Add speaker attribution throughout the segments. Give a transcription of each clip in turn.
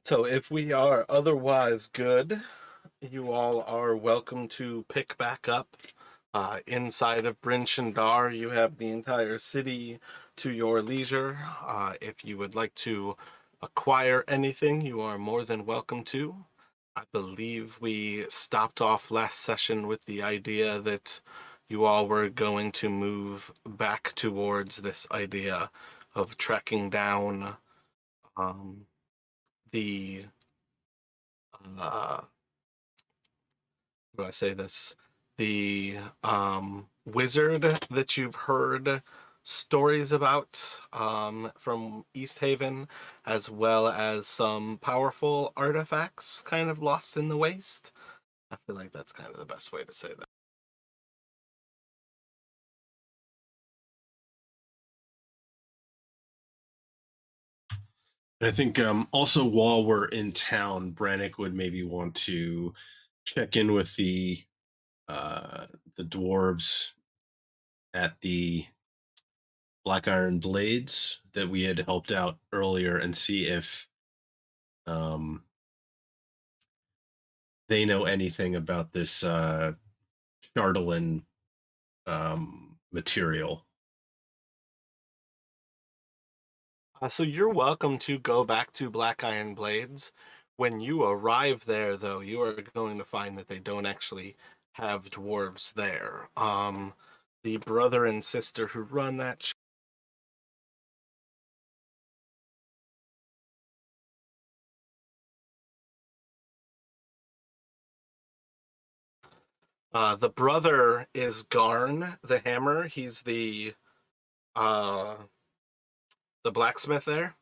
Speaker 1: So if we are otherwise good, you all are welcome to pick back up. Inside of Bryn Shindar, you have the entire city to your leisure. If you would like to acquire anything, you are more than welcome to. I believe we stopped off last session with the idea that you all were going to move back towards this idea of tracking down um, the uh, do I say this? The wizard that you've heard stories about from East Haven, as well as some powerful artifacts kind of lost in the waste. I feel like that's kind of the best way to say that.
Speaker 2: I think also while we're in town, Brannick would maybe want to check in with the dwarves at the Black Iron Blades that we had helped out earlier and see if um, they know anything about this Chardolin material.
Speaker 1: So you're welcome to go back to Black Iron Blades. When you arrive there, though, you are going to find that they don't actually have dwarves there. The brother and sister who run that the brother is Garn the Hammer. He's uh the blacksmith there.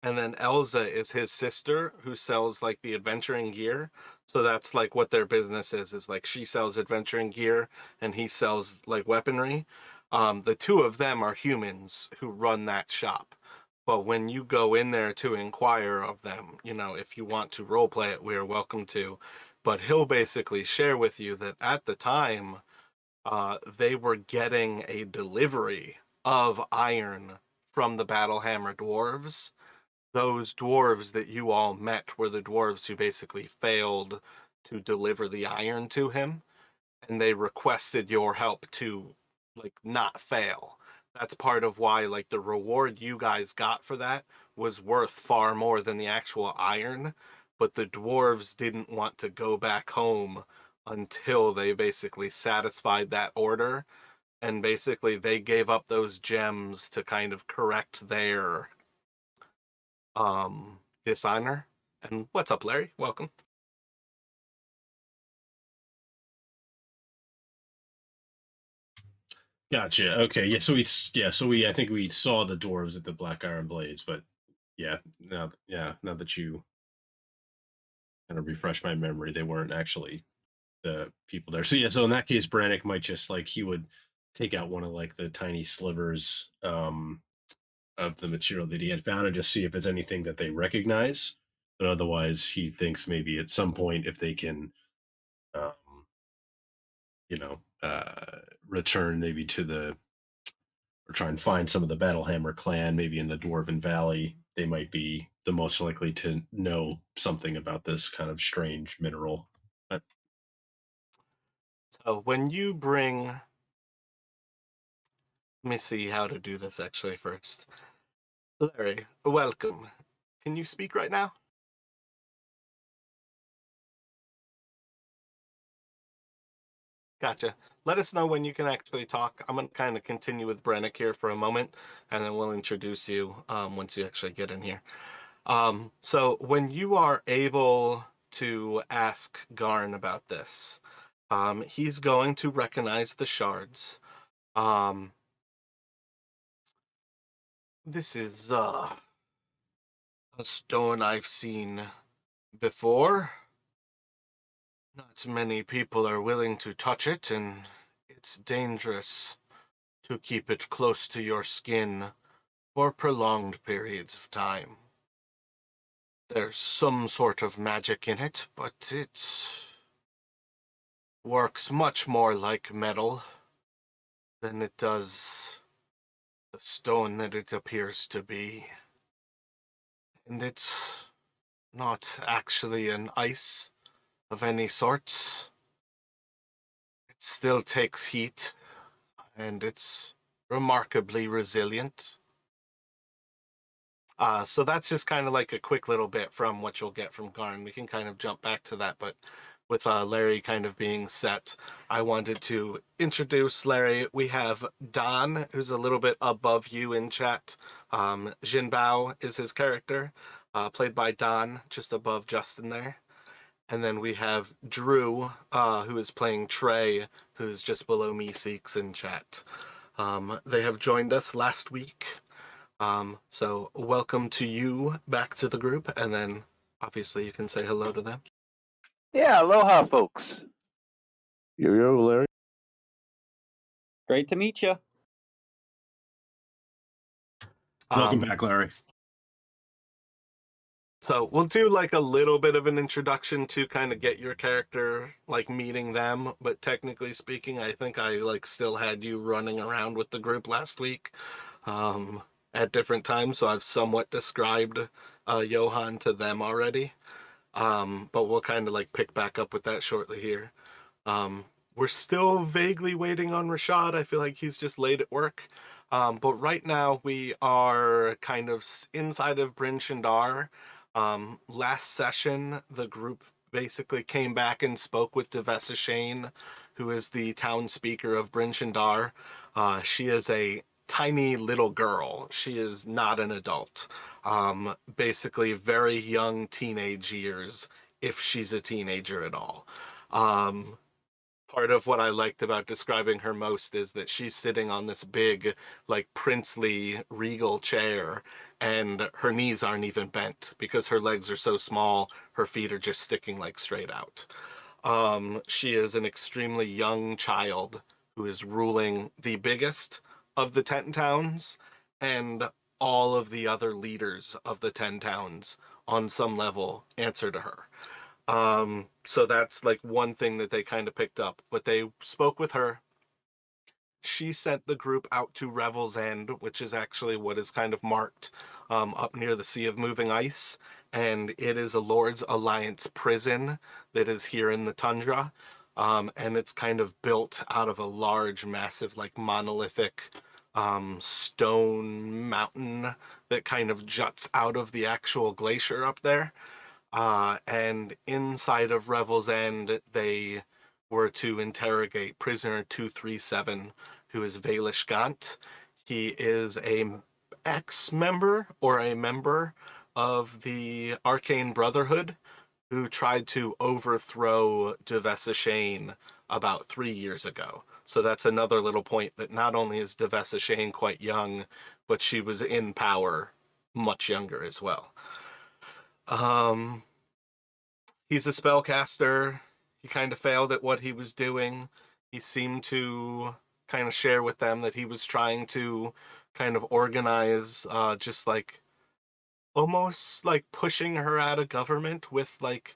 Speaker 1: And then Elza is his sister who sells like the adventuring gear. So that's like what their business is like she sells adventuring gear and he sells like weaponry. The two of them are humans who run that shop. But when you go in there to inquire of them, if you want to role play it, we are welcome to. But he'll basically share with you that at the time they were getting a delivery of iron from the Battlehammer dwarves. Those dwarves that you all met were the dwarves who basically failed to deliver the iron to him, and they requested your help to like not fail. That's part of why like the reward you guys got for that was worth far more than the actual iron, but the dwarves didn't want to go back home until they basically satisfied that order, and basically they gave up those gems to kind of correct their dishonor. And what's up, Larry? Welcome.
Speaker 2: Gotcha. Okay. Yeah. So we I think we saw the dwarves at the Black Iron Blades, but now that you kind of refresh my memory, they weren't actually the people there. So yeah, so in that case, Brannick might just like he would take out one of like the tiny slivers of the material that he had found and just see if it's anything that they recognize. But otherwise, he thinks maybe at some point if they can, um, return maybe to the or try and find some of the Battlehammer clan, maybe in the Dwarven Valley, they might be the most likely to know something about this kind of strange mineral. But
Speaker 1: So when you bring, let me see how to do this actually first. Larry, welcome. Can you speak right now? Gotcha. Let us know when you can actually talk. I'm going to kind of continue with Brennick here for a moment, and then we'll introduce you once you actually get in here. So when you are able to ask Garn about this, he's going to recognize the shards. Um, this is a stone I've seen before. Not many people are willing to touch it, and it's dangerous to keep it close to your skin for prolonged periods of time. There's some sort of magic in it, but it works much more like metal than it does the stone that it appears to be. And it's not actually an ice of any sort. It still takes heat, and it's remarkably resilient. So that's just kind of like a quick little bit from what you'll get from Garn. We can kind of jump back to that, but with Larry kind of being set, I wanted to introduce Larry. We have Don, who's a little bit above you in chat. Jinbao is his character, played by Don, just above Justin there. And then we have Drew, who is playing Trey, who's just below me, Seeks in chat. They have joined us last week. So welcome to you back to the group, and then obviously you can say hello to them.
Speaker 3: Yeah, aloha, folks.
Speaker 4: Yo, Larry.
Speaker 5: Great to meet you.
Speaker 2: Welcome back, Larry.
Speaker 1: So we'll do like a little bit of an introduction to kind of get your character, like meeting them. But technically speaking, I think I like still had you running around with the group last week at different times. So I've somewhat described Johan to them already. But we'll kind of like pick back up with that shortly here. We're still vaguely waiting on Rashad. I feel like he's just late at work. But right now we are kind of inside of Bryn Shindar. Last session, the group basically came back and spoke with Devessa Shane, who is the town speaker of Bryn Shindar. She is a tiny little girl. She is not an adult. Basically very young teenage years, if she's a teenager at all. Part of what I liked about describing her most is that she's sitting on this big, like, princely, regal chair, and her knees aren't even bent because her legs are so small, her feet are just sticking, like, straight out. She is an extremely young child who is ruling the biggest of the 10 towns, and all of the other leaders of the 10 towns, on some level, answer to her. So that's like one thing that they kind of picked up, but they spoke with her. She sent the group out to Revel's End, which is actually what is kind of marked up near the Sea of Moving Ice. And it is a Lord's Alliance prison that is here in the tundra. And it's kind of built out of a large, massive, like monolithic stone mountain that kind of juts out of the actual glacier up there. And inside of Revel's End, they were to interrogate prisoner 237, who is Valish Gant. He is a ex-member or a member of the Arcane Brotherhood who tried to overthrow Devessa Shane about 3 years ago. So that's another little point that not only is Devessa Shane quite young, but she was in power much younger as well. He's a spellcaster. He kind of failed at what he was doing. He seemed to kind of share with them that he was trying to kind of organize just like almost like pushing her out of government with like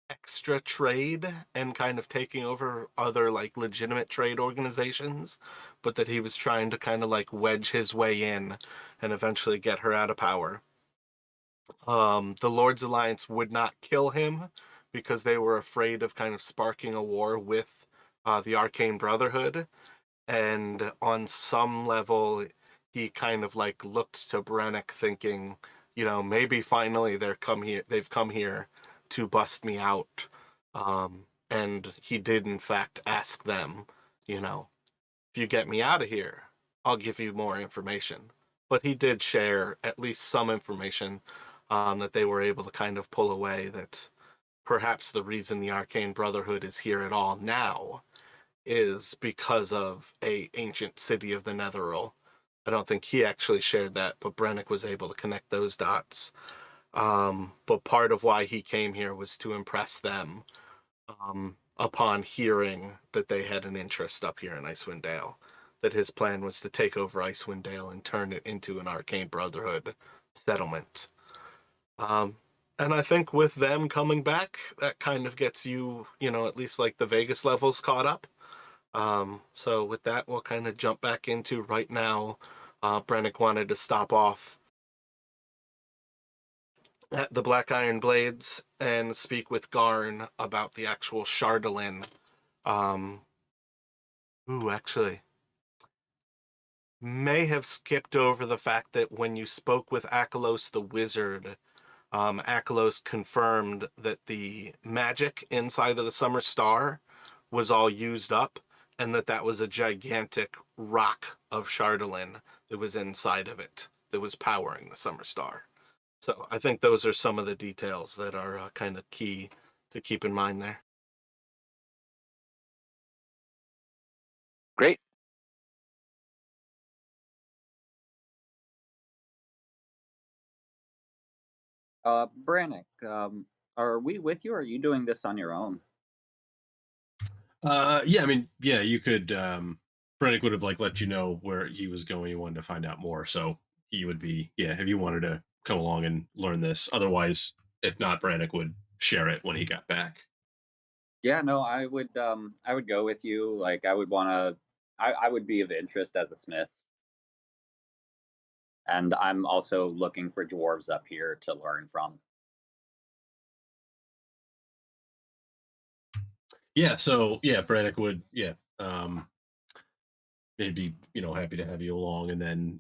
Speaker 1: extra trade and kind of taking over other like legitimate trade organizations, but that he was trying to kind of like wedge his way in and eventually get her out of power. The Lord's Alliance would not kill him because they were afraid of kind of sparking a war with the Arcane Brotherhood. And on some level, he kind of like looked to Brennick thinking, you know, maybe finally they've come here to bust me out. And he did in fact ask them, you know, if you get me out of here, I'll give you more information. But he did share at least some information that they were able to kind of pull away, that perhaps the reason the Arcane Brotherhood is here at all now is because of a ancient city of the Netheril. I don't think he actually shared that, but Brennick was able to connect those dots. But part of why he came here was to impress them upon hearing that they had an interest up here in Icewind Dale. That his plan was to take over Icewind Dale and turn it into an Arcane Brotherhood settlement. And I think with them coming back, that kind of gets you, you know, at least like the Vegas levels caught up. So with that, we'll kind of jump back into right now. Brennick wanted to stop off at the Black Iron Blades and speak with Garn about the actual Chardalyn. Actually, may have skipped over the fact that when you spoke with Akalos the Wizard, Akalos confirmed that the magic inside of the Summer Star was all used up, and that was a gigantic rock of Chardalyn that was inside of it that was powering the Summer Star. So I think those are some of the details that are kind of key to keep in mind there.
Speaker 3: Great.
Speaker 5: Brannick, are we with you or are you doing this on your own?
Speaker 2: Yeah, I mean, yeah, you could. Brennick would have like let you know where he was going. He wanted to find out more, so he would be, yeah, if you wanted to come along and learn this. Otherwise, if not, Brannick would share it when he got back.
Speaker 5: Yeah, no, I would go with you. Like I would wanna I would be of interest as a smith. And I'm also looking for dwarves up here to learn from.
Speaker 2: Yeah, so yeah, Brannick would, yeah, they'd be, happy to have you along, and then,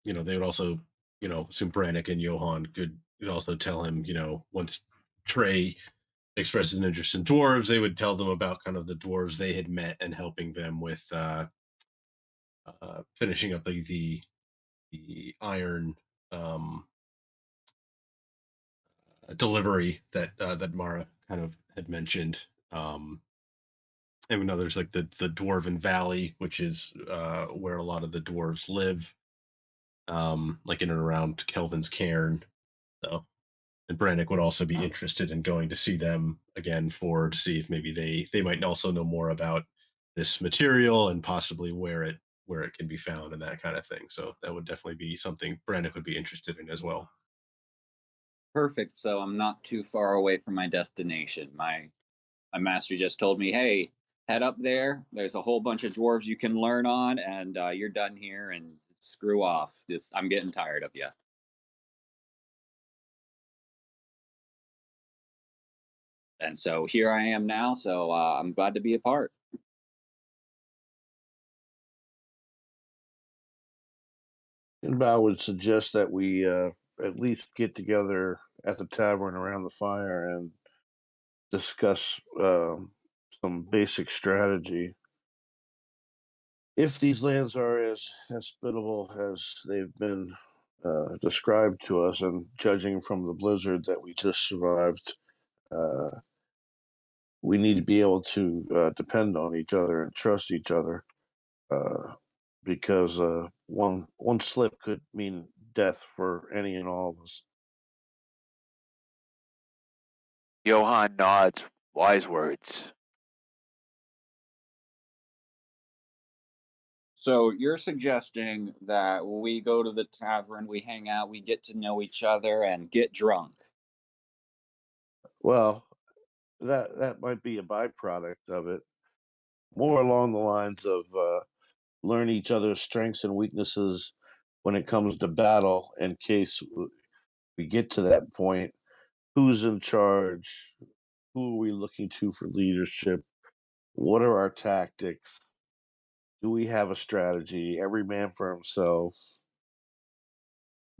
Speaker 2: they would also, soon Brannick and Johan could also tell him, once Trey expressed an interest in dwarves, they would tell them about kind of the dwarves they had met and helping them with finishing up the iron um, delivery that Mara kind of had mentioned. And we know there's like the Dwarven Valley, which is where a lot of the dwarves live, like in and around Kelvin's Cairn. So, and Brannick would also be interested in going to see them again to see if maybe they might also know more about this material and possibly where it can be found and that kind of thing. So that would definitely be something Brannick would be interested in as well.
Speaker 5: Perfect. So I'm not too far away from my destination. My master just told me, "Hey, head up there. There's a whole bunch of dwarves you can learn on, and you're done here. And screw off. Just I'm getting tired of you." And so here I am now. So I'm glad to be a part.
Speaker 4: And I would suggest that we at least get together at the tavern around the fire and discuss some basic strategy. If these lands are as hospitable as they've been described to us, and judging from the blizzard that we just survived, uh, we need to be able to depend on each other and trust each other, because one slip could mean death for any and all of us.
Speaker 3: Johan nods. Wise words.
Speaker 5: So you're suggesting that we go to the tavern, we hang out, we get to know each other, and get drunk.
Speaker 4: Well, that might be a byproduct of it. More along the lines of learn each other's strengths and weaknesses when it comes to battle, in case we get to that point. Who's in charge? Who are we looking to for leadership? What are our tactics? Do we have a strategy? Every man for himself.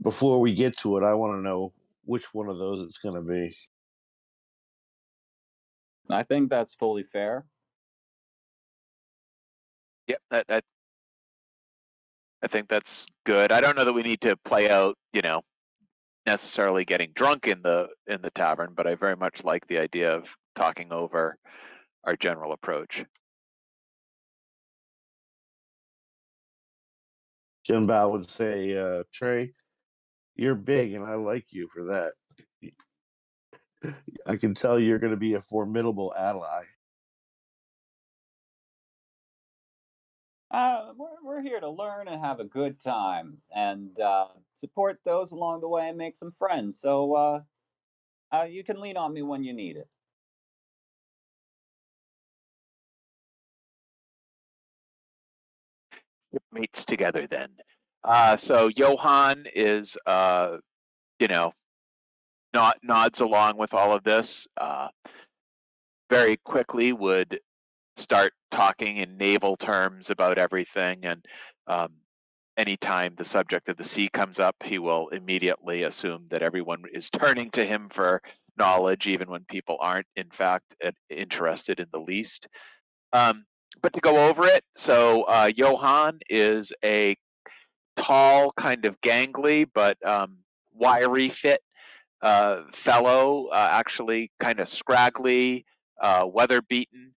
Speaker 4: Before we get to it, I want to know which one of those it's going to be.
Speaker 5: I think that's fully fair.
Speaker 3: Yep, I think that's good. I don't know that we need to play out, necessarily getting drunk in the tavern, but I very much like the idea of talking over our general approach.
Speaker 4: Jim Bao would say, Trey, you're big and I like you for that. I can tell you're going to be a formidable ally.
Speaker 5: We're here to learn and have a good time and support those along the way and make some friends. So you can lean on me when you need it.
Speaker 3: Mates together then. So Johan is, you know, nods along with all of this. Very quickly would start talking in naval terms about everything, and anytime the subject of the sea comes up, he will immediately assume that everyone is turning to him for knowledge, even when people aren't, in fact, interested in the least. But to go over it, so Johan is a tall, kind of gangly, but wiry fit fellow, actually kind of scraggly, weather beaten.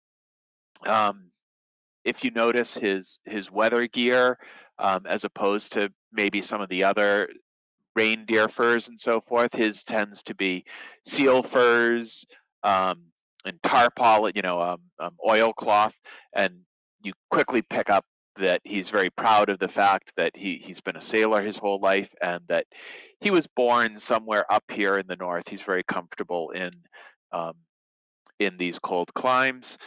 Speaker 3: If you notice his weather gear, as opposed to maybe some of the other reindeer furs and so forth, his tends to be seal furs, and tarpaulin, oilcloth, and you quickly pick up that he's very proud of the fact that he's been a sailor his whole life, and that he was born somewhere up here in the north. He's very comfortable in these cold climes.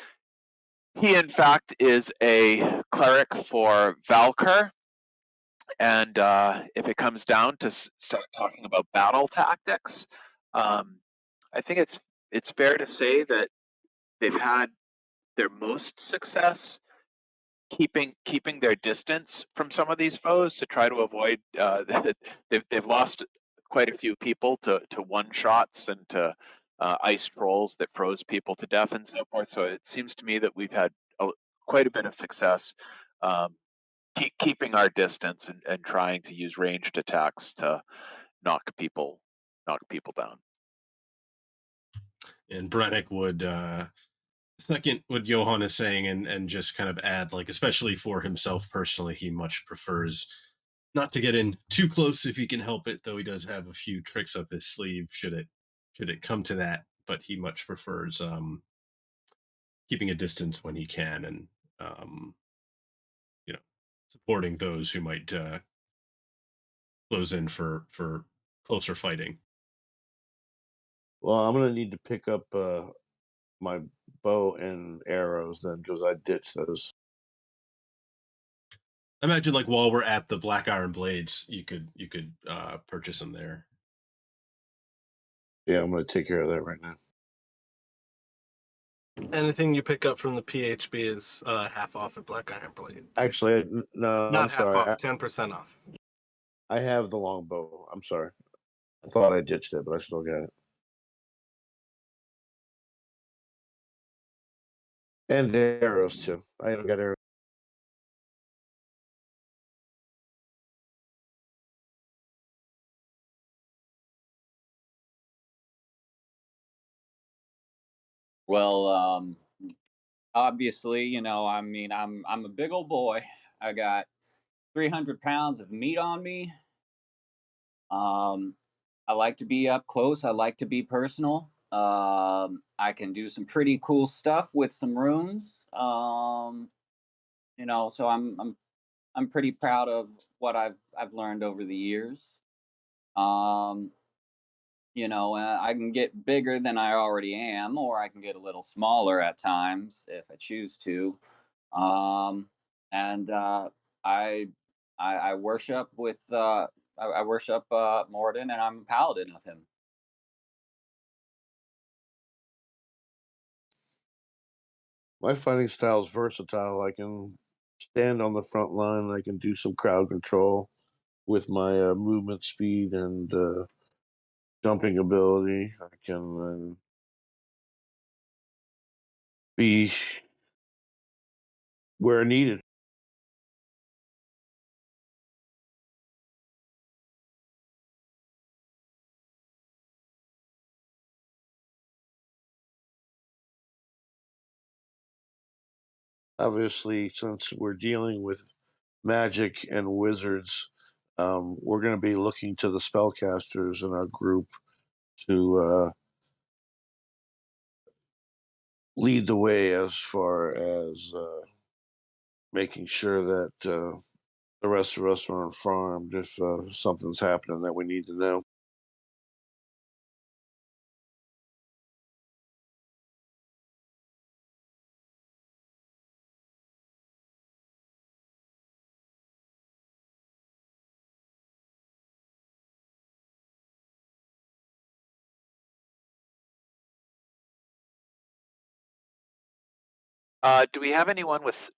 Speaker 3: He, in fact, is a cleric for Valkyr, and if it comes down to start talking about battle tactics, I think it's fair to say that they've had their most success keeping their distance from some of these foes to try to avoid. They've lost quite a few people to one shots and to ice trolls that froze people to death and so forth. So it seems to me that we've had quite a bit of success keeping our distance and trying to use ranged attacks to knock people down.
Speaker 2: And Brennick would second what Johan is saying, and just kind of add, like, especially for himself personally, he much prefers not to get in too close if he can help it, though he does have a few tricks up his sleeve should it come to that, but he much prefers keeping a distance when he can, and um you know supporting those who might close in for closer fighting.
Speaker 4: Well, I'm gonna need to pick up my bow and arrows then, because I ditched those.
Speaker 2: I imagine, like, while we're at the Black Iron Blades, you could purchase them there.
Speaker 4: Yeah, I'm gonna take care of that right now.
Speaker 1: Anything you pick up from the PHB is half off at Black Iron Blade.
Speaker 4: Actually, no, I'm
Speaker 1: Not half
Speaker 4: sorry.
Speaker 1: off, 10% off.
Speaker 4: I have the longbow. I'm sorry. I thought I ditched it, but I still got it. And the arrows too. I even got arrows.
Speaker 5: Well, obviously, I mean, I'm a big old boy. I got 300 pounds of meat on me. Um, I like to be up close. I like to be personal. I can do some pretty cool stuff with some runes. So I'm pretty proud of what I've learned over the years. Um, I can get bigger than I already am, or I can get a little smaller at times if I choose to. And I, I worship with I worship Morden, and I'm a paladin of him.
Speaker 4: My fighting style is versatile. I can stand on the front line. I can do some crowd control with my movement speed and jumping ability. I can be where needed. Obviously, since we're dealing with magic and wizards, we're going to be looking to the spellcasters in our group to lead the way as far as making sure that the rest of us are informed if something's happening that we need to know.
Speaker 3: Do we have anyone with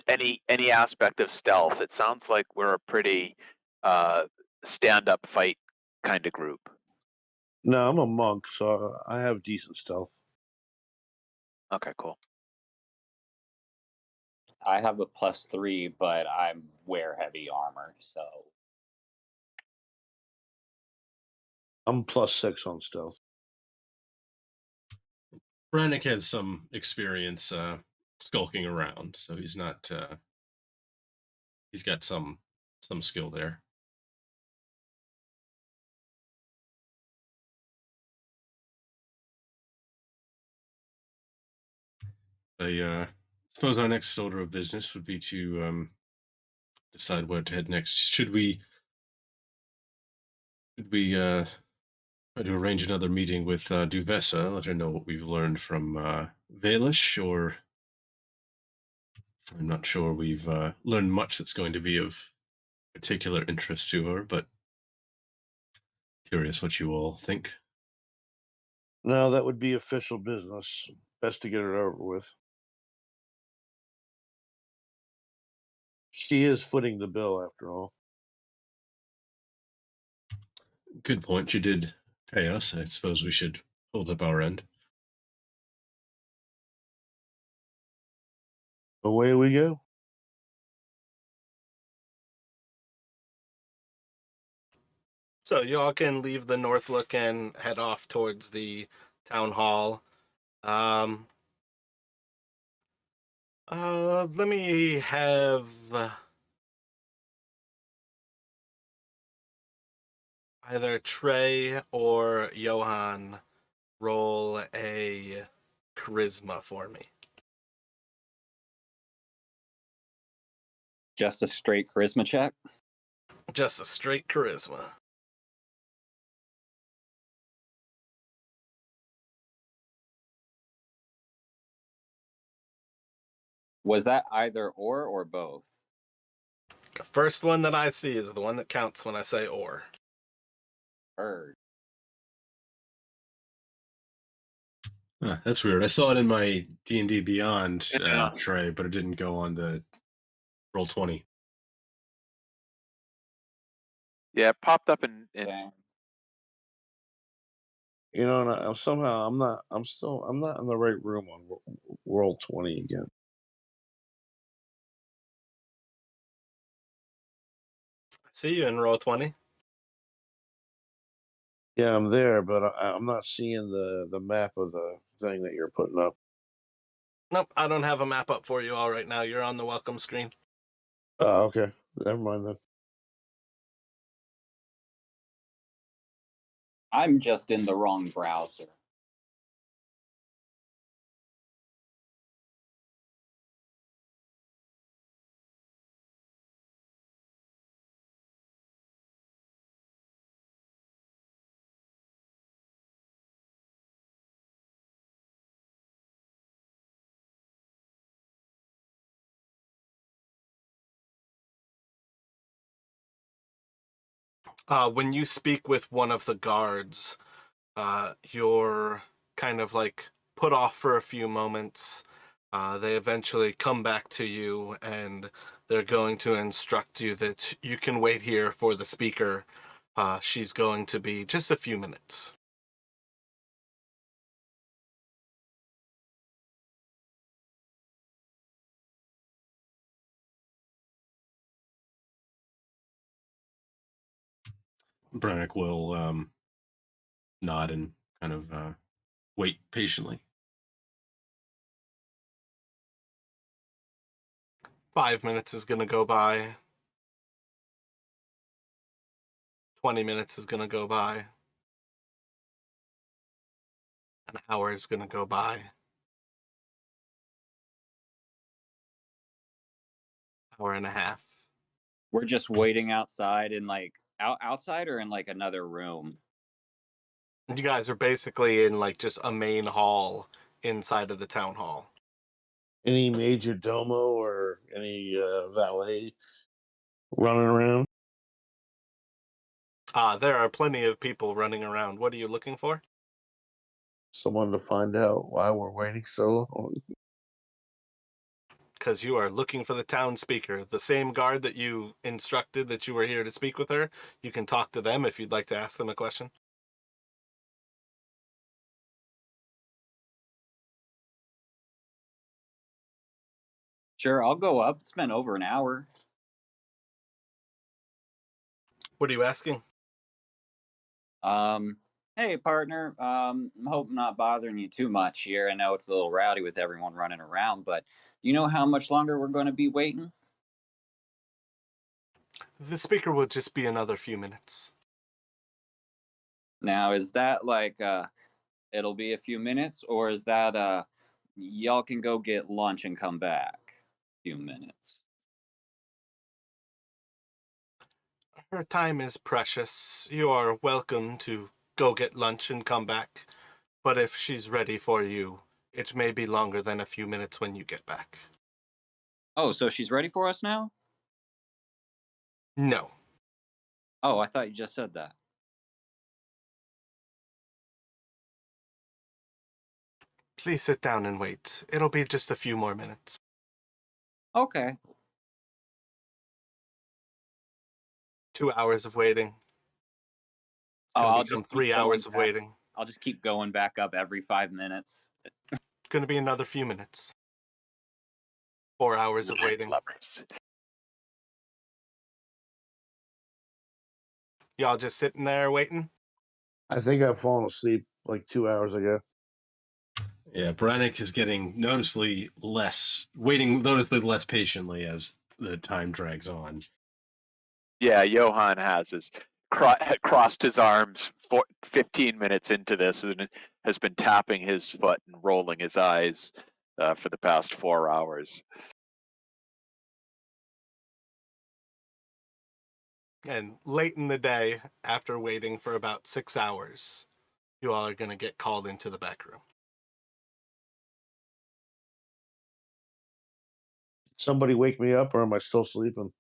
Speaker 3: any aspect of stealth? It sounds like we're a pretty stand-up fight kind of group.
Speaker 4: No, I'm a monk, so I have decent stealth.
Speaker 3: Okay, cool.
Speaker 5: I have a +3, but I wear heavy armor, so
Speaker 4: I'm +6 on stealth.
Speaker 2: Brannick has some experience skulking around, so he's not. He's got some skill there. I suppose our next order of business would be to decide where to head next. Should we try to arrange another meeting with Duvessa, let her know what we've learned from Valish, or I'm not sure we've learned much that's going to be of particular interest to her, but curious what you all think.
Speaker 4: No, that would be official business. Best to get it over with. She is footing the bill, after all.
Speaker 2: Good point. You did pay us. I suppose we should hold up our end.
Speaker 4: Away we go.
Speaker 1: So you all can leave the Northlook and head off towards the town hall. Let me have either Trey or Johan roll a charisma for me.
Speaker 5: just a straight charisma check.
Speaker 1: Just a straight charisma.
Speaker 5: Was that either or both?
Speaker 1: The first one that I see is the one that counts when I say or.
Speaker 5: Heard.
Speaker 2: Huh, that's weird. I saw it in my D&D Beyond
Speaker 3: Yeah.
Speaker 2: tray, but it didn't go on the roll 20.
Speaker 3: Yeah, it popped up in
Speaker 5: Okay.
Speaker 4: You know, and somehow I'm not in the right room on World 20 again.
Speaker 1: I see you in roll 20.
Speaker 4: Yeah, I'm there, but I'm not seeing the map of the thing that you're putting up.
Speaker 1: Nope, I don't have a map up for you all right now. You're on the welcome screen.
Speaker 4: Oh, okay. Never mind then.
Speaker 5: I'm just in the wrong browser.
Speaker 1: When you speak with one of the guards, you're kind of like put off for a few moments. They eventually come back to you and they're going to instruct you that you can wait here for the speaker. She's going to be just a few minutes.
Speaker 2: Brannick will nod and kind of wait patiently.
Speaker 1: 5 minutes is going to go by. 20 minutes is going to go by. An hour is going to go by. Hour and a half.
Speaker 5: We're just waiting outside in outside or in like another room.
Speaker 1: You guys are basically in like just a main hall inside of the town hall.
Speaker 4: Any major domo or any valet running around?
Speaker 1: There are plenty of people running around. What are you looking for?
Speaker 4: Someone to find out why we're waiting so long.
Speaker 1: because you are looking for the town speaker. The same guard that you instructed that you were here to speak with her. You can talk to them if you'd like to ask them a question.
Speaker 5: Sure, I'll go up. It's been over an hour.
Speaker 1: What are you asking?
Speaker 5: Hey partner. I hope I'm not bothering you too much here. I know it's a little rowdy with everyone running around, but you know how much longer we're going to be waiting?
Speaker 1: The speaker will just be another few minutes.
Speaker 5: Now, is that like it'll be a few minutes, or is that y'all can go get lunch and come back? Few minutes.
Speaker 1: Her time is precious. You are welcome to go get lunch and come back. But if she's ready for you, it may be longer than a few minutes when you get back.
Speaker 5: Oh, so she's ready for us now?
Speaker 1: No.
Speaker 5: Oh, I thought you just said that.
Speaker 1: Please sit down and wait. It'll be just a few more minutes.
Speaker 5: Okay.
Speaker 1: 2 hours of waiting. It's
Speaker 5: Oh,
Speaker 1: gonna
Speaker 5: I'll
Speaker 1: become
Speaker 5: just keep
Speaker 1: 3
Speaker 5: going
Speaker 1: hours of
Speaker 5: back.
Speaker 1: waiting.
Speaker 5: I'll just keep going back up every 5 minutes.
Speaker 1: Gonna be another few minutes. 4 hours of waiting.
Speaker 3: Lovers.
Speaker 1: Y'all just sitting there waiting?
Speaker 4: I think I've fallen asleep like 2 hours ago.
Speaker 2: Yeah, Brannick is getting waiting noticeably less patiently as the time drags on.
Speaker 3: Yeah, Johann crossed his arms 15 minutes into this and has been tapping his foot and rolling his eyes for the past 4 hours.
Speaker 1: And late in the day, after waiting for about 6 hours, you all are gonna get called into the back room.
Speaker 4: Somebody wake me up, or am I still sleeping?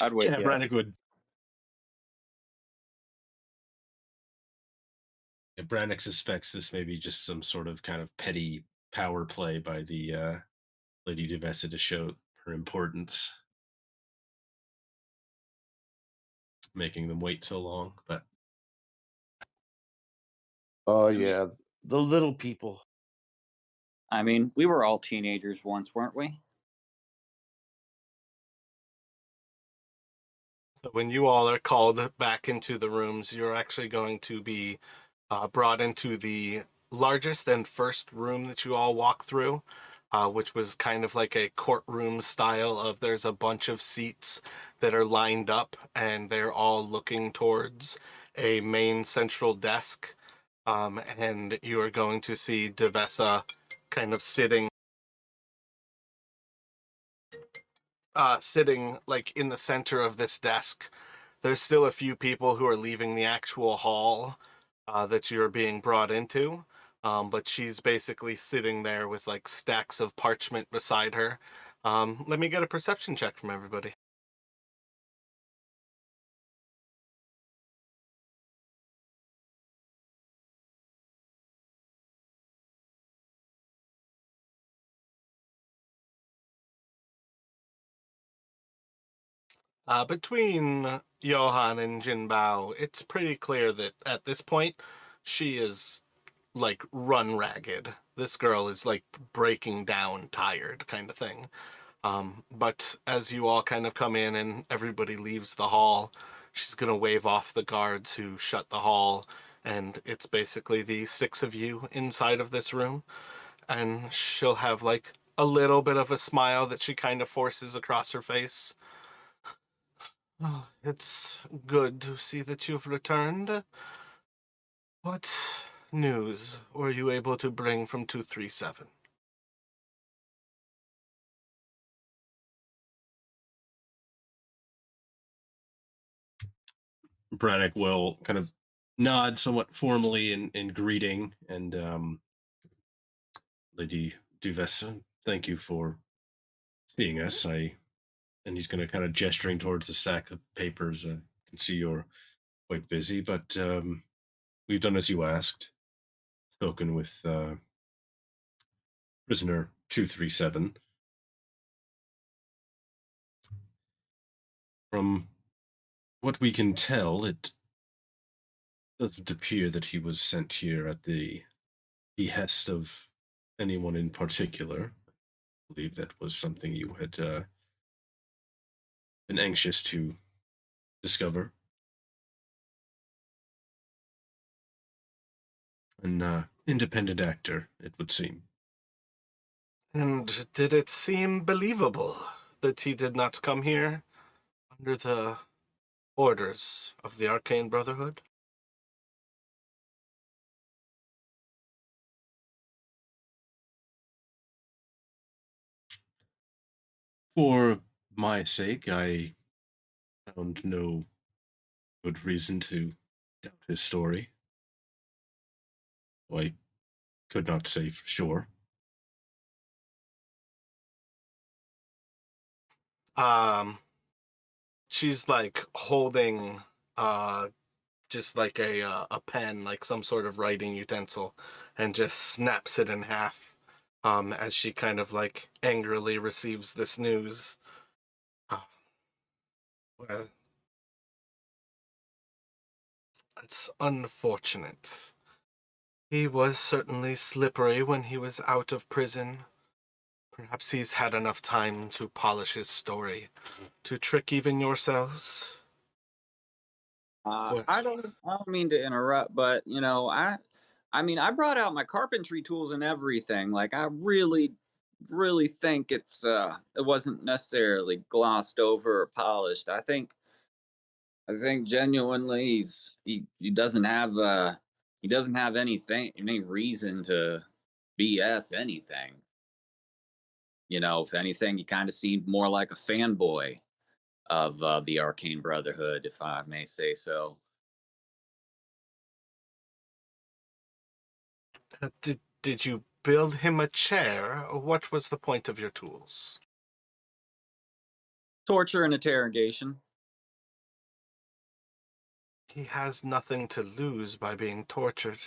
Speaker 5: I'd wait.
Speaker 2: Yeah, Brannick would. Yeah, Brannick suspects this may be just some sort of kind of petty power play by the Lady Duvessa to show her importance, making them wait so long. But
Speaker 4: Oh
Speaker 5: mean-
Speaker 4: yeah, the little people.
Speaker 5: I mean, we were all teenagers once, weren't we?
Speaker 1: So when you all are called back into the rooms, you're actually going to be brought into the largest and first room that you all walk through, which was kind of like a courtroom style of there's a bunch of seats that are lined up and they're all looking towards a main central desk. And you are going to see Devessa kind of sitting like in the center of this desk. There's still a few people who are leaving the actual hall that you're being brought into. But she's basically sitting there with like stacks of parchment beside her. Let me get a perception check from everybody. Between Johan and Jinbao, it's pretty clear that at this point, she is like run ragged. This girl is like breaking down, tired, kind of thing. But as you all kind of come in and everybody leaves the hall, she's gonna wave off the guards who shut the hall, and it's basically the six of you inside of this room. And she'll have like a little bit of a smile that she kind of forces across her face. Oh, it's good to see that you've returned. What news were you able to bring from 237?
Speaker 2: Brannick will kind of nod somewhat formally in greeting, and Lady Duvessa, thank you for seeing us. And he's going to kind of gesturing towards the stack of papers. I can see you're quite busy, but we've done as you asked. Spoken with prisoner 237. From what we can tell, it doesn't appear that he was sent here at the behest of anyone in particular. I believe that was something you had been anxious to discover. An independent actor, it would seem.
Speaker 1: And did it seem believable that he did not come here under the orders of the Arcane Brotherhood?
Speaker 2: For my sake, I found no good reason to doubt his story. I could not say for sure.
Speaker 1: Um, she's like holding just like a pen, like some sort of writing utensil, and just snaps it in half as she kind of like angrily receives this news. Oh, well, it's unfortunate. He was certainly slippery when he was out of prison. Perhaps he's had enough time to polish his story to trick even yourselves. What?
Speaker 5: I don't mean to interrupt, but I mean, I brought out my carpentry tools and everything. Like, I really think it wasn't necessarily glossed over or polished. I think genuinely he doesn't have any reason to BS anything. If anything, he kind of seemed more like a fanboy of the Arcane Brotherhood, if I may say so.
Speaker 1: Did you build him a chair? Or what was the point of your tools?
Speaker 5: Torture and interrogation.
Speaker 1: He has nothing to lose by being tortured.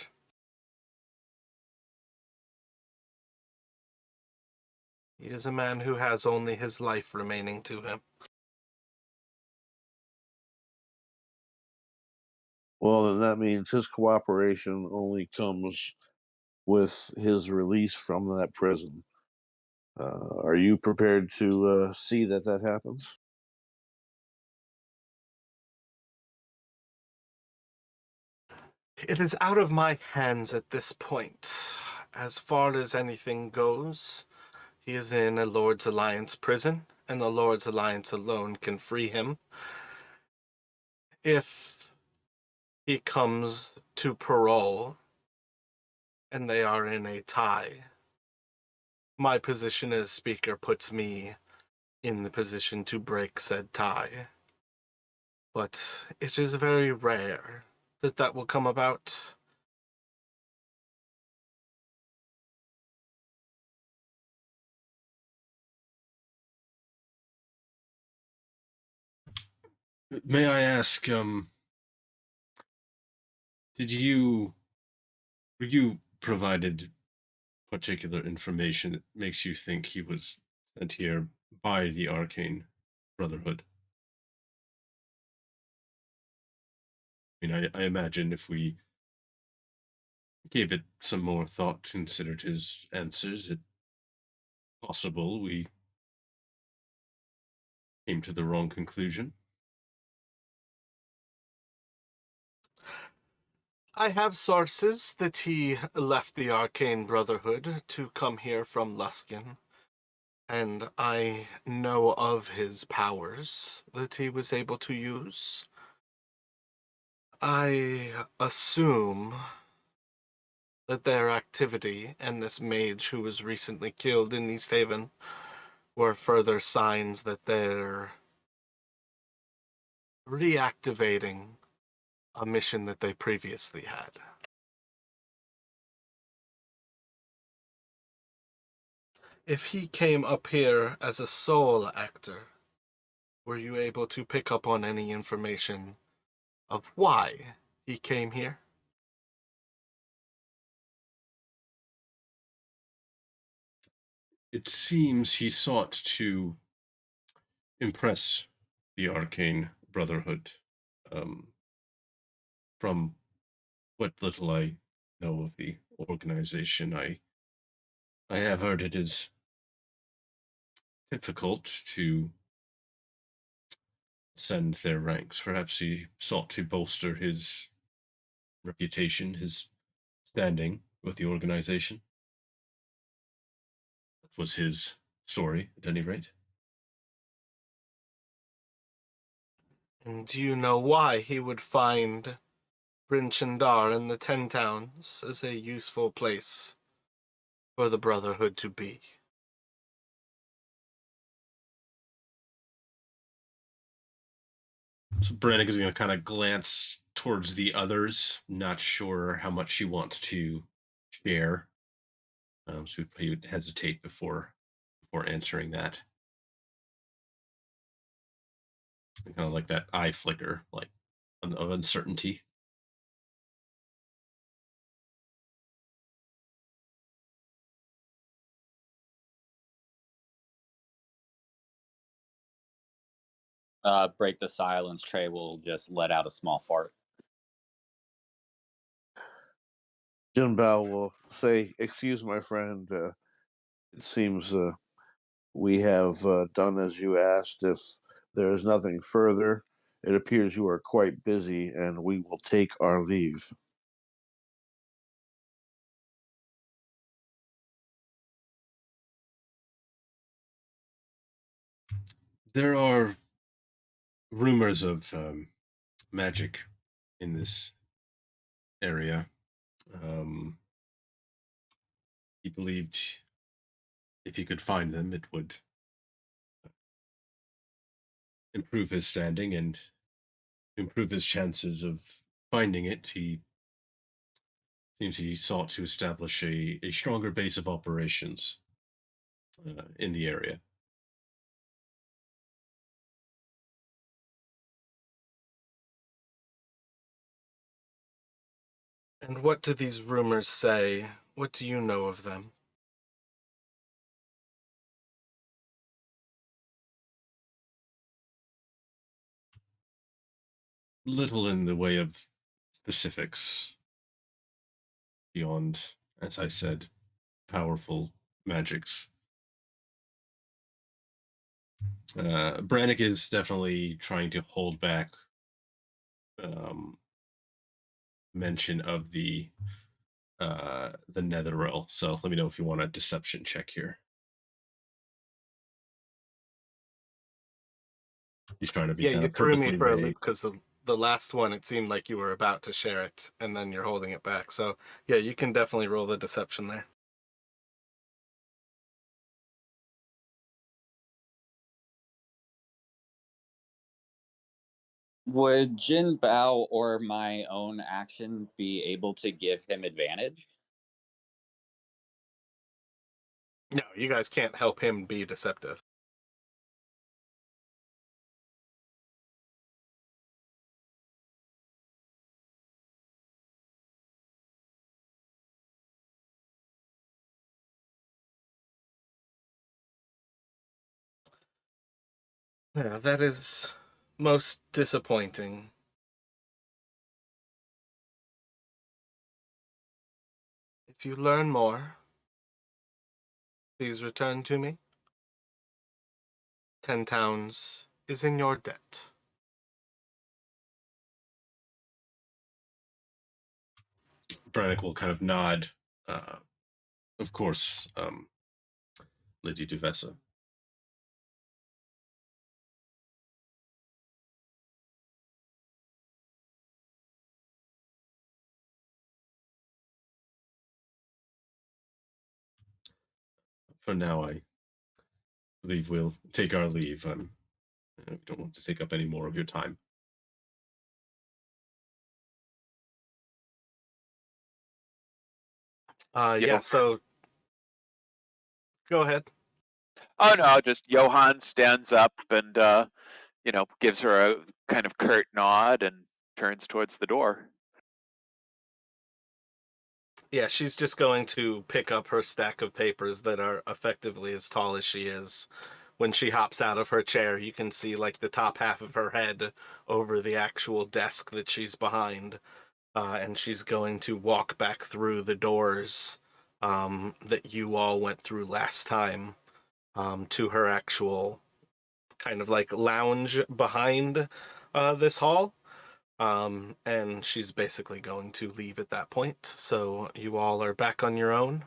Speaker 1: He is a man who has only his life remaining to him.
Speaker 4: Well, then that means his cooperation only comes with his release from that prison. Are you prepared to see that happens?
Speaker 1: It is out of my hands at this point. As far as anything goes, he is in a Lord's Alliance prison, and the Lord's Alliance alone can free him. If he comes to parole and they are in a tie, my position as Speaker puts me in the position to break said tie. But it is very rare that will come about.
Speaker 2: May I ask, were you provided particular information that makes you think he was sent here by the Arcane Brotherhood? I mean, I imagine if we gave it some more thought, considered his answers, it's possible we came to the wrong conclusion.
Speaker 1: I have sources that he left the Arcane Brotherhood to come here from Luskan, and I know of his powers that he was able to use. I assume that their activity and this mage who was recently killed in East Haven were further signs that they're reactivating a mission that they previously had. If he came up here as a sole actor, were you able to pick up on any information of why he came here?
Speaker 2: It seems he sought to impress the Arcane Brotherhood. Um, from what little I know of the organization, I have heard it is difficult to ascend their ranks. Perhaps he sought to bolster his reputation, his standing with the organization. That was his story, at any rate.
Speaker 1: And do you know why he would find Bryn Chandar and the Ten Towns as a useful place for the Brotherhood to be?
Speaker 2: So Brannick is going to kind of glance towards the others, not sure how much she wants to share. So he would hesitate before answering that. Kind of like that eye flicker, like of uncertainty.
Speaker 5: Break the silence. Trey will just let out a small fart.
Speaker 4: Jinbao will say, "Excuse my friend. It seems we have done as you asked. If there is nothing further, it appears you are quite busy, and we will take our leave."
Speaker 2: There are rumors of magic in this area. He believed if he could find them, it would improve his standing and improve his chances of finding it. He seems he sought to establish a stronger base of operations in the area.
Speaker 1: And what do these rumors say? What do you know of them?
Speaker 2: Little in the way of specifics beyond, as I said, powerful magics. Brannick is definitely trying to hold back um, mention of the Netherrealm. So let me know if you want a deception check here. He's trying to be
Speaker 1: Yeah,
Speaker 2: kind
Speaker 1: you
Speaker 2: of
Speaker 1: threw me
Speaker 2: purposely
Speaker 1: for a
Speaker 2: vague.
Speaker 1: loop because the last one, it seemed like you were about to share it, and then you're holding it back. So, yeah, you can definitely roll the deception there.
Speaker 5: Would Jin Bao or my own action be able to give him advantage?
Speaker 1: No, you guys can't help him be deceptive. Yeah, that is most disappointing. If you learn more, please return to me. 10 Towns is in your debt.
Speaker 2: Brannick will kind of nod. Of course, Lady Duvessa. For now, I believe we'll take our leave. We don't want to take up any more of your time.
Speaker 1: Yeah, so go ahead.
Speaker 3: Oh no, just Johann stands up and gives her a kind of curt nod and turns towards the door.
Speaker 1: Yeah, she's just going to pick up her stack of papers that are effectively as tall as she is. When she hops out of her chair, you can see like the top half of her head over the actual desk that she's behind. And she's going to walk back through the doors that you all went through last time to her actual kind of like lounge behind this hall. And she's basically going to leave at that point. So you all are back on your own.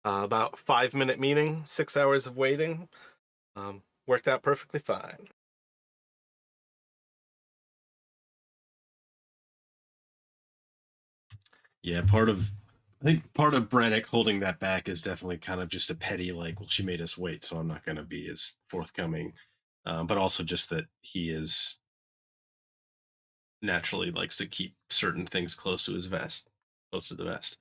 Speaker 1: About 5 minute meeting, 6 hours of waiting. Worked out perfectly fine.
Speaker 2: Yeah, I think part of Brannick holding that back is definitely kind of just a petty, like, well, she made us wait, so I'm not going to be as forthcoming. But also just that he is naturally likes to keep certain things close to his vest, close to the vest.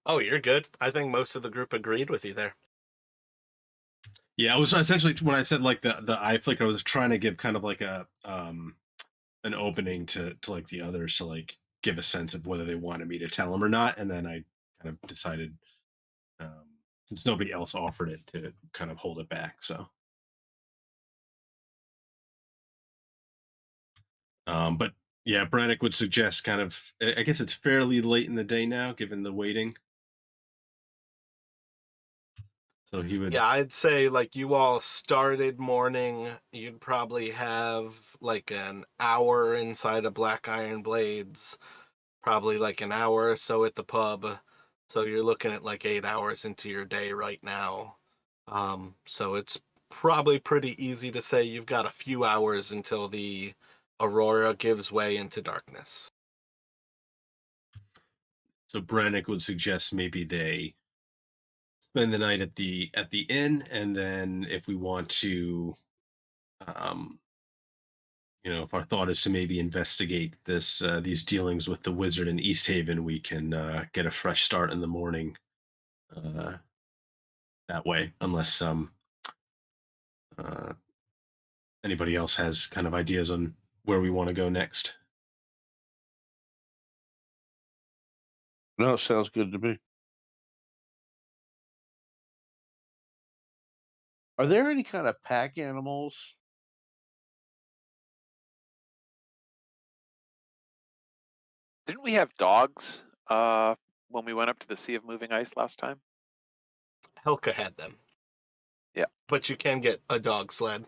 Speaker 1: Oh, you're good. I think most of the group agreed with you there.
Speaker 2: Yeah, I was essentially when I said like the eye flick, I was trying to give kind of like a an opening to like the others to like give a sense of whether they wanted me to tell them or not, and then I kind of decided since nobody else offered it to kind of hold it back. So, but yeah, Brannick would suggest kind of. I guess it's fairly late in the day now, given the waiting. So he would.
Speaker 1: Yeah, I'd say like you all started morning, you'd probably have like an hour inside of Black Iron Blades, probably like an hour or so at the pub. So you're looking at like 8 hours into your day right now. So it's probably pretty easy to say you've got a few hours until the aurora gives way into darkness.
Speaker 2: So Brannick would suggest maybe they spend the night at the inn, and then if we want to, um, if our thought is to maybe investigate these dealings with the wizard in East Haven, we can get a fresh start in the morning uh, that way, unless uh, anybody else has kind of ideas on where we want to go next.
Speaker 4: No, sounds good to me. Are there any kind of pack animals?
Speaker 3: Didn't we have dogs when we went up to the Sea of Moving Ice last time?
Speaker 1: Helka had them.
Speaker 3: Yeah.
Speaker 1: But you can get a dog sled.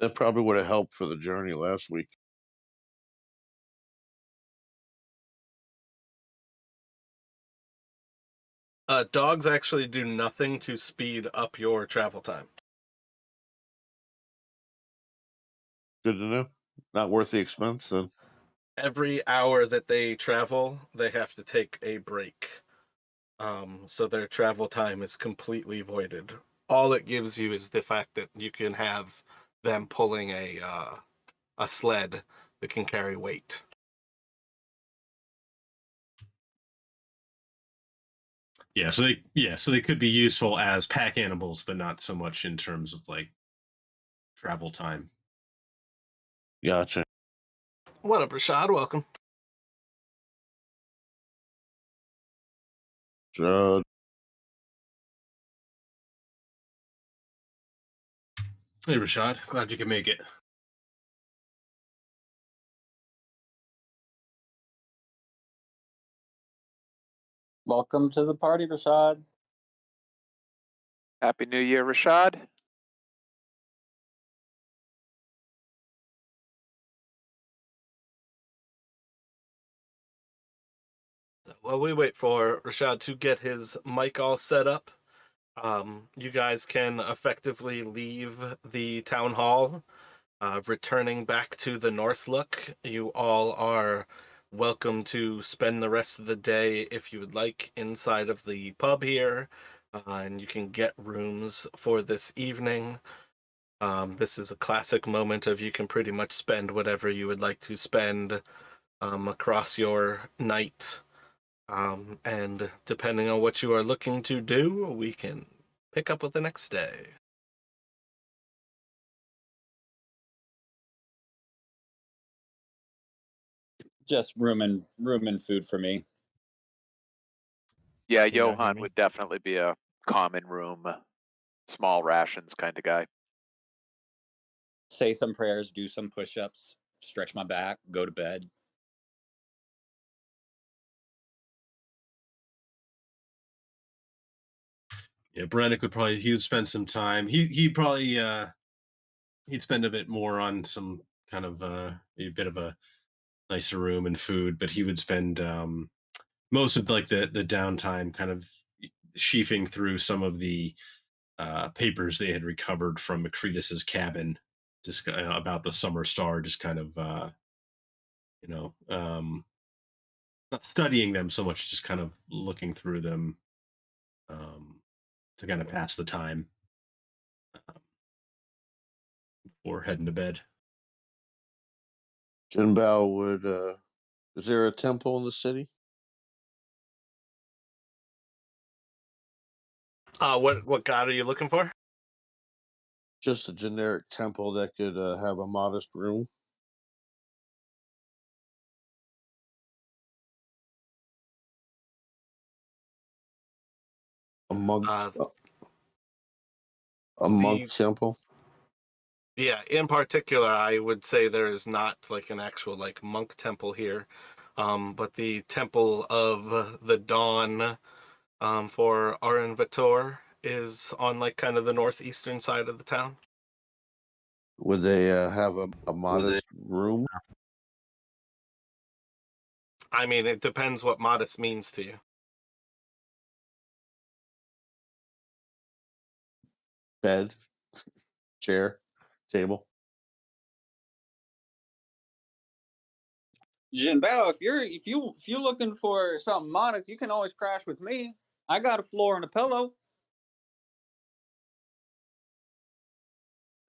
Speaker 4: That probably would have helped for the journey last week.
Speaker 1: Dogs actually do nothing to speed up your travel time.
Speaker 4: Good to know. Not worth the expense then.
Speaker 1: Every hour that they travel, they have to take a break. So their travel time is completely voided. All it gives you is the fact that you can have them pulling a sled that can carry weight.
Speaker 2: So they could be useful as pack animals, but not so much in terms of like travel time.
Speaker 4: Gotcha.
Speaker 1: What up, Rashad? Welcome.
Speaker 4: Uh,
Speaker 2: Hey, Rashad, glad you could make it.
Speaker 5: Welcome to the party, Rashad.
Speaker 3: Happy New Year, Rashad.
Speaker 1: While we wait for Rashad to get his mic all set up, you guys can effectively leave the town hall. Returning back to the Northlook, you all are welcome to spend the rest of the day, if you would like, inside of the pub here, and you can get rooms for this evening. This is a classic moment of you can pretty much spend whatever you would like to spend across your night. And depending on what you are looking to do, we can pick up with the next day.
Speaker 5: just room and food for me.
Speaker 3: Yeah,
Speaker 6: Can you not hear
Speaker 3: Johan
Speaker 6: me?
Speaker 3: would definitely be a common room, small rations kind of guy.
Speaker 5: Say some prayers, do some push-ups, stretch my back, go to bed.
Speaker 2: Yeah, Brannick would spend some time. He'd probably he'd spend a bit more on some kind of a bit of a nicer room and food, but he would spend most of like the downtime kind of sheafing through some of the papers they had recovered from Macretus's cabin, just about the Summer Star, just kind of you know not studying them so much, just kind of looking through them um, to kind of pass the time before heading to bed.
Speaker 4: Jinbao would. Is there a temple in the city?
Speaker 1: What god are you looking for?
Speaker 4: Just a generic temple that could have a modest room. A monk.
Speaker 1: Uh,
Speaker 4: A monk
Speaker 1: the
Speaker 4: temple.
Speaker 1: Yeah, in particular, I would say there is not like an actual like monk temple here, but the Temple of the Dawn for Arin Vator is on like kind of the northeastern side of the town.
Speaker 4: Would they have a modest room?
Speaker 1: I mean, it depends what modest means to you.
Speaker 4: Bed, chair, table.
Speaker 5: Jinbao, if you're looking for something modest, you can always crash with me. I got a floor and a pillow.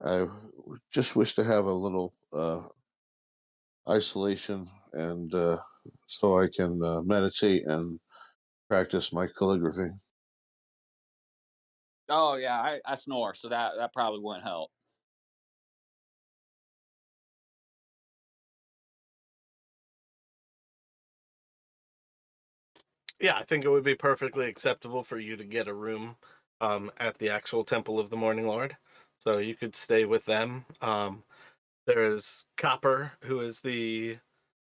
Speaker 4: I just wish to have a little isolation, and so I can meditate and practice my calligraphy.
Speaker 5: Oh yeah, I snore, so that probably wouldn't help.
Speaker 1: Yeah, I think it would be perfectly acceptable for you to get a room at the actual Temple of the Morning Lord, so you could stay with them. There is Copper, who is the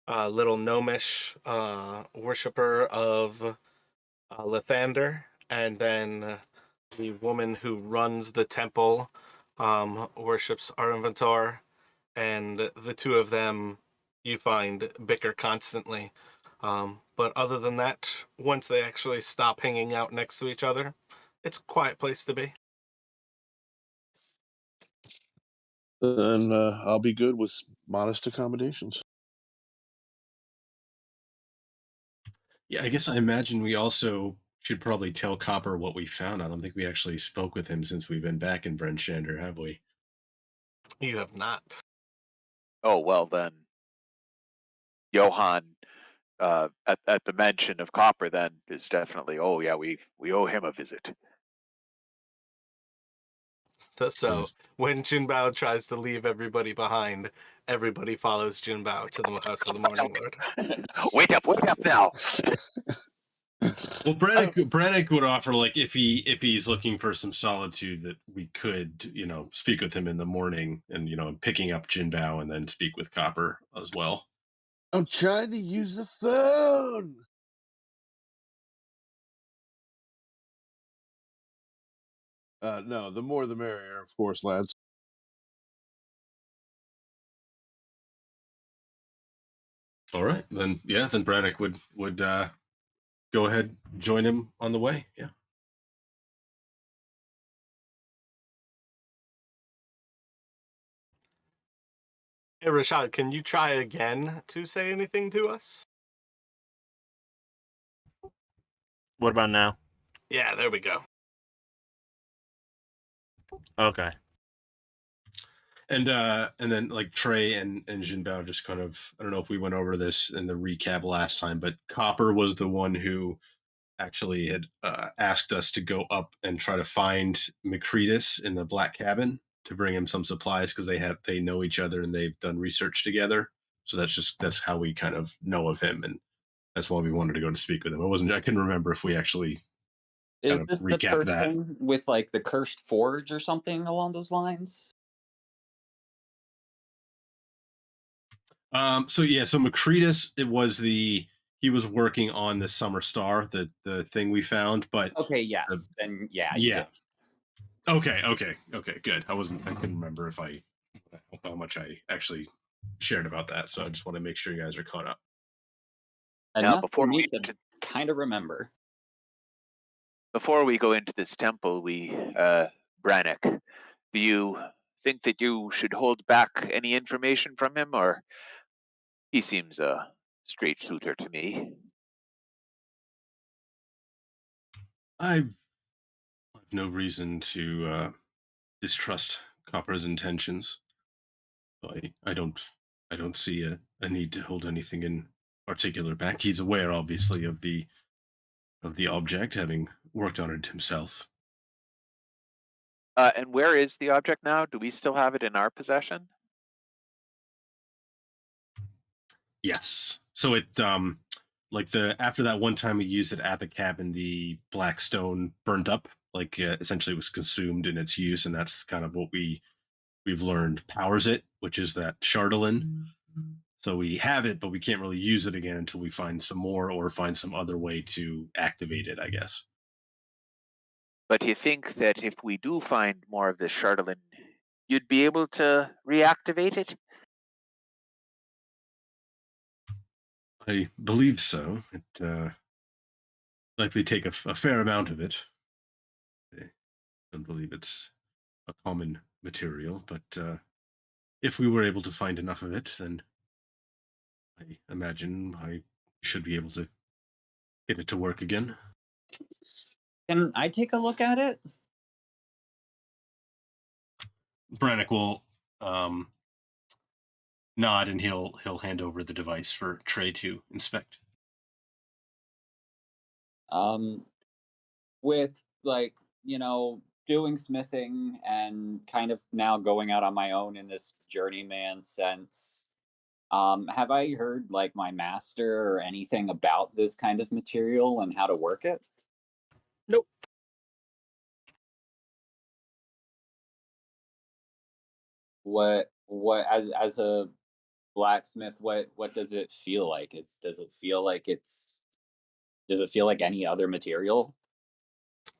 Speaker 1: little gnomish worshiper of Lathander, and then the woman who runs the temple worships Arinventor, and the two of them you find bicker constantly. But other than that, once they actually stop hanging out next to each other, it's a quiet place to be.
Speaker 4: Then I'll be good with modest accommodations.
Speaker 2: Yeah, I guess I imagine we also should probably tell Copper what we found. I don't think we actually spoke with him since we've been back in Brenshander, have we?
Speaker 1: You have not.
Speaker 3: Oh, well then, Johan, at the mention of Copper then is definitely, oh yeah, we owe him a visit.
Speaker 1: So
Speaker 2: Yes.
Speaker 1: when Jinbao tries to leave everybody behind, everybody follows Jinbao to the House of the Morning Lord.
Speaker 3: Wake up now.
Speaker 2: Well, Brannick would offer, like, if he's looking for some solitude, that we could, speak with him in the morning, and picking up Jinbao and then speak with Copper as well.
Speaker 4: I'm trying to use the phone. No, the more the merrier, of course, lads.
Speaker 2: All right, then Brannick would go ahead, join him on the way. Yeah.
Speaker 1: Hey, Rashad, can you try again to say anything to us?
Speaker 6: What about now?
Speaker 1: Yeah, there we go.
Speaker 6: Okay.
Speaker 2: And then, like, Trey and Jinbao just kind of, I don't know if we went over this in the recap last time, but Copper was the one who actually had asked us to go up and try to find Macretus in the Black Cabin to bring him some supplies, because they know each other and they've done research together. So that's how we kind of know of him, and that's why we wanted to go to speak with him. I couldn't remember if we actually kind
Speaker 5: Is
Speaker 2: of
Speaker 5: this the
Speaker 2: recap that.
Speaker 5: person with like the cursed forge or something along those lines?
Speaker 2: So yeah, so Macretus, he was working on the Summer Star, the thing we found, but
Speaker 5: Okay,
Speaker 2: the,
Speaker 5: yes. Then yeah, you
Speaker 2: yeah.
Speaker 5: did.
Speaker 2: Okay, good. I couldn't remember if how much I actually shared about that, so I just want to make sure you guys are caught up.
Speaker 3: Now,
Speaker 5: Enough for me to kind of remember.
Speaker 3: before we go into this temple, Brannick, do you think that you should hold back any information from him, or he seems a straight shooter to me?
Speaker 2: I've no reason to distrust Copper's intentions. I don't see a need to hold anything in particular back. He's aware, obviously, of the object, having worked on it himself.
Speaker 3: And where is the object now? Do we still have it in our possession?
Speaker 2: Yes. So it like the after that one time we used it at the cabin, the black stone burned up. Like essentially, it was consumed in its use, and that's kind of what we've learned powers it, which is that Chardolin. So we have it, but we can't really use it again until we find some more or find some other way to activate it, I guess.
Speaker 3: But do you think that if we do find more of this Chardolin, you'd be able to reactivate it?
Speaker 2: I believe so. It likely take a fair amount of it. I don't believe it's a common material, but if we were able to find enough of it, then I imagine I should be able to get it to work again.
Speaker 5: Can I take a look at it?
Speaker 2: Brannick will um, nod and he'll hand over the device for Trey to inspect.
Speaker 5: Um, with like, doing smithing and kind of now going out on my own in this journeyman sense. Have I heard like my master or anything about this kind of material and how to work it?
Speaker 1: Nope.
Speaker 5: What as a blacksmith, what does it feel like? Does it feel like any other material?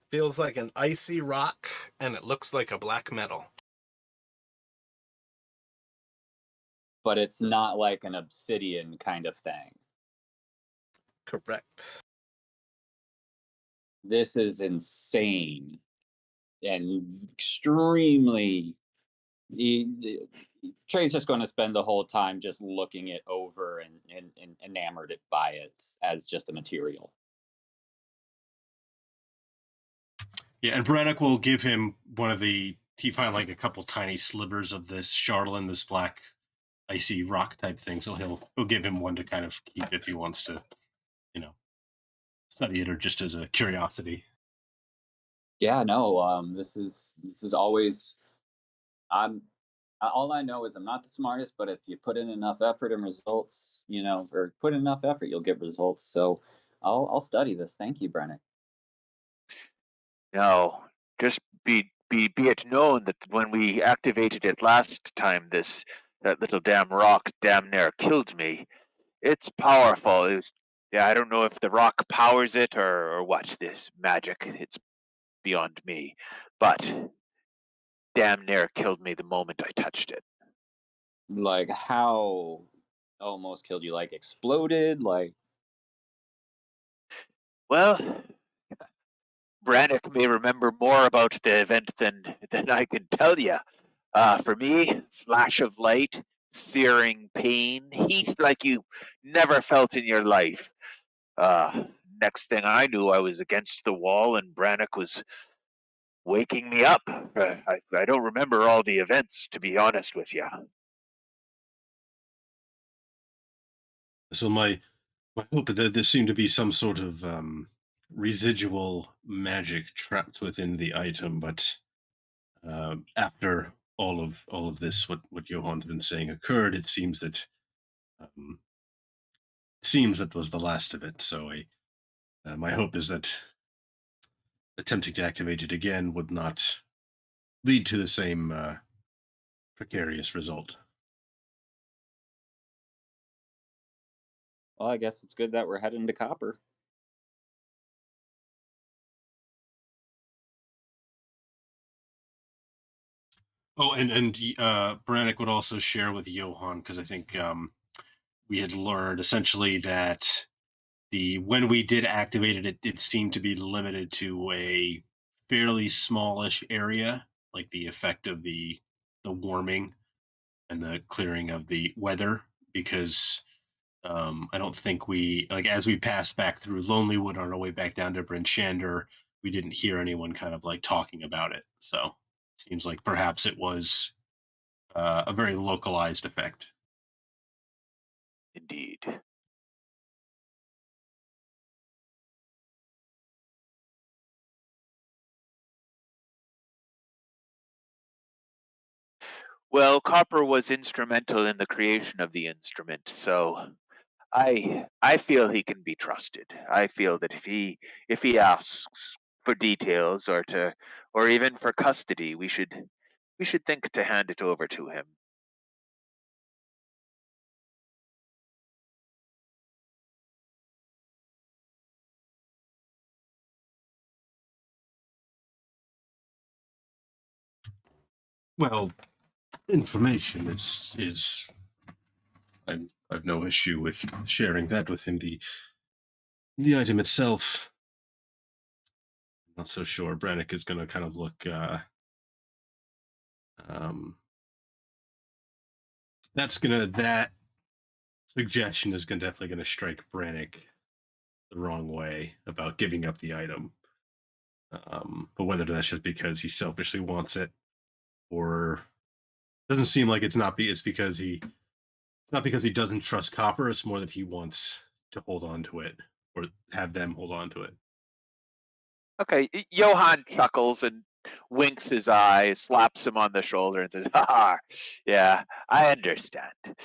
Speaker 1: Feels like an icy rock, and it looks like a black metal.
Speaker 5: But it's not like an obsidian kind of thing.
Speaker 1: Correct.
Speaker 5: This is insane and extremely. Trey's just going to spend the whole time just looking it over and enamored it by it as just a material.
Speaker 2: Yeah, and Brannick will give him he find like a couple tiny slivers of this Chardolin, this black icy rock type thing. So he'll give him one to kind of keep if he wants to, you know, study it or just as a curiosity.
Speaker 5: Yeah, no. This is always. I'm. All I know is I'm not the smartest, but if you put in enough effort and results, or put in enough effort, you'll get results. So, I'll study this. Thank you, Brennan.
Speaker 3: No, just be it known that when we activated it last time, that little damn rock damn near killed me. It's powerful. Yeah, I don't know if the rock powers it or what. This magic, it's beyond me. But damn near killed me the moment I touched it.
Speaker 5: Like how almost killed you? Like exploded? Like
Speaker 3: Well, Brannick may remember more about the event than I can tell you. For me, flash of light, searing pain, heat like you never felt in your life. Uh, Next thing I knew, I was against the wall and Brannick was waking me up. I don't remember all the events, to be honest with you.
Speaker 2: So my hope is that there seemed to be some sort of residual magic trapped within the item, but after all of this, what Johann's been saying occurred, it seems that seems that was the last of it. So my hope is that attempting to activate it again would not lead to the same precarious result.
Speaker 5: Well, I guess it's good that we're heading to Copper.
Speaker 2: Oh, and Brannick would also share with Johan, because I think we had learned essentially that when we did activate it, it seemed to be limited to a fairly smallish area, like the effect of the warming and the clearing of the weather, because I don't think as we passed back through Lonelywood on our way back down to Bryn Shander, we didn't hear anyone kind of like talking about it. So seems like perhaps it was a very localized effect.
Speaker 3: Indeed. Well, copper was instrumental in the creation of the instrument, so I feel he can be trusted. I feel that if he asks for details or even for custody, we should think to hand it over to him.
Speaker 2: Well, information is I've no issue with sharing that with him. The item itself, not so sure. Brannick is going to kind of look. That suggestion is definitely going to strike Brannick the wrong way about giving up the item. But whether that's just because he selfishly wants it, or doesn't seem like it's because he doesn't trust Copper. It's more that he wants to hold on to it or have them hold on to it.
Speaker 3: Okay, Johan chuckles and winks his eye, slaps him on the shoulder, and says, "Ha, yeah, I understand."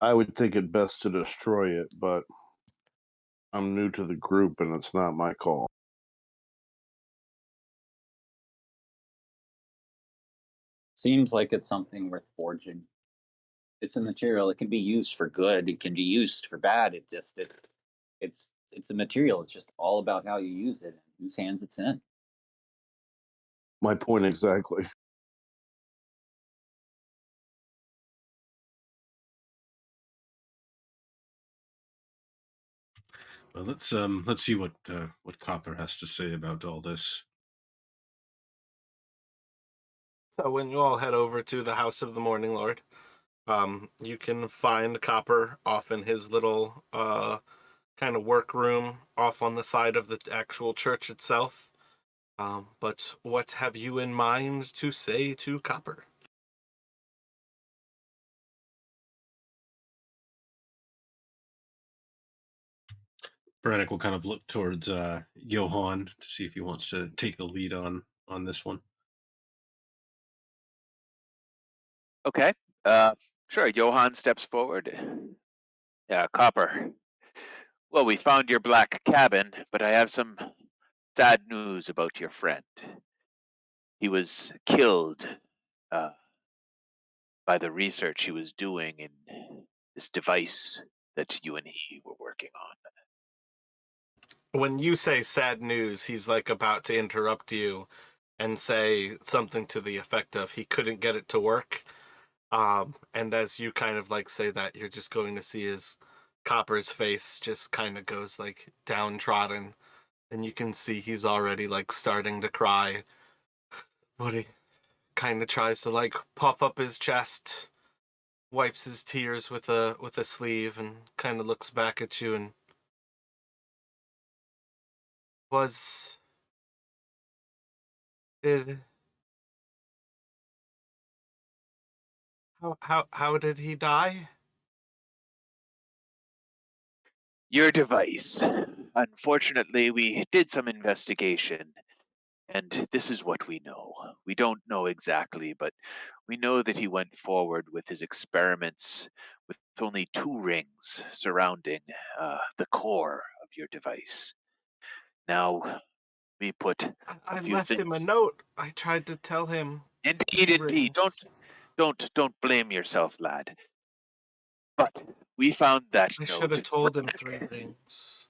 Speaker 4: I would think it best to destroy it, but I'm new to the group and it's not my call.
Speaker 5: Seems like it's something worth forging. It's a material. It can be used for good. It can be used for bad. It's a material. It's just all about how you use it and whose hands it's in.
Speaker 4: My point exactly.
Speaker 2: Well, let's see what Copper has to say about all this.
Speaker 1: So when you all head over to the House of the Morning Lord, you can find Copper off in his little kind of workroom off on the side of the actual church itself. But what have you in mind to say to Copper?
Speaker 2: Brannick will kind of look towards Johan to see if he wants to take the lead on this one.
Speaker 3: Okay, sure. Johan steps forward. Yeah, Copper. Well, we found your black cabin, but I have some sad news about your friend. He was killed uh, by the research he was doing in this device that you and he were working on.
Speaker 1: When you say sad news, he's like about to interrupt you and say something to the effect of he couldn't get it to work. And as you kind of like say that, you're just going to see his Copper's face just kind of goes like downtrodden, and you can see he's already like starting to cry. But he kind of tries to like puff up his chest, wipes his tears with a sleeve, and kind of looks back at you and was did how did he die?
Speaker 3: Your device. Unfortunately, we did some investigation. And this is what we know. We don't know exactly, but we know that he went forward with his experiments with only 2 rings surrounding the core of your device. Now, we put
Speaker 1: I
Speaker 3: a few
Speaker 1: left him a
Speaker 3: things.
Speaker 1: note. I tried to tell him
Speaker 3: Indeed,
Speaker 1: 3
Speaker 3: indeed.
Speaker 1: rings.
Speaker 3: Don't blame yourself, lad. But we found that
Speaker 1: I should
Speaker 3: note.
Speaker 1: have told him 3 rings.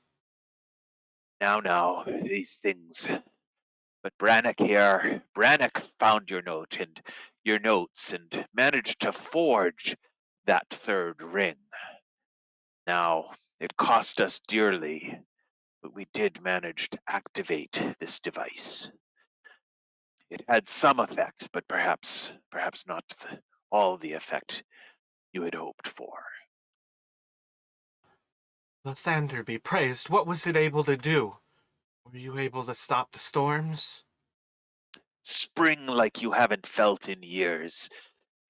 Speaker 3: Now, these things. But Brannock found your note and your notes and managed to forge that 3rd ring. Now, it cost us dearly, but we did manage to activate this device. It had some effect, but perhaps not all the effect you had hoped for.
Speaker 1: Lathander be praised. What was it able to do? Were you able to stop the storms?
Speaker 3: Spring like you haven't felt in years.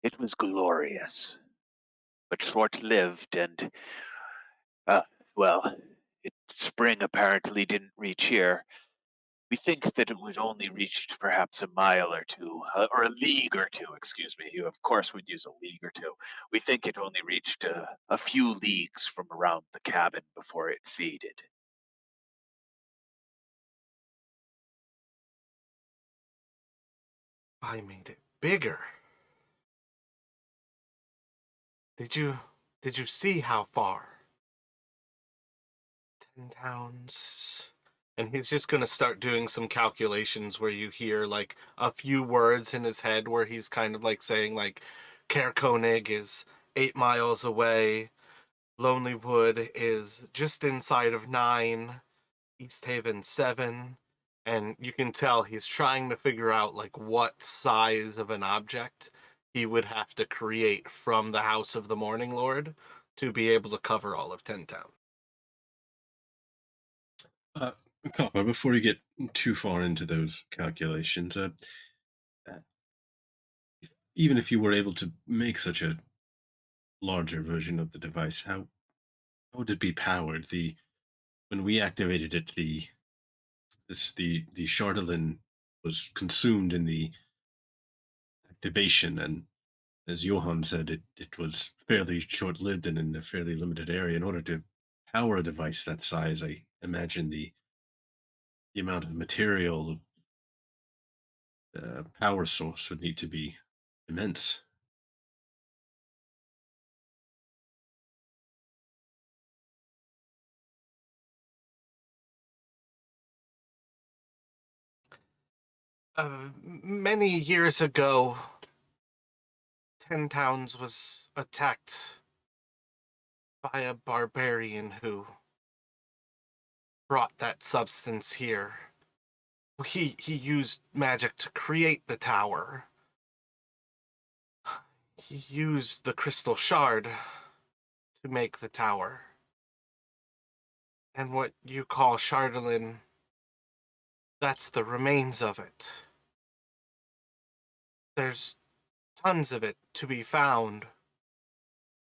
Speaker 3: It was glorious, but short-lived and, well, spring apparently didn't reach here. We think that it would only reached perhaps a mile or 2, or a league or 2, excuse me. You, of course, would use a league or 2. We think it only reached a few leagues from around the cabin before it faded.
Speaker 1: I made it bigger. Did you see how far? 10 towns. And he's just gonna start doing some calculations where you hear like a few words in his head where he's kind of like saying like Caer Konig is 8 miles away, Lonely Wood is just inside of 9, East Haven 7, and you can tell he's trying to figure out like what size of an object he would have to create from the House of the Morning Lord to be able to cover all of 10 towns.
Speaker 2: Copper, before you get too far into those calculations, uh, even if you were able to make such a larger version of the device, how would it be powered? The When we activated it, the Chardolin was consumed in the activation, and as Johan said, it was fairly short lived and in a fairly limited area. In order to power a device that size, I imagine the amount of material, power source would need to be immense.
Speaker 1: Many years ago, 10 Towns was attacked by a barbarian who brought that substance here. He used magic to create the tower. He used the crystal shard to make the tower. And what you call Chardolin, that's the remains of it. There's tons of it to be found.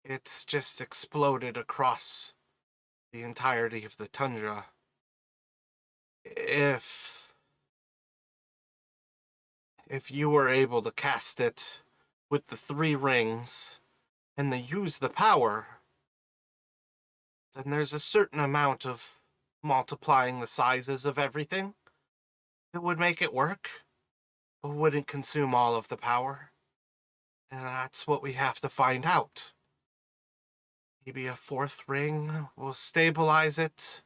Speaker 1: It's just exploded across the entirety of the tundra. If you were able to cast it with the 3 rings and they use the power, then there's a certain amount of multiplying the sizes of everything that would make it work, but wouldn't consume all of the power. And that's what we have to find out. Maybe a 4th ring will stabilize it,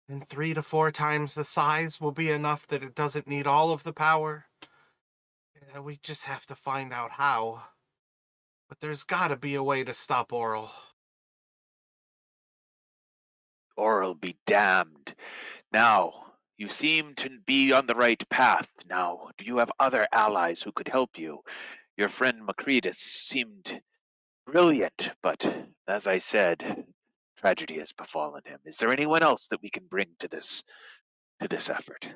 Speaker 1: and 3 to 4 times the size will be enough that it doesn't need all of the power. Yeah, we just have to find out how. But there's gotta be a way to stop Oral.
Speaker 3: Oral be damned. Now, you seem to be on the right path. Now, do you have other allies who could help you? Your friend Macretus seemed brilliant, but as I said, tragedy has befallen him. Is there anyone else that we can bring to this effort?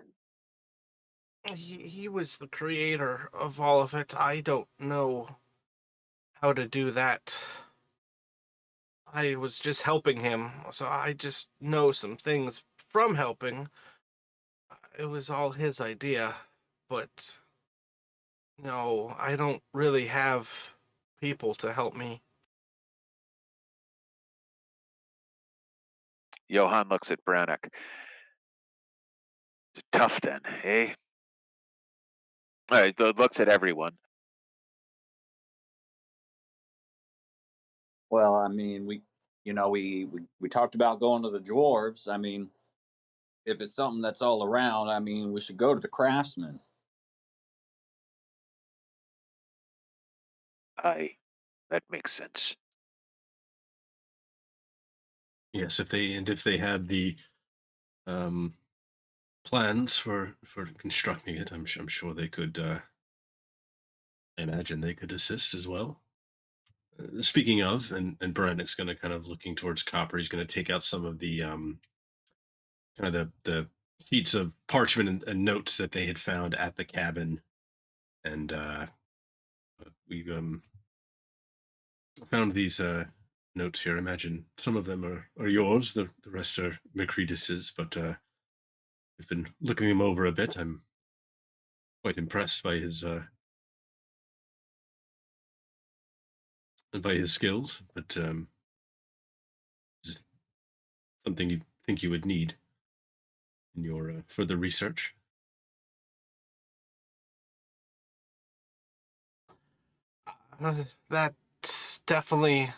Speaker 1: He was the creator of all of it. I don't know how to do that. I was just helping him, so I just know some things from helping. it was all his idea, but no, I don't really have people to help me.
Speaker 3: Johann looks at Brannick. Tough then, eh? Looks at everyone.
Speaker 5: Well, I mean, we talked about going to the dwarves. I mean, if it's something that's all around, I mean, we should go to the craftsman.
Speaker 3: That makes sense.
Speaker 2: Yes, if they have the um, plans for constructing it, I'm sure they could. I imagine they could assist as well. Speaking of, and Brandon's going to kind of looking towards Copper. He's going to take out some of the kind of the sheets of parchment and notes that they had found at the cabin, and we found these notes here. I imagine some of them are yours. The rest are Macretus's, but I've been looking them over a bit. I'm quite impressed by his skills, but is this something you think you would need in your further research?
Speaker 1: That's definitely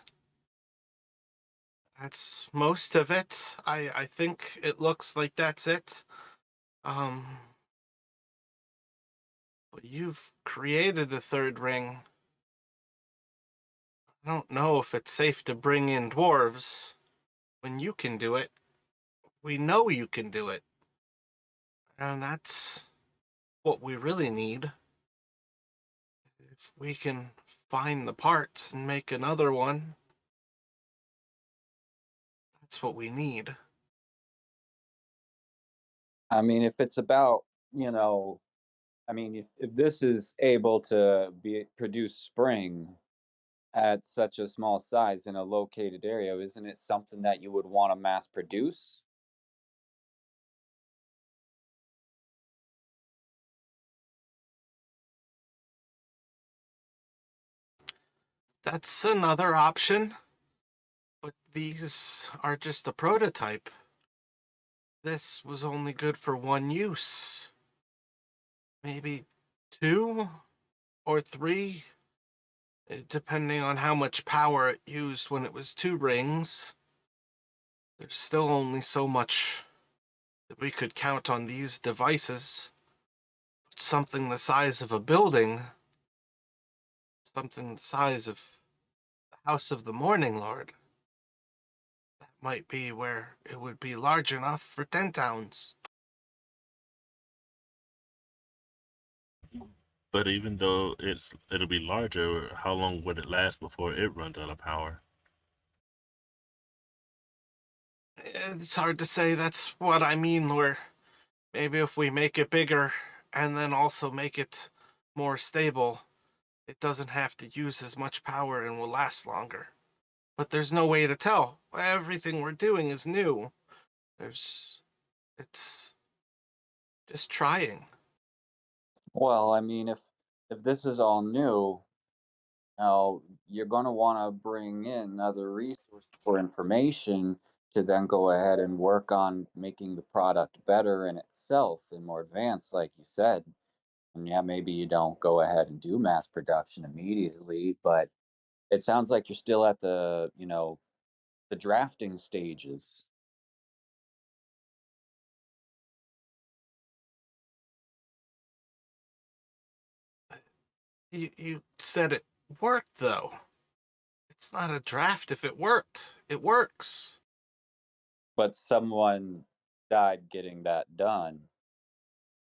Speaker 1: that's most of it. I think it looks like that's it. Um, but you've created the third ring. I don't know if it's safe to bring in dwarves when you can do it. We know you can do it. And that's what we really need. If we can find the parts and make another one, that's what we need.
Speaker 5: I mean, if it's about, you know, I mean, if this is able to be produce spring at such a small size in a located area, isn't it something that you would want to mass produce?
Speaker 1: That's another option. But these are just a prototype. This was only good for one use. Maybe two or three, depending on how much power it used when it was two rings. There's still only so much that we could count on these devices. Something the size of a building, something the size of the House of the Morning Lord. That might be where it would be large enough for 10 towns.
Speaker 6: But even though it'll be larger, how long would it last before it runs out of power?
Speaker 1: It's hard to say. That's what I mean, where maybe if we make it bigger and then also make it more stable, it doesn't have to use as much power and will last longer. But there's no way to tell. Everything we're doing is new. It's just trying.
Speaker 5: Well, I mean, if this is all new, now you're going to want to bring in other resources for information to then go ahead and work on making the product better in itself and more advanced, like you said. And yeah, maybe you don't go ahead and do mass production immediately, but it sounds like you're still at the drafting stages.
Speaker 1: You said it worked, though. It's not a draft if it worked. It works.
Speaker 5: But someone died getting that done.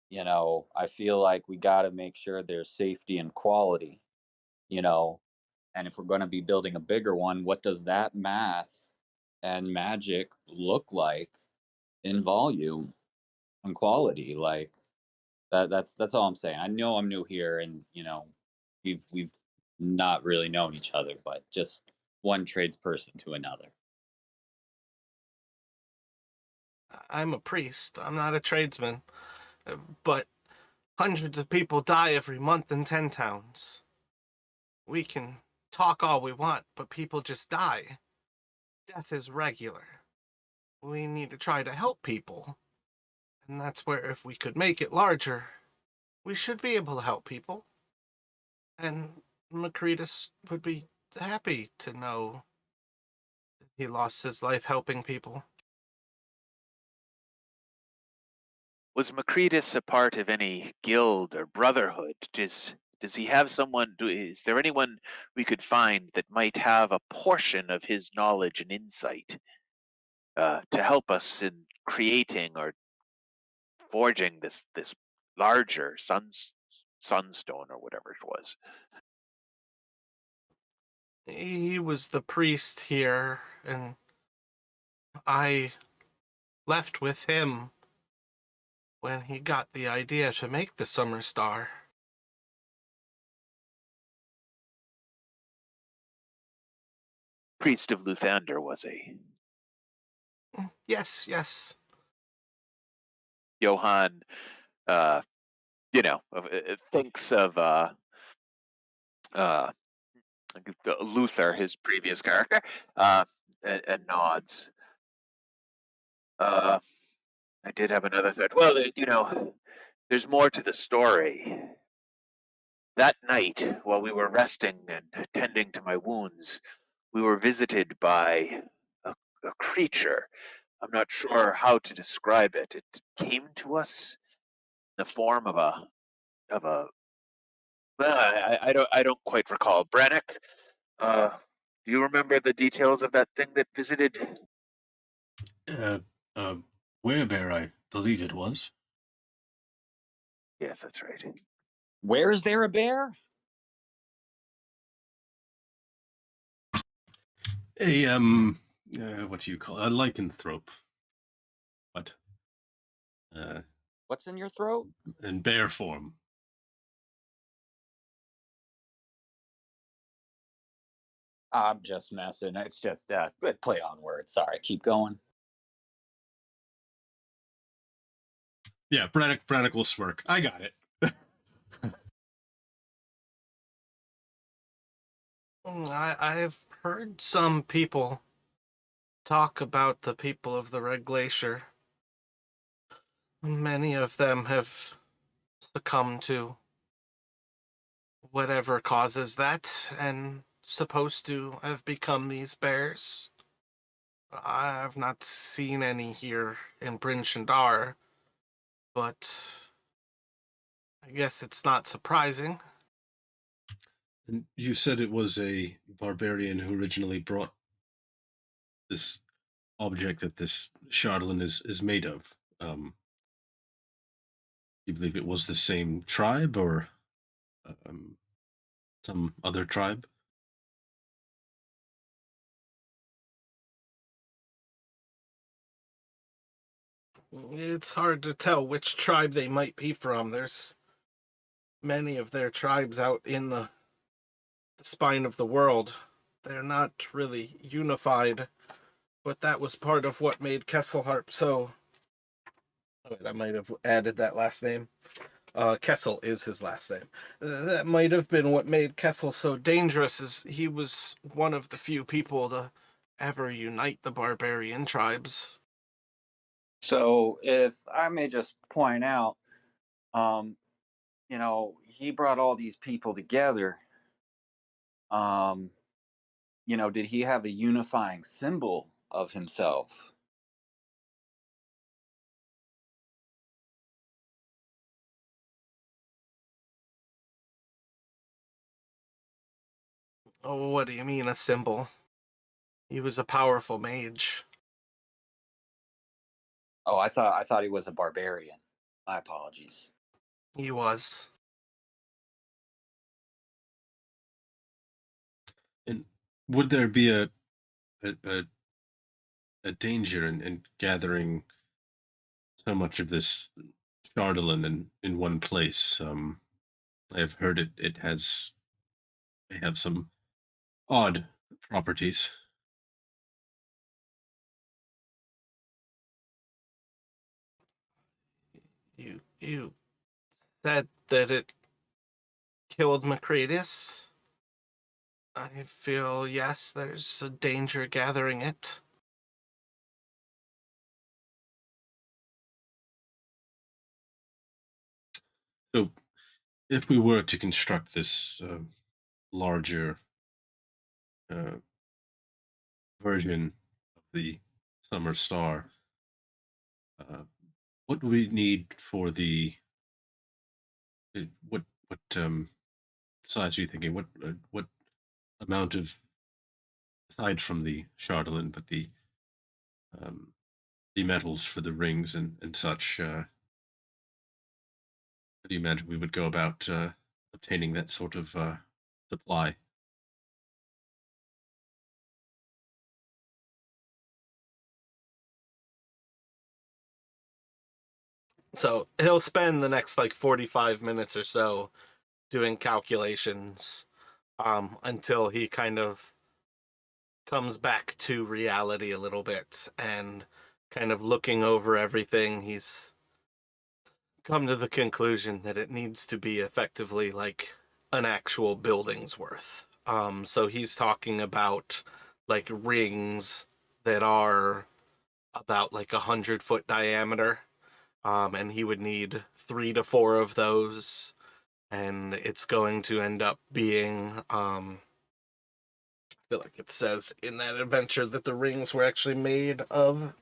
Speaker 5: I feel like we got to make sure there's safety and quality, you know, and if we're going to be building a bigger one, what does that math and magic look like in volume and quality? Like that's all I'm saying. I know I'm new here and, we've not really known each other, but just one tradesperson to another.
Speaker 1: I'm a priest. I'm not a tradesman. but hundreds of people die every month in 10 towns. We can talk all we want, but people just die. Death is regular. We need to try to help people. And that's where, if we could make it larger, we should be able to help people. And Macretus would be happy to know that he lost his life helping people.
Speaker 3: Was Macretus a part of any guild or brotherhood? Does he have someone? Is there anyone we could find that might have a portion of his knowledge and insight to help us in creating or forging this larger sunstone or whatever it was?
Speaker 1: He was the priest here, and I left with him when he got the idea to make the Summer Star.
Speaker 3: Priest of Luthander, was he?
Speaker 1: Yes, yes.
Speaker 3: Johann, thinks of Luther, his previous character, and nods. I did have another thought. Well, there's more to the story. That night, while we were resting and tending to my wounds, we were visited by a creature. I'm not sure how to describe it. It came to us in the form of a. Well, I don't quite recall. Brannock, do you remember the details of that thing that visited?
Speaker 2: Werebear, I believe it was.
Speaker 3: Yes, that's right.
Speaker 5: Where is there a bear?
Speaker 2: What do you call it? A lycanthrope? What?
Speaker 5: What's in your throat?
Speaker 2: In bear form.
Speaker 5: I'm just messing. It's just a good play on words. Sorry, keep going.
Speaker 2: Yeah, Brannock will smirk. I got it.
Speaker 1: I've heard some people talk about the people of the Red Glacier. Many of them have succumbed to whatever causes that, and supposed to have become these bears. I've not seen any here in Bryn Shindar, but I guess it's not surprising.
Speaker 2: And you said it was a barbarian who originally brought this object that this Chardalyn is made of. Do you believe it was the same tribe or some other tribe?
Speaker 1: It's hard to tell which tribe they might be from. There's many of their tribes out in the spine of the world. They're not really unified, but that was part of what made Kesselharp so. Oh, wait, I might have added that last name. Kessel is his last name. That might have been what made Kessel so dangerous, is he was one of the few people to ever unite the barbarian tribes.
Speaker 5: So, if I may just point out, he brought all these people together. Did he have a unifying symbol of himself?
Speaker 1: Oh, what do you mean, a symbol? He was a powerful mage.
Speaker 5: Oh, I thought he was a barbarian. My apologies.
Speaker 1: He was.
Speaker 2: And would there be a danger in gathering so much of this Chardalyn in one place? I've heard it may have some odd properties.
Speaker 1: You You said that it killed Macretus. I feel, yes, there's a danger gathering it.
Speaker 2: So, if we were to construct this larger uh, version of the Summer Star, uh, what do we need for the what size are you thinking? What amount of, aside from the Chardolin, but um, the metals for the rings and such? How do you imagine we would go about obtaining that sort of supply?
Speaker 1: So he'll spend the next like 45 minutes or so doing calculations until he kind of comes back to reality a little bit and kind of looking over everything. He's come to the conclusion that it needs to be effectively like an actual building's worth. So he's talking about like rings that are about like 100-foot diameter, and he would need 3 to 4 of those, and it's going to end up being I feel like it says in that adventure that the rings were actually made of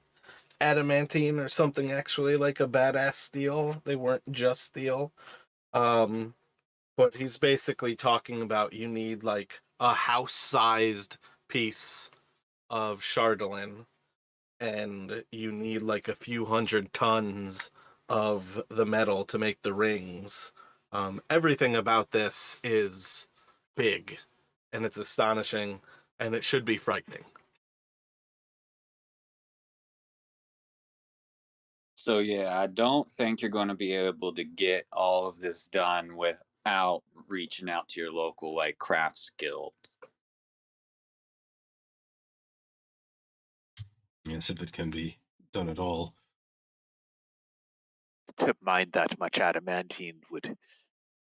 Speaker 1: adamantine or something, actually like a badass steel. They weren't just steel. Um, but he's basically talking about you need like a house-sized piece of Chardolin, and you need like a few hundred tons of the metal to make the rings. Everything about this is big, and it's astonishing, and it should be frightening.
Speaker 5: So yeah, I don't think you're going to be able to get all of this done without reaching out to your local like crafts guilds.
Speaker 2: Yes, if it can be done at all.
Speaker 3: To mine that much adamantine would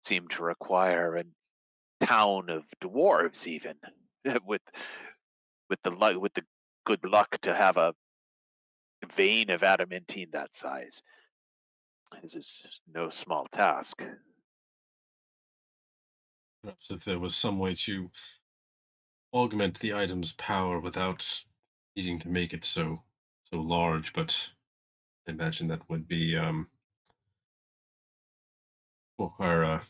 Speaker 3: seem to require a town of dwarves, even with with the good luck to have a vein of adamantine that size. This is no small task.
Speaker 2: Perhaps if there was some way to augment the item's power without needing to make it so large, but I imagine that would be require a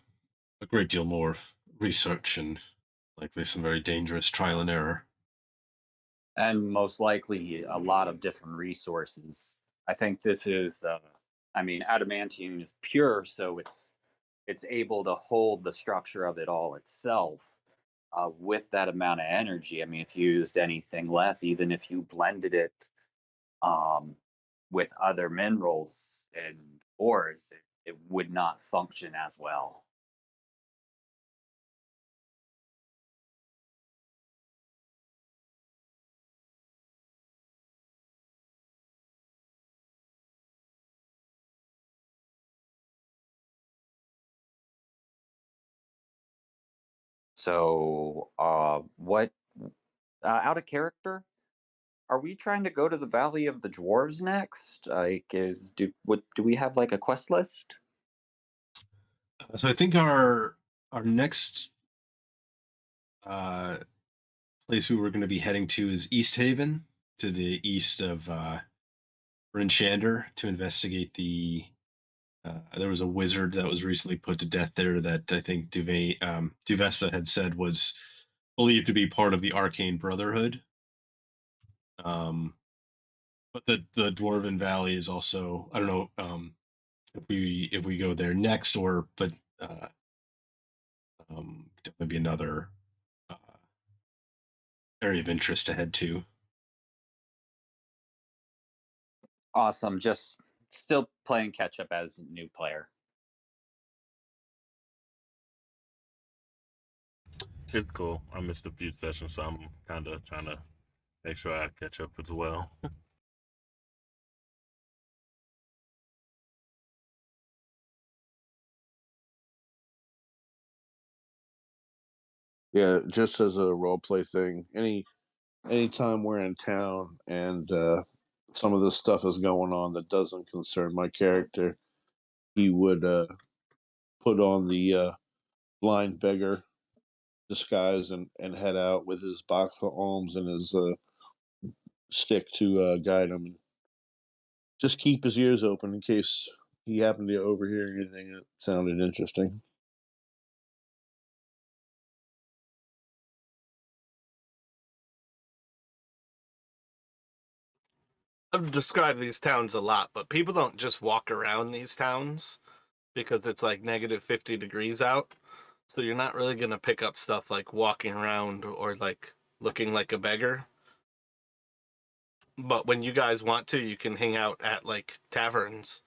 Speaker 2: great deal more research and likely some very dangerous trial and error.
Speaker 5: And most likely a lot of different resources. I think this is, I mean, adamantine is pure, so it's able to hold the structure of it all itself. With that amount of energy, I mean, if you used anything less, even if you blended it um, with other minerals and ores, it would not function as well. So, what out of character? Are we trying to go to the Valley of the Dwarves next? Like, do we have like a quest list?
Speaker 2: So I think our next uh, place we were going to be heading to is East Haven, to the east of Bryn Shander, to investigate the. There was a wizard that was recently put to death there that I think Duvessa had said was believed to be part of the Arcane Brotherhood. But the Dwarven Valley is also, I don't know if we go there next, or but uh, definitely be another uh, area of interest to head to.
Speaker 5: Awesome. Just still playing catch up as a new player.
Speaker 6: It's cool. I missed a few sessions, so I'm kind of trying to make sure I catch up as well.
Speaker 4: Yeah, just as a role play thing. Anytime we're in town and some of this stuff is going on that doesn't concern my character, he would put on the blind beggar disguise and head out with his box of alms and his stick to guide him. Just keep his ears open in case he happened to overhear anything that sounded interesting.
Speaker 1: I've described these towns a lot, but people don't just walk around these towns because it's like -50 degrees out. So you're not really going to pick up stuff like walking around or like looking like a beggar. But when you guys want to, you can hang out at like taverns.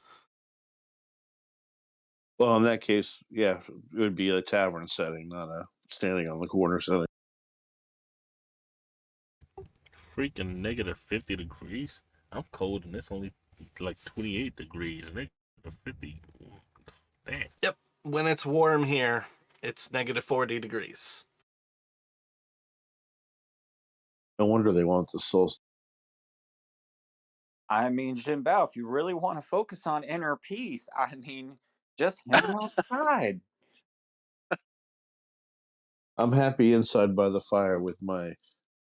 Speaker 4: Well, in that case, yeah, it would be a tavern setting, not a standing on the corner setting.
Speaker 6: Freaking -50 degrees. I'm cold and it's only like 28 degrees. -50. Damn.
Speaker 1: Yep. When it's warm here, it's -40 degrees.
Speaker 4: No wonder they want the solstice.
Speaker 5: I mean, Jinbao, if you really want to focus on inner peace, I mean, just hang outside.
Speaker 4: I'm happy inside by the fire with my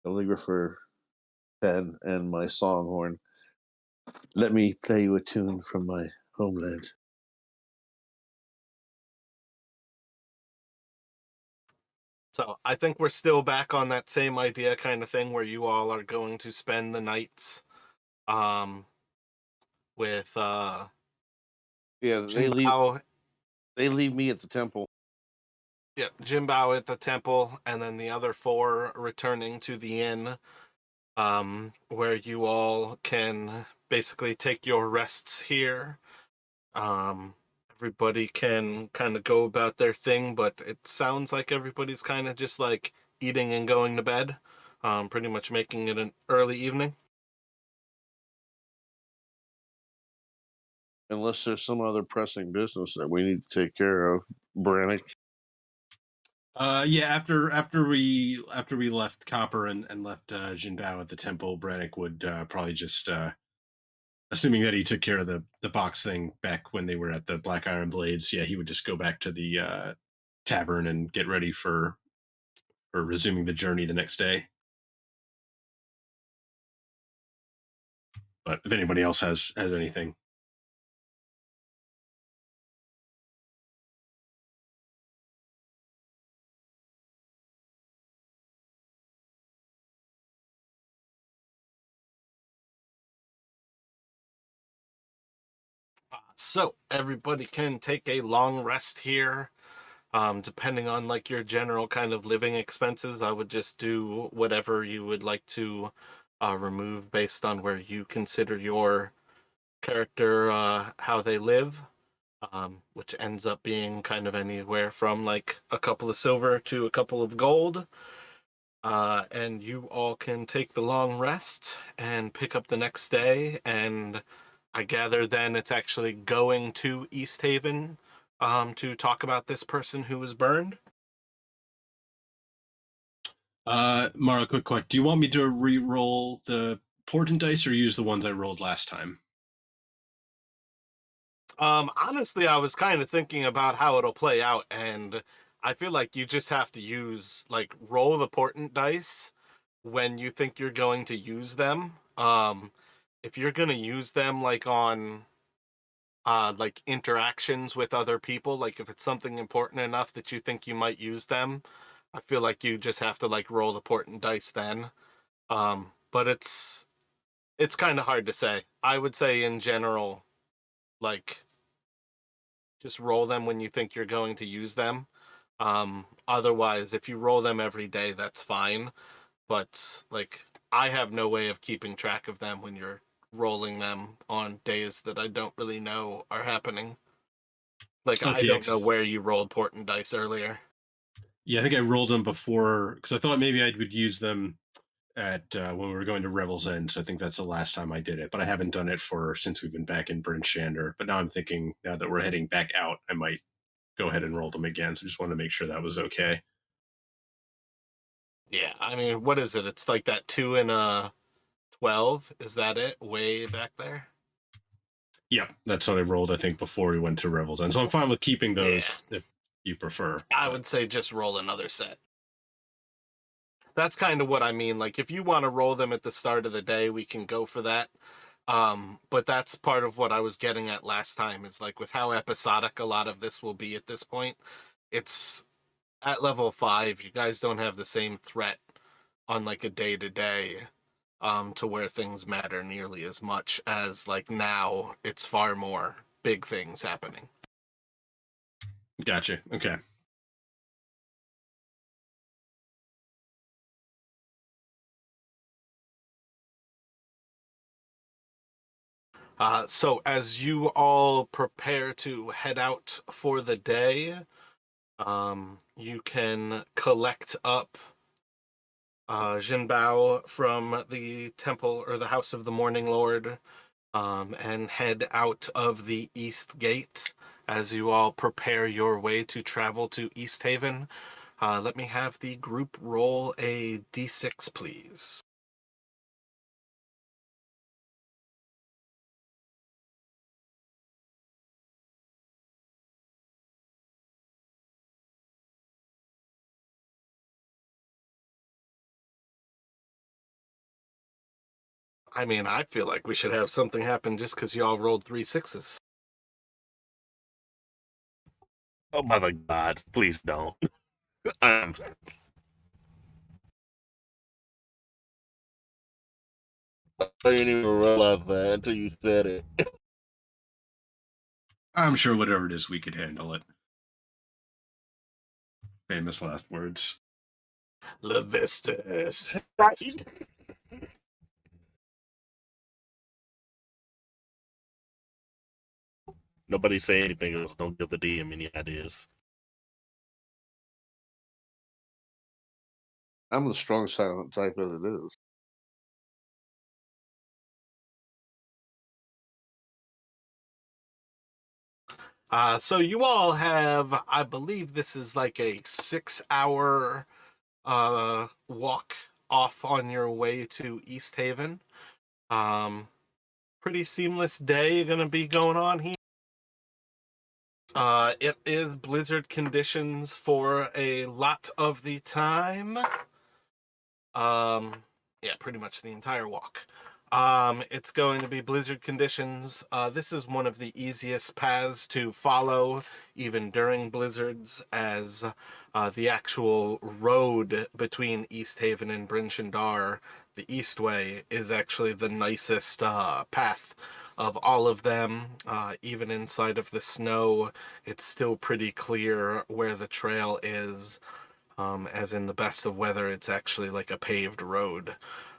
Speaker 4: calligrapher pen and my songhorn. Let me play you a tune from my homeland.
Speaker 1: So I think we're still back on that same idea kind of thing where you all are going to spend the nights um with
Speaker 4: Yeah,
Speaker 1: Jinbao.
Speaker 4: they leave me at the temple.
Speaker 1: Yeah, Jinbao at the temple, and then the other four returning to the inn, where you all can basically take your rests here. Um, Everybody can kind of go about their thing, but it sounds like everybody's kind of just like eating and going to bed, pretty much making it an early evening.
Speaker 4: Unless there's some other pressing business that we need to take care of, Brannick.
Speaker 2: Yeah. After we left Copper and left Jindao at the temple, Brannick would probably just, assuming that he took care of the box thing back when they were at the Black Iron Blades. Yeah, he would just go back to the tavern and get ready for resuming the journey the next day. But if anybody else has anything.
Speaker 1: So everybody can take a long rest here. Depending on like your general kind of living expenses, I would just do whatever you would like to remove based on where you consider your character how they live, which ends up being kind of anywhere from like a couple of silver to a couple of gold. And you all can take the long rest and pick up the next day. And I gather then it's actually going to East Haven to talk about this person who was burned.
Speaker 2: Mara, quick question. Do you want me to re-roll the portent dice or use the ones I rolled last time?
Speaker 1: Honestly, I was kind of thinking about how it'll play out, and I feel like you just have to use like roll the portent dice when you think you're going to use them. If you're gonna use them like on like interactions with other people, like if it's something important enough that you think you might use them, I feel like you just have to like roll the portent dice then. But it's kind of hard to say. I would say in general, like just roll them when you think you're going to use them. Otherwise, if you roll them every day, that's fine. But like, I have no way of keeping track of them when you're rolling them on days that I don't really know are happening. Like, I
Speaker 2: Okay,
Speaker 1: don't know where you rolled portent dice earlier.
Speaker 2: yeah, I think I rolled them before because I thought maybe I would use them at when we were going to Revel's End. So I think that's the last time I did it, but I haven't done it for since we've been back in Bryn Shander. But now I'm thinking now that we're heading back out, I might go ahead and roll them again. So just wanted to make sure that was okay.
Speaker 1: Yeah, I mean, what is it? It's like that 2 and a 12. Is that it? Way back there?
Speaker 2: Yeah, that's what I rolled, I think, before we went to Revel's End. So I'm fine with keeping
Speaker 1: Yeah.
Speaker 2: those if you prefer.
Speaker 1: I
Speaker 2: but-
Speaker 1: would say just roll another set. That's kind of what I mean. Like, if you want to roll them at the start of the day, we can go for that. But that's part of what I was getting at last time is like with how episodic a lot of this will be at this point. It's at level 5, you guys don't have the same threat on like a day to day to where things matter nearly as much as like now it's far more big things happening.
Speaker 2: Gotcha. Okay.
Speaker 1: So as you all prepare to head out for the day, you can collect up Jinbao from the temple or the house of the Morning Lord, and head out of the East Gate as you all prepare your way to travel to East Haven. Let me have the group roll a d6, please. I mean, I feel like we should have something happen just because you all rolled 3 6s.
Speaker 6: Oh my God! Please don't. Um, I didn't even realize that until you said it.
Speaker 2: I'm sure whatever it is, we could handle it. Famous last words.
Speaker 1: Levistus.
Speaker 6: Nobody say anything else. Don't give the DM any ideas.
Speaker 4: I'm the strong silent type as it is.
Speaker 1: So you all have, I believe this is like a 6-hour walk off on your way to East Haven. Pretty seamless day gonna be going on here. It is blizzard conditions for a lot of the time. Yeah, pretty much the entire walk. It's going to be blizzard conditions. This is one of the easiest paths to follow, even during blizzards, as the actual road between East Haven and Bryn Shindar, the Eastway, is actually the nicest path of all of them. Even inside of the snow, it's still pretty clear where the trail is. As in the best of weather, it's actually like a paved road.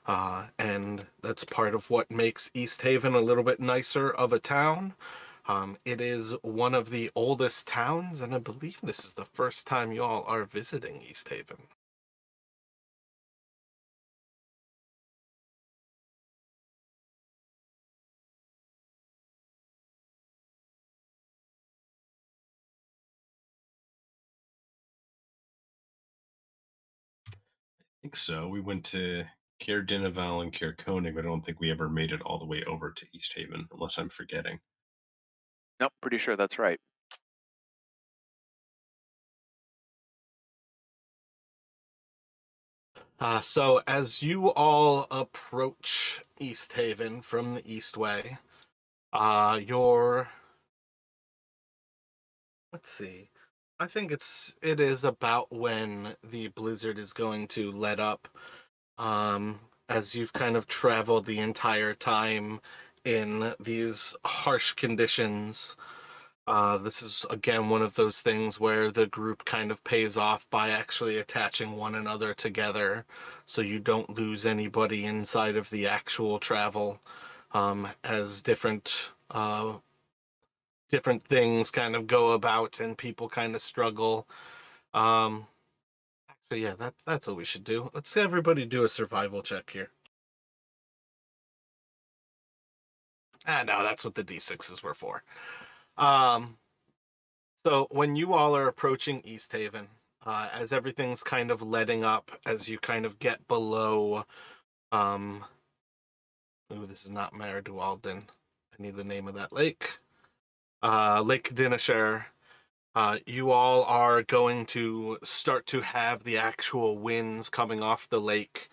Speaker 1: And that's part of what makes East Haven a little bit nicer of a town. It is one of the oldest towns, and I believe this is the first time you all are visiting East Haven.
Speaker 2: I think so. We went to Caer Dineval and Caer Konig, but I don't think we ever made it all the way over to East Haven, unless I'm forgetting.
Speaker 3: Nope, pretty sure that's right.
Speaker 1: So as you all approach East Haven from the Eastway, let's see. I think it is about when the blizzard is going to let up. As you've kind of traveled the entire time in these harsh conditions. This is again one of those things where the group kind of pays off by actually attaching one another together so you don't lose anybody inside of the actual travel, as different things kind of go about and people kind of struggle. Um, actually, yeah, that's what we should do. Let's see everybody do a survival check here. No, that's what the D6s were for. So when you all are approaching East Haven, as everything's kind of letting up, as you kind of get below. This is not Mare Dualden. I need the name of that lake. Lake Dinashare. You all are going to start to have the actual winds coming off the lake.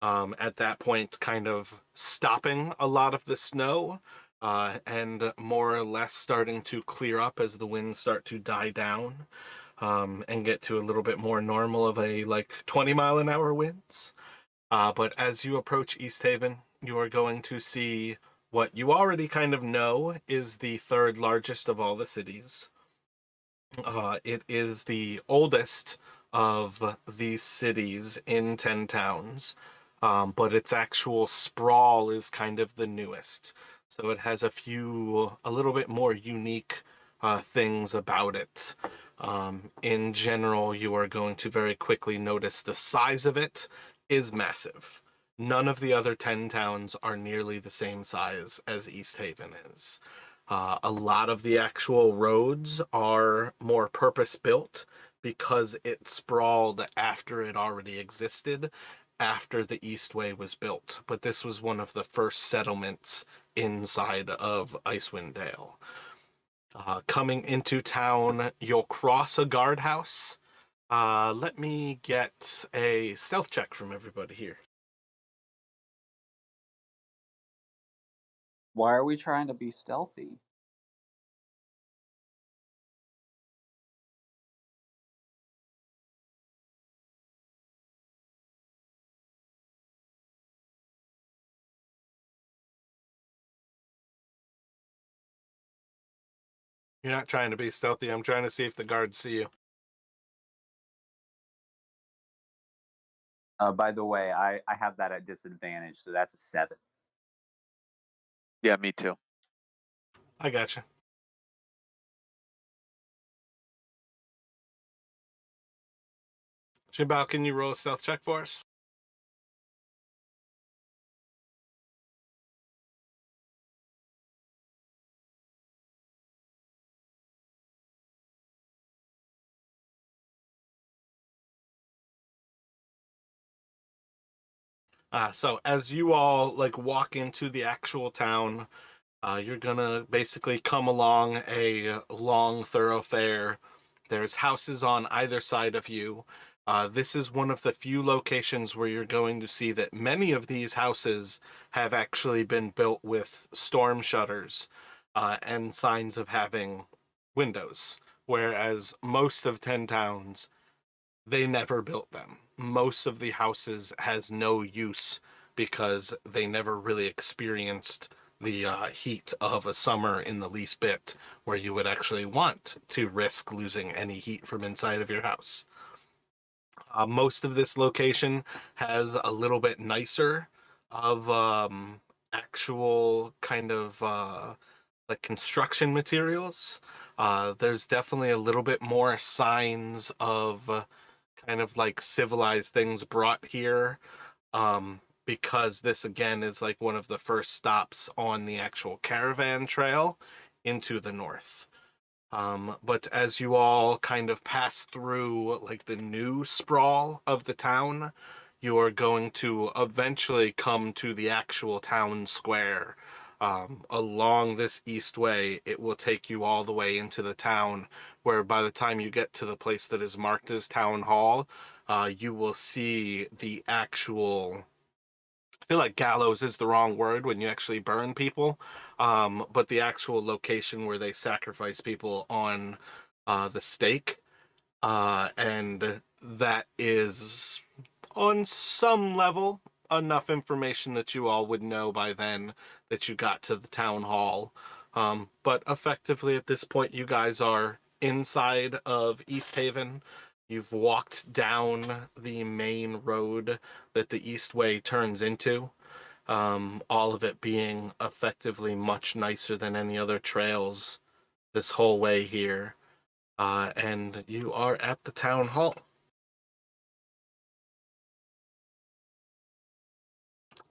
Speaker 1: At that point, kind of stopping a lot of the snow, and more or less starting to clear up as the winds start to die down, and get to a little bit more normal of a like 20-mile-an-hour winds. But as you approach East Haven, you are going to see what you already kind of know is the third largest of all the cities. It is the oldest of these cities in 10 towns, but its actual sprawl is kind of the newest. So it has a little bit more unique things about it. In general, you are going to very quickly notice the size of it is massive. None of the other 10 towns are nearly the same size as East Haven is. A lot of the actual roads are more purpose-built because it sprawled after it already existed, after the Eastway was built. But this was one of the first settlements inside of Icewind Dale. Coming into town, you'll cross a guardhouse. Let me get a stealth check from everybody here.
Speaker 5: Why are we trying to be stealthy?
Speaker 1: You're not trying to be stealthy. I'm trying to see if the guards see you.
Speaker 7: By the way, I have that at disadvantage, so that's a 7.
Speaker 3: Yeah, me too.
Speaker 1: I gotcha. Jimbao, can you roll a stealth check for us? So as you all like walk into the actual town, you're gonna basically come along a long thoroughfare. There's houses on either side of you. This is one of the few locations where you're going to see that many of these houses have actually been built with storm shutters, and signs of having windows, whereas most of 10 towns, they never built them. Most of the houses has no use because they never really experienced the heat of a summer in the least bit, where you would actually want to risk losing any heat from inside of your house. Most of this location has a little bit nicer of actual kind of like construction materials. There's definitely a little bit more signs of kind of like civilized things brought here, because this again is like one of the first stops on the actual caravan trail into the north. But as you all kind of pass through like the new sprawl of the town, you are going to eventually come to the actual town square. Along this east way, it will take you all the way into the town, where by the time you get to the place that is marked as Town Hall, you will see the actual, I feel like gallows is the wrong word when you actually burn people, but the actual location where they sacrifice people on the stake. And that is, on some level, enough information that you all would know by then that you got to the town hall. But effectively, at this point, you guys are inside of East Haven. You've walked down the main road that the Eastway turns into. All of it being effectively much nicer than any other trails this whole way here. And you are at the town hall.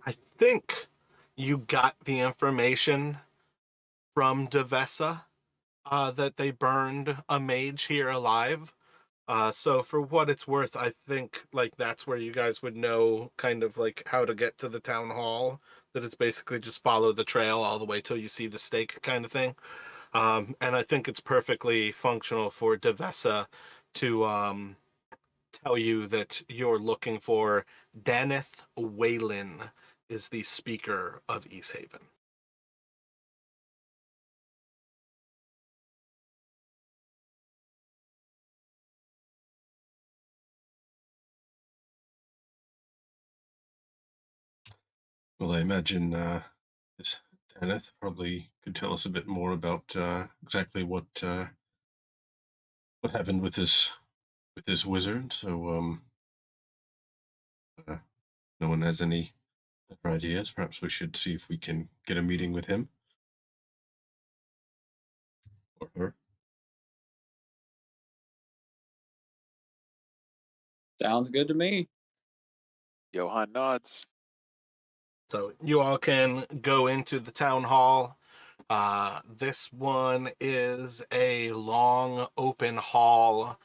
Speaker 1: I think you got the information from Devessa that they burned a mage here alive. So for what it's worth, I think like that's where you guys would know kind of like how to get to the town hall. That it's basically just follow the trail all the way till you see the stake kind of thing. And I think it's perfectly functional for Devessa to tell you that you're looking for Daneth Whalen is the speaker of East Haven.
Speaker 2: Well, I imagine this Daneth probably could tell us a bit more about exactly what happened with this wizard. So, no one has any better ideas. Perhaps we should see if we can get a meeting with him or her.
Speaker 5: Sounds good to me.
Speaker 3: Johan nods.
Speaker 1: So you all can go into the town hall. This one is a long open hall.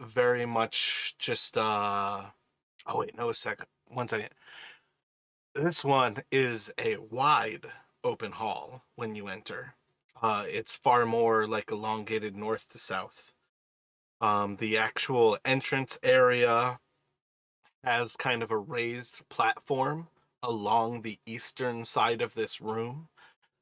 Speaker 1: Very much just oh wait, no, a second. 1 second. This one is a wide open hall when you enter. It's far more like elongated north to south. The actual entrance area has kind of a raised platform along the eastern side of this room.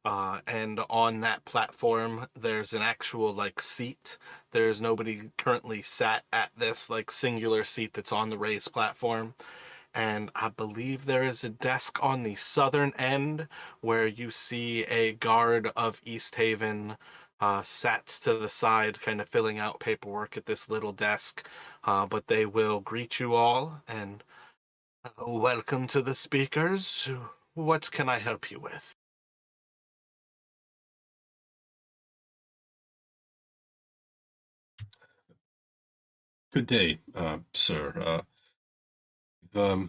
Speaker 1: And on that platform, there's an actual like seat. There's nobody currently sat at this like singular seat that's on the raised platform. And I believe there is a desk on the southern end where you see a guard of East Haven sat to the side, kind of filling out paperwork at this little desk. But they will greet you all and welcome to the speakers. What can I help you with?
Speaker 2: Good day, sir. We've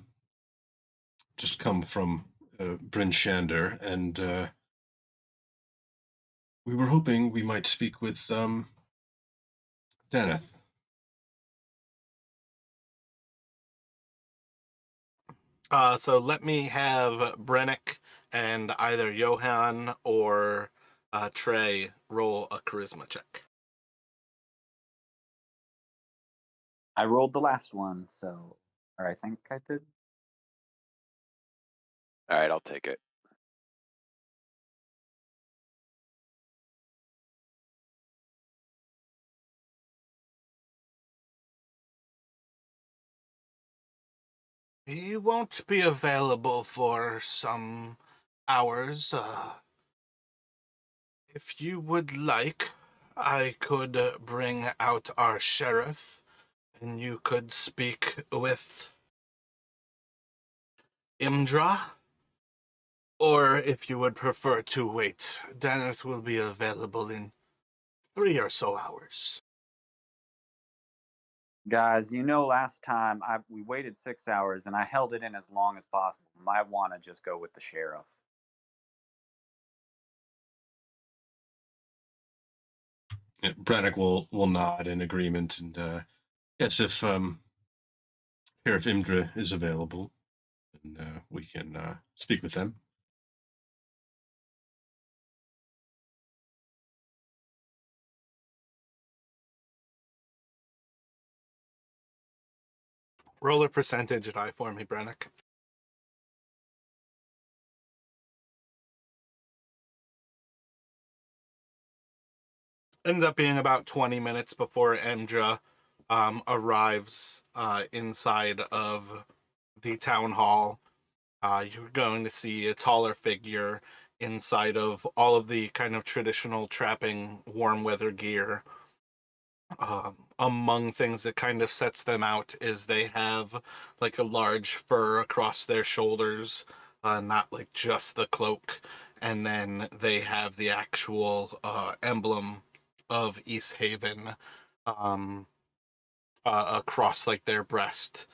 Speaker 2: just come from Bryn Shander, and we were hoping we might speak with Daneth.
Speaker 1: So let me have Brennick and either Johan or Trey roll a charisma check.
Speaker 7: I rolled the last one, or I think I did.
Speaker 3: All right, I'll take it.
Speaker 1: He won't be available for some hours. If you would like, I could bring out our sheriff and you could speak with Imdra. Or if you would prefer to wait, Daneth will be available in 3 or so hours.
Speaker 7: Guys, last time we waited 6 hours and I held it in as long as possible. Might want to just go with the sheriff.
Speaker 2: Yeah, Brannock will nod in agreement, and yes, if Sheriff Imdra is available, then we can speak with them.
Speaker 1: Roll a percentage die for me, Brennick. Ends up being about 20 minutes before Imdra arrives inside of the town hall. You're going to see a taller figure inside of all of the kind of traditional trapping warm weather gear. Among things that kind of sets them out is they have like a large fur across their shoulders, not like just the cloak. And then they have the actual emblem of East Haven um, across like their breast.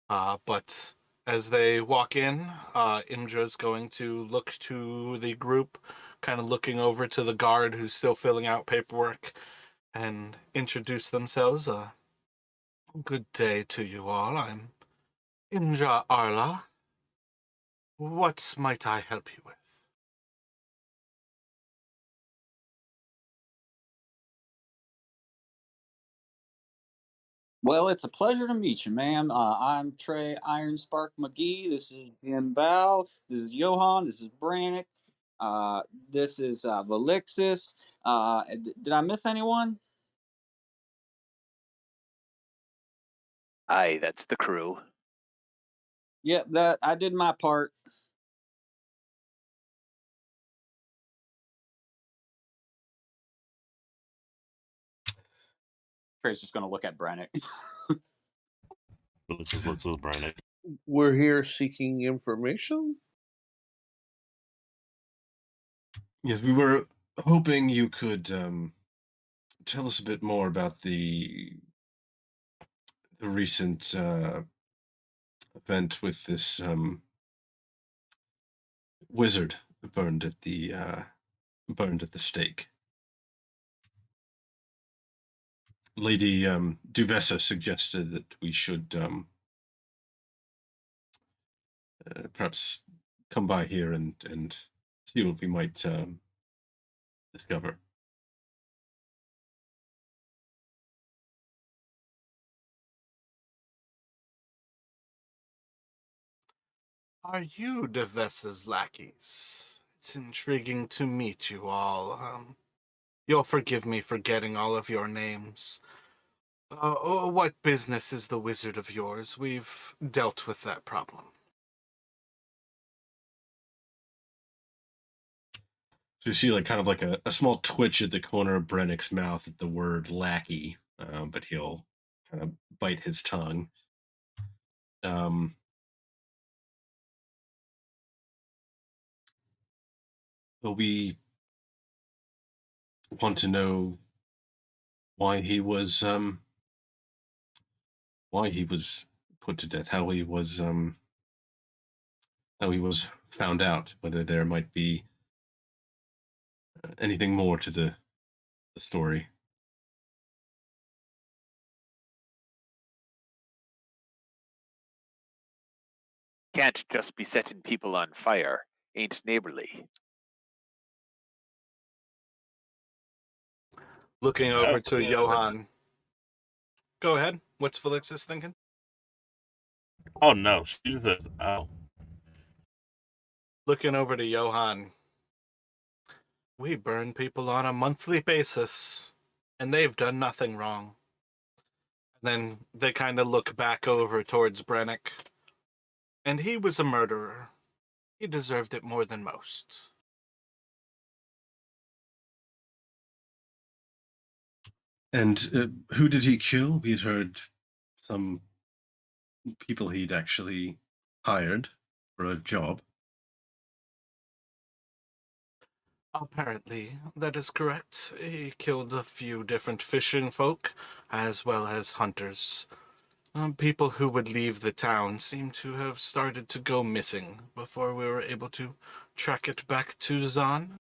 Speaker 1: But as they walk in, Imdra's going to look to the group, kind of looking over to the guard who's still filling out paperwork, and introduce themselves. Good day to you all. I'm Inja Arla. What might I help you with?
Speaker 5: Well, it's a pleasure to meet you, ma'am. I'm Trey Ironspark McGee. This is Ian Bao. This is Johan. This is Brannick. This is Valixis. Did I miss anyone?
Speaker 3: Aye, that's the crew.
Speaker 5: Yep, that I did my part. Trey's just gonna look at Brannick.
Speaker 6: But let's just burn it.
Speaker 4: We're here seeking information.
Speaker 2: Yes, we were hoping you could tell us a bit more about the recent event with this wizard burned at the stake. Lady Duvessa suggested that we should perhaps come by here and see what we might discover.
Speaker 1: Are you Devessa's lackeys? It's intriguing to meet you all. You'll forgive me for getting all of your names. What business is the wizard of yours? We've dealt with that problem.
Speaker 2: So you see, like, kind of like a small twitch at the corner of Brennick's mouth at the word lackey, but he'll kind of bite his tongue. Um, but we want to know why he was put to death, how he was found out, whether there might be anything more to the story.
Speaker 3: Can't just be setting people on fire. Ain't neighborly.
Speaker 1: Looking over to
Speaker 6: Yeah.
Speaker 1: Johan. Go ahead. What's Felixis thinking?
Speaker 6: Oh no, she says, "Oh,
Speaker 1: Looking over to Johan. We burn people on a monthly basis, and they've done nothing wrong. Then they kind of look back over towards Brennick. And he was a murderer. He deserved it more than most.
Speaker 2: And who did he kill? We had heard some people he'd actually hired for a job.
Speaker 1: Apparently, that is correct. He killed a few different fishing folk, as well as hunters. People who would leave the town seem to have started to go missing before we were able to track it back to Zahn.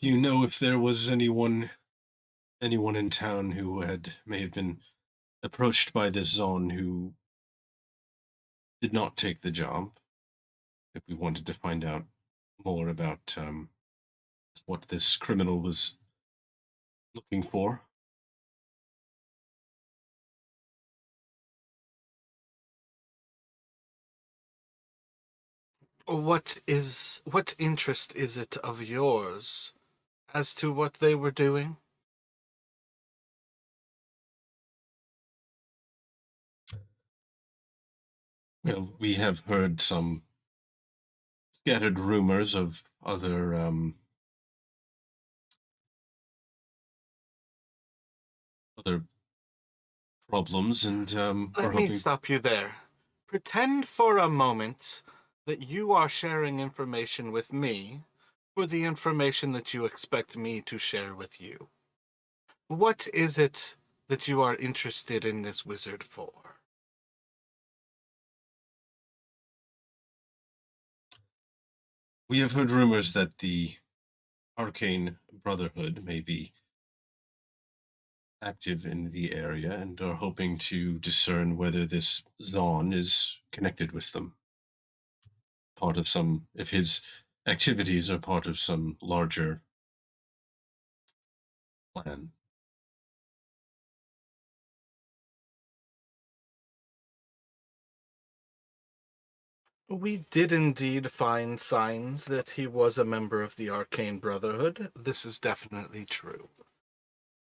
Speaker 2: Do you know if there was anyone in town who may have been approached by this Zon who did not take the job? If we wanted to find out more about what this criminal was looking for.
Speaker 1: What interest is it of yours as to what they were doing?
Speaker 2: Well, we have heard some scattered rumors of other problems, and we're
Speaker 1: Let me
Speaker 2: hoping.
Speaker 1: stop you there. Pretend for a moment that you are sharing information with me for the information that you expect me to share with you. What is it that you are interested in this wizard for?
Speaker 2: We have heard rumors that Arcane Brotherhood may be active in the area and are hoping to discern whether this Zon is connected with them. Part of some, if his activities are part of some larger plan.
Speaker 1: We did indeed find signs that he was a member of the Arcane Brotherhood. This is definitely true.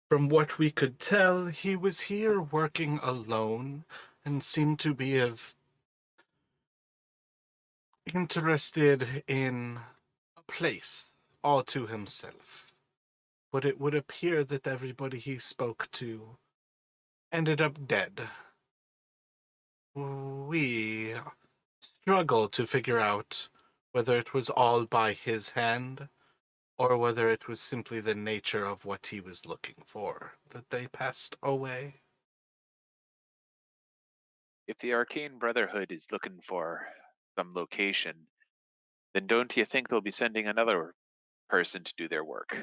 Speaker 1: From what we could tell, he was here working alone and seemed to be interested in a place all to himself. But it would appear that everybody he spoke to ended up dead. We struggle to figure out whether it was all by his hand or whether it was simply the nature of what he was looking for that they passed away.
Speaker 3: If the Arcane Brotherhood is looking for some location, then don't you think they'll be sending another person to do their work?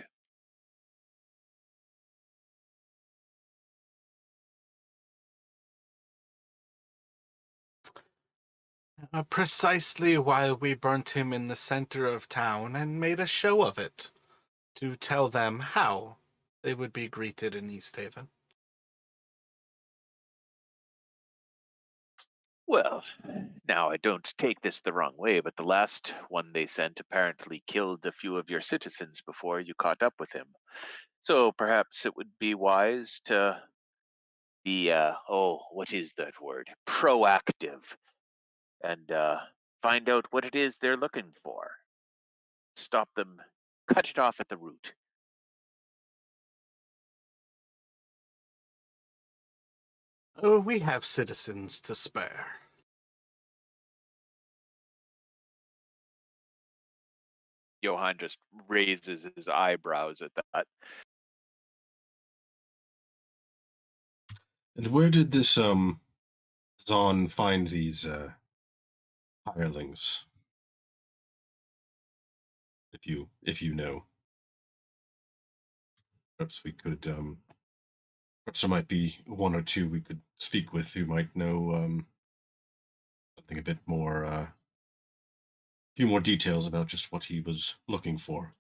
Speaker 1: Precisely why we burnt him in the center of town and made a show of it, to tell them how they would be greeted in East Haven.
Speaker 3: Well, now I don't take this the wrong way, but the last one they sent apparently killed a few of your citizens before you caught up with him. So perhaps it would be wise to be, what is that word? Proactive and find out what it is they're looking for. Stop them, cut it off at the root.
Speaker 1: We have citizens to spare.
Speaker 3: Johann just raises his eyebrows at that.
Speaker 2: And where did this Zon find these hirelings? If you know. Perhaps we could perhaps there might be one or two we could speak with who might know something a bit more a few more details about just what he was looking for.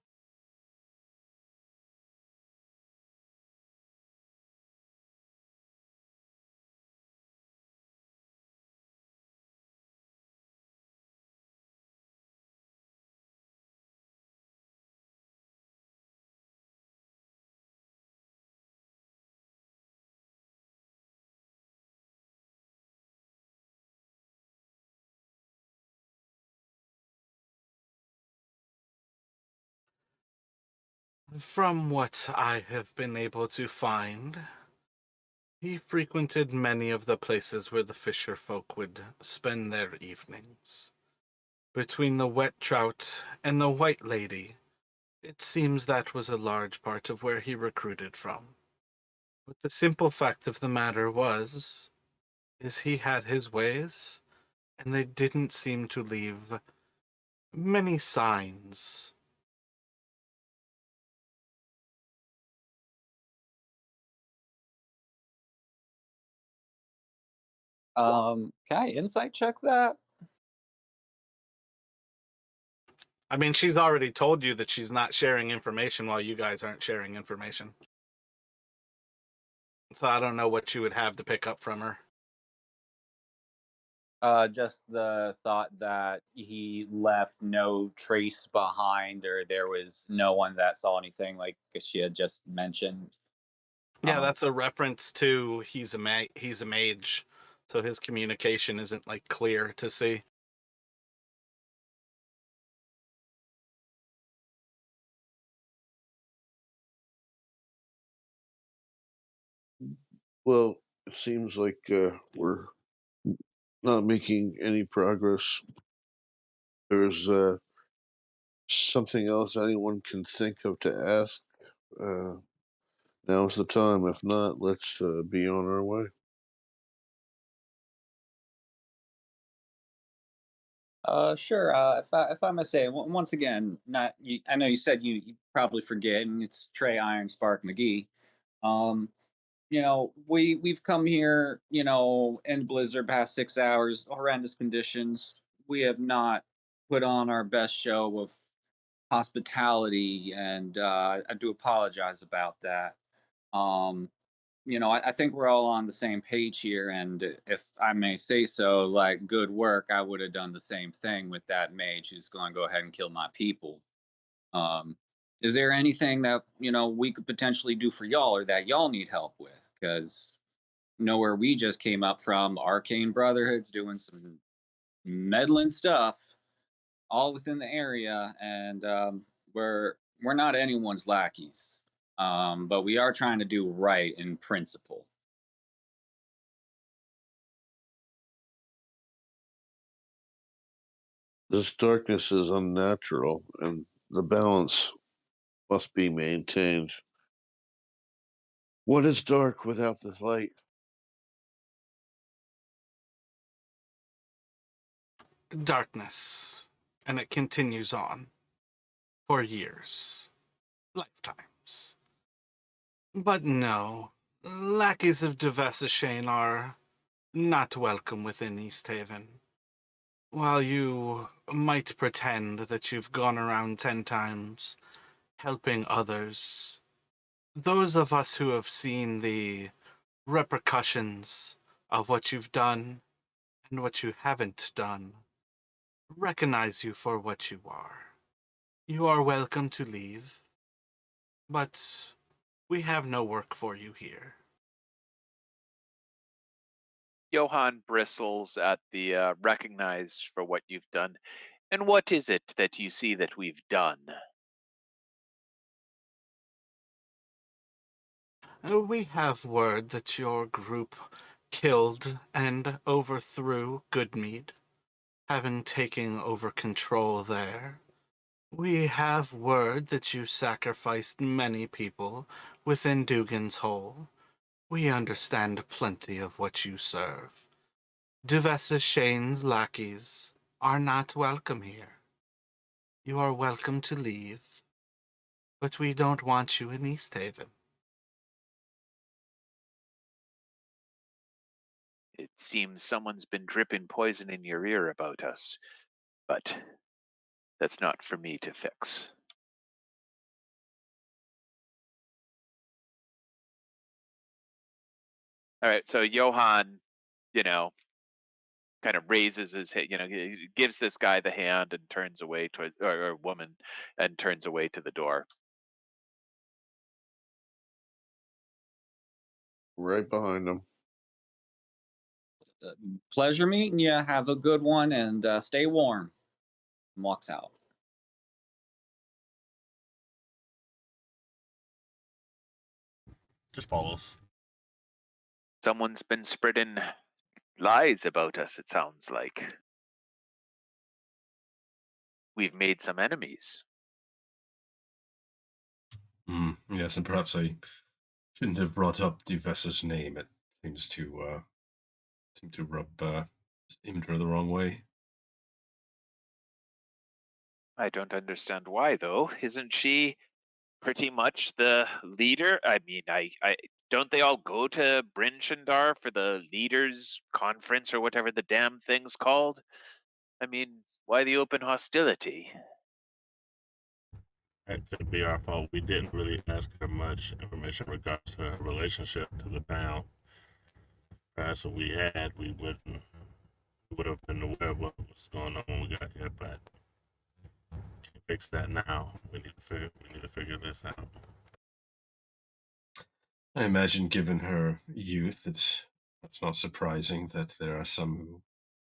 Speaker 1: From what I have been able to find, he frequented many of the places where the fisher folk would spend their evenings. Between the Wet Trout and the White Lady, it seems that was a large part of where he recruited from. But the simple fact of the matter is he had his ways, and they didn't seem to leave many signs.
Speaker 5: Can I insight check that?
Speaker 1: I mean, she's already told you that she's not sharing information while you guys aren't sharing information. So I don't know what you would have to pick up from her.
Speaker 5: Just the thought that he left no trace behind, or there was no one that saw anything, like she had just mentioned.
Speaker 1: Yeah,
Speaker 5: Um,
Speaker 1: that's a reference to he's a mage, so his communication isn't like clear to see.
Speaker 4: Well, it seems like we're not making any progress. There's something else anyone can think of to ask. Uh, Now's the time. If not, let's be on our way.
Speaker 5: Sure. If I must say, once again, not you, I know you said you probably forget, and it's Trey Iron Spark McGee. Um, we've come here, in blizzard past 6 hours, horrendous conditions. We have not put on our best show of hospitality, and I do apologize about that. Um, I think we're all on the same page here, and if I may say so, like good work, I would have done the same thing with that mage who's going to go ahead and kill my people. Um, is there anything that we could potentially do for y'all, or that y'all need help with? Because where we just came up from, Arcane Brotherhood's doing some meddling stuff all within the area, and we're not anyone's lackeys, but we are trying to do right in principle.
Speaker 4: This darkness is unnatural, and the balance must be maintained. What is dark without the light?
Speaker 1: Darkness. And it continues on for years, lifetimes. But no, lackeys of Devessishane are not welcome within East Haven. While you might pretend that you've gone around 10 times helping others, those of us who have seen the repercussions of what you've done and what you haven't done recognize you for what you are. You are welcome to leave, but we have no work for you here.
Speaker 3: Johann bristles at the recognized for what you've done. And what is it that you see that we've done?
Speaker 1: We have word that your group killed and overthrew Goodmead, having taken over control there. We have word that you sacrificed many people within Dugan's Hole. We understand plenty of what you serve. Duvessa Shane's lackeys are not welcome here. You are welcome to leave, but we don't want you in East Haven.
Speaker 3: It seems someone's been dripping poison in your ear about us, but that's not for me to fix. All right, so Johann, you know, kind of raises his head, gives this guy the hand and turns away towards, or woman, and turns away to the door.
Speaker 4: Right behind him.
Speaker 5: Pleasure meeting you. Have a good one, and stay warm. And walks out.
Speaker 6: Just follows.
Speaker 3: Someone's been spreading lies about us, it sounds like. We've made some enemies.
Speaker 2: Yes, and perhaps I shouldn't have brought up Duvessa's name. It seems to rub Imdra the wrong way.
Speaker 3: I don't understand why, though. Isn't she pretty much the leader? I mean, I don't they all go to Bryn Shindar for the leaders conference or whatever the damn thing's called? I mean, why the open hostility?
Speaker 6: That could be our fault. We didn't really ask her much information in regards to her relationship to the town. Perhaps if we had, we would have been aware of what was going on when we got here, but can't fix that now. We need to figure this out.
Speaker 2: I imagine, given her youth, it's not surprising that there are some who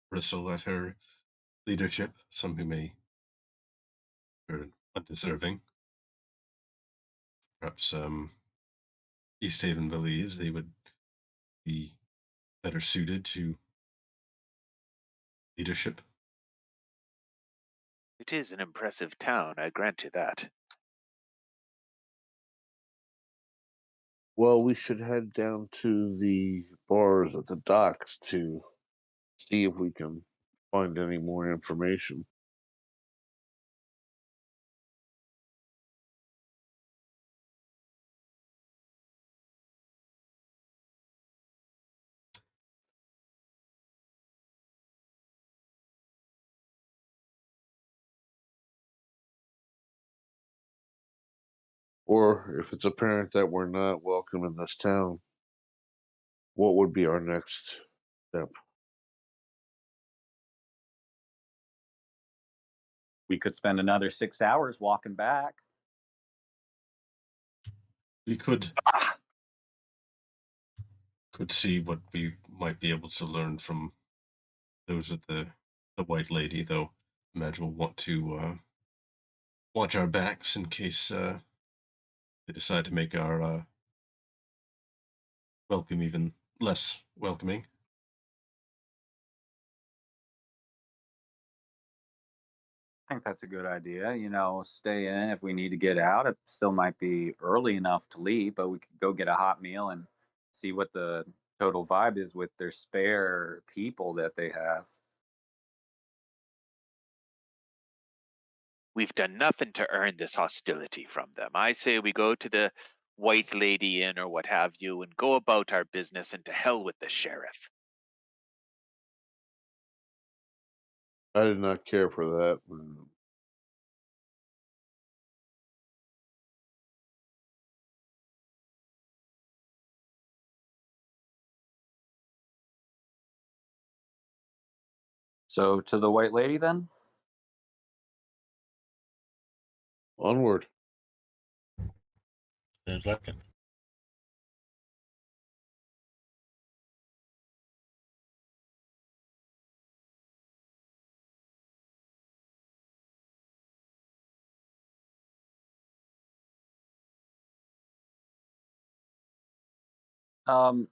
Speaker 2: bristle at her leadership, some who may are undeserving. Perhaps East Haven believes they would be better suited to leadership.
Speaker 3: It is an impressive town, I grant you that.
Speaker 4: Well, we should head down to the bars at the docks to see if we can find any more information. Or if it's apparent that we're not welcome in this town, what would be our next step?
Speaker 7: We could spend another 6 hours walking back.
Speaker 2: We could
Speaker 3: Ah,
Speaker 2: see what we might be able to learn from those at the White Lady, though. Imagine we'll want to watch our backs in case they decide to make our welcome even less welcoming.
Speaker 7: I think that's a good idea. Stay in if we need to get out. It still might be early enough to leave, but we could go get a hot meal and see what the total vibe is with their spare people that they have.
Speaker 3: we've done nothing to earn this hostility from them. I say we go to the White Lady Inn or what have you and go about our business, and to hell with the sheriff.
Speaker 4: I did not care for that.
Speaker 7: So to the White Lady then?
Speaker 4: Onward.
Speaker 6: Seems like it.
Speaker 7: Um,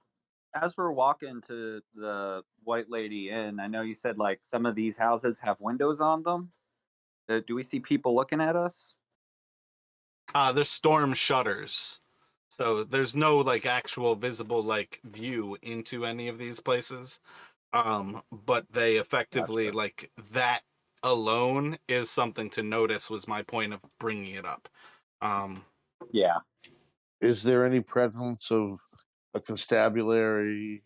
Speaker 7: as we're walking to the White Lady Inn, I know you said like some of these houses have windows on them. Do we see people looking at us?
Speaker 1: There's storm shutters, so there's no like actual visible like view into any of these places. But they effectively
Speaker 7: Gotcha.
Speaker 1: like that alone is something to notice. Was my point of bringing it up. Um,
Speaker 7: Yeah.
Speaker 4: Is there any presence of a constabulary?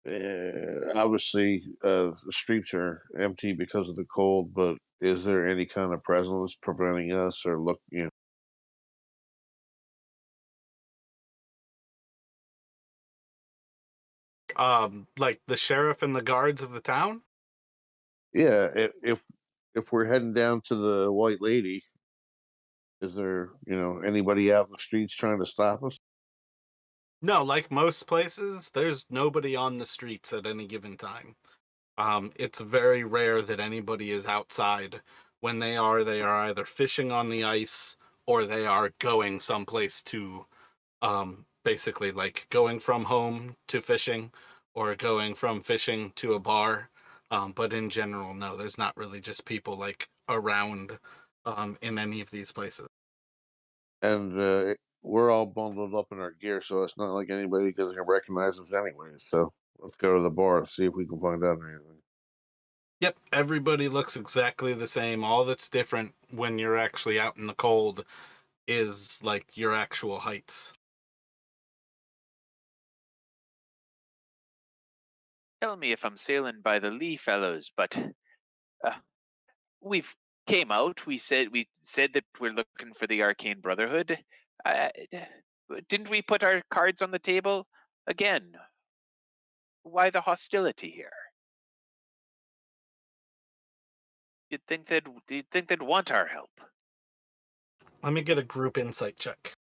Speaker 4: Obviously, the streets are empty because of the cold, but is there any kind of presence preventing us or look?
Speaker 1: like the sheriff and the guards of the town.
Speaker 4: Yeah. If we're heading down to the White Lady, is there anybody out in the streets trying to stop us?
Speaker 1: No, like most places, there's nobody on the streets at any given time. It's very rare that anybody is outside. When they are either fishing on the ice or they are going someplace to, basically like going from home to fishing or going from fishing to a bar. But in general, no, there's not really just people like around, in any of these places.
Speaker 4: And we're all bundled up in our gear, so it's not like anybody can recognize us anyway. So let's go to the bar and see if we can find out anything.
Speaker 1: Yep, everybody looks exactly the same. All that's different when you're actually out in the cold is like your actual heights.
Speaker 3: Tell me if I'm sailing by the lee, fellows, but uh, we've came out. We said that we're looking for the Arcane Brotherhood. Didn't we put our cards on the table again? Why the hostility here? You'd think they'd want our help.
Speaker 1: Let me get a group insight check.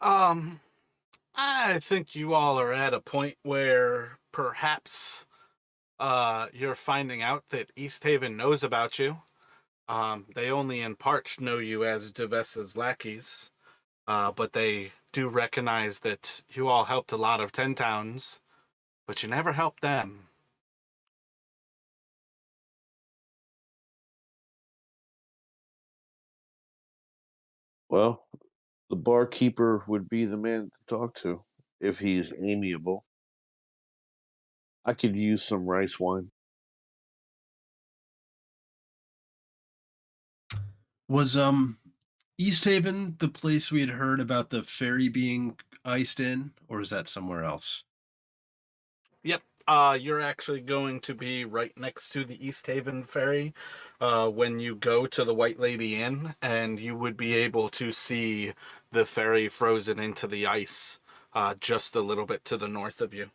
Speaker 1: I think you all are at a point where perhaps you're finding out that East Haven knows about you. They only in part know you as Devessa's lackeys, but they do recognize that you all helped a lot of 10 towns, but you never helped them.
Speaker 4: Well, the barkeeper would be the man to talk to if he's amiable. I could use some rice wine.
Speaker 2: Was East Haven the place we had heard about the ferry being iced in, or is that somewhere else?
Speaker 1: Yep. You're actually going to be right next to the East Haven ferry when you go to the White Lady Inn, and you would be able to see the ferry frozen into the ice just a little bit to the north of you.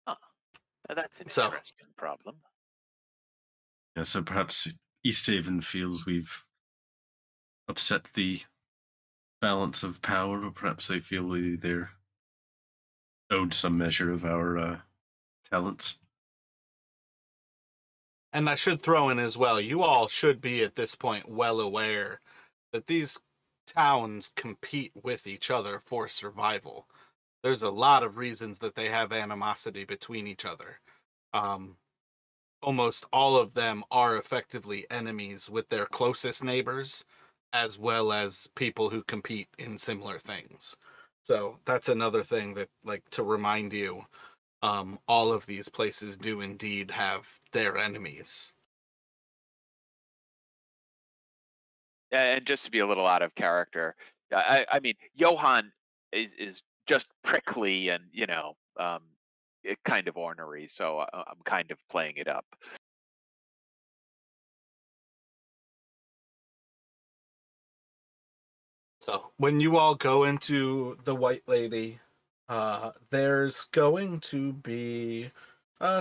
Speaker 3: Huh. Now that's an
Speaker 1: So-
Speaker 3: interesting problem.
Speaker 2: Yeah, so perhaps East Haven feels we've upset the balance of power, or perhaps they feel they're owed some measure of our talents.
Speaker 1: And I should throw in as well, you all should be at this point well aware that these towns compete with each other for survival. There's a lot of reasons that they have animosity between each other. Almost all of them are effectively enemies with their closest neighbors, as well as people who compete in similar things. So that's another thing that, like, to remind you, all of these places do indeed have their enemies.
Speaker 3: And just to be a little out of character, I mean, Johann is just prickly and kind of ornery, so I'm kind of playing it up.
Speaker 1: So when you all go into the White Lady, there's going to be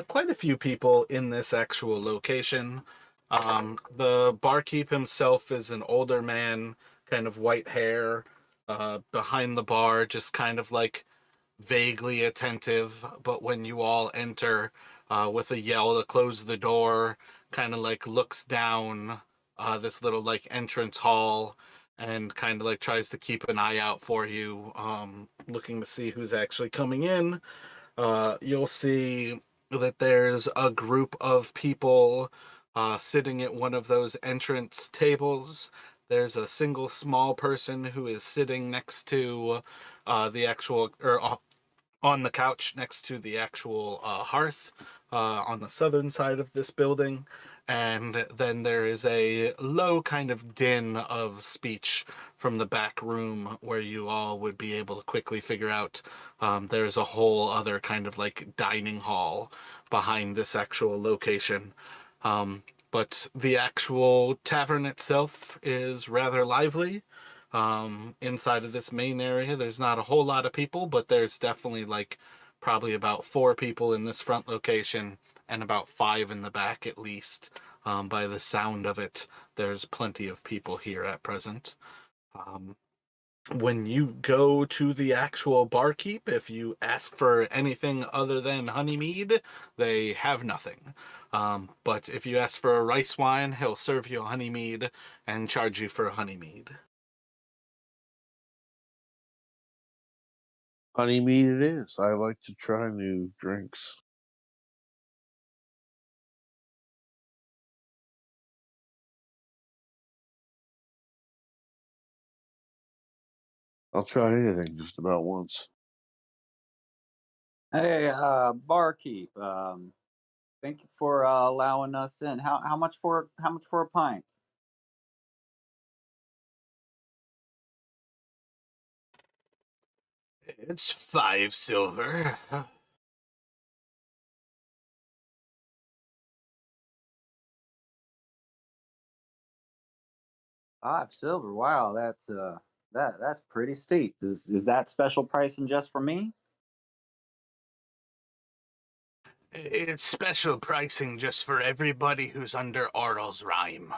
Speaker 1: quite a few people in this actual location. The barkeep himself is an older man, kind of white hair, behind the bar, just kind of like vaguely attentive. But when you all enter with a yell to close the door, kind of like looks down this little like entrance hall and kind of like tries to keep an eye out for you, looking to see who's actually coming in. You'll see that there's a group of people sitting at one of those entrance tables. There's a single small person who is sitting next to the actual, or on the couch next to the actual hearth on the southern side of this building. And then there is a low kind of din of speech from the back room where you all would be able to quickly figure out there's a whole other kind of like dining hall behind this actual location. But the actual tavern itself is rather lively. Inside of this main area, there's not a whole lot of people, but there's definitely like probably about 4 people in this front location and about 5 in the back at least. By the sound of it, there's plenty of people here at present. Um, when you go to the actual barkeep, if you ask for anything other than honey mead, they have nothing. But if you ask for a rice wine, he'll serve you a honey mead and charge you for a honey mead.
Speaker 4: Honey mead it is. I like to try new drinks. I'll try anything just about once.
Speaker 5: Hey, barkeep. Thank you for allowing us in. How much for a pint?
Speaker 1: It's 5 silver.
Speaker 7: 5 silver. Wow, that's pretty steep. Is that special pricing just for me?
Speaker 1: It's special pricing just for everybody who's under Arl's rhyme.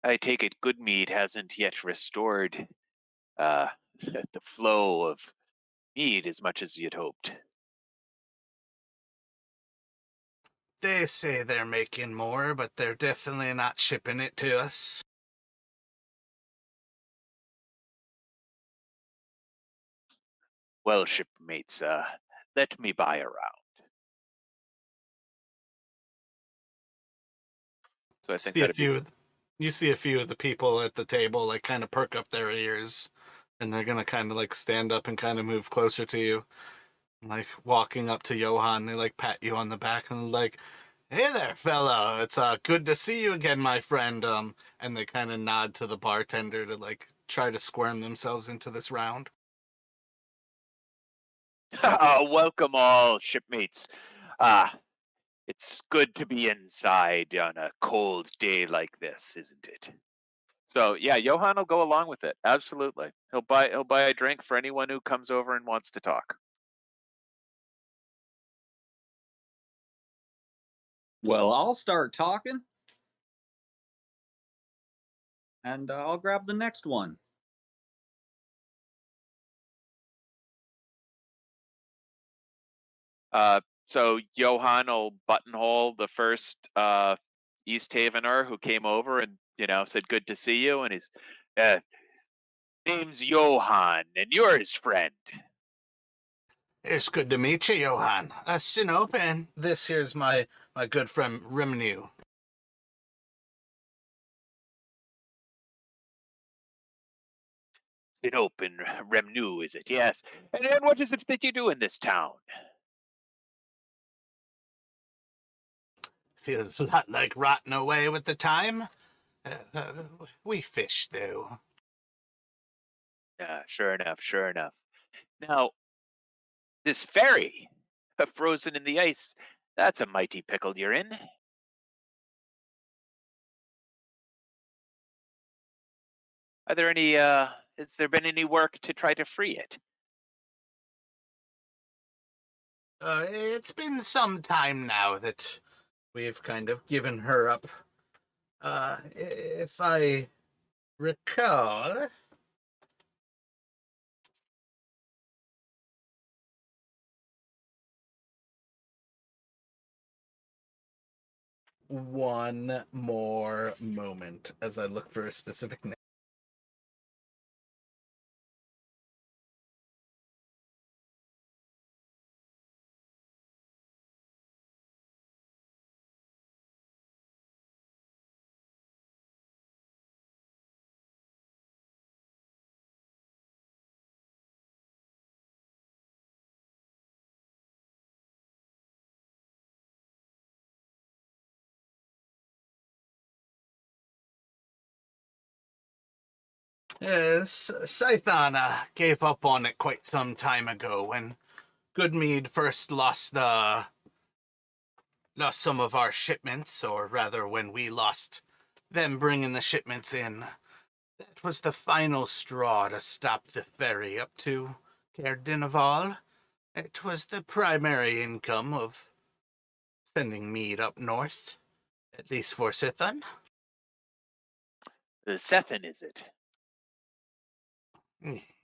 Speaker 3: I take it Goodmead hasn't yet restored uh, the flow of mead as much as you'd hoped.
Speaker 1: They say they're making more, but they're definitely not shipping it to us.
Speaker 3: Well, shipmates, let me buy a round. So I think
Speaker 1: See a
Speaker 3: that'd be
Speaker 1: few. You see a few of the people at the table like kind of perk up their ears, and they're gonna kind of like stand up and kind of move closer to you, like walking up to Johan. They like pat you on the back and like, "Hey there, fella! It's good to see you again, my friend." And they kind of nod to the bartender to like try to squirm themselves into this round.
Speaker 3: welcome all shipmates. Ah, it's good to be inside on a cold day like this, isn't it? So yeah, Johan will go along with it. Absolutely. He'll buy a drink for anyone who comes over and wants to talk.
Speaker 5: Well, I'll start talking, and I'll grab the next one.
Speaker 3: So Johan will buttonhole the first East Havener who came over and said good to see you, and his name's Johan, and you're his friend.
Speaker 1: It's good to meet you, Johan. Sinope, and this here's my good friend Rimnu.
Speaker 3: It open Remnu, is it? Yes. And what is it that you do in this town?
Speaker 1: Feels a lot like rotting away with the time. We fish, though.
Speaker 3: Sure enough, sure enough. Now, this ferry, frozen in the ice, that's a mighty pickle you're in. Are there any, has there been any work to try to free it?
Speaker 1: It's been some time now that we've kind of given her up. If I recall, one more moment as I look for a specific name. Yes, Scythana gave up on it quite some time ago when Goodmead first lost some of our shipments, or rather when we lost them bringing the shipments in. That was the final straw to stop the ferry up to Caer-Dineval. It was the primary income of sending mead up north, at least for Sithon.
Speaker 3: The Sethin, is it?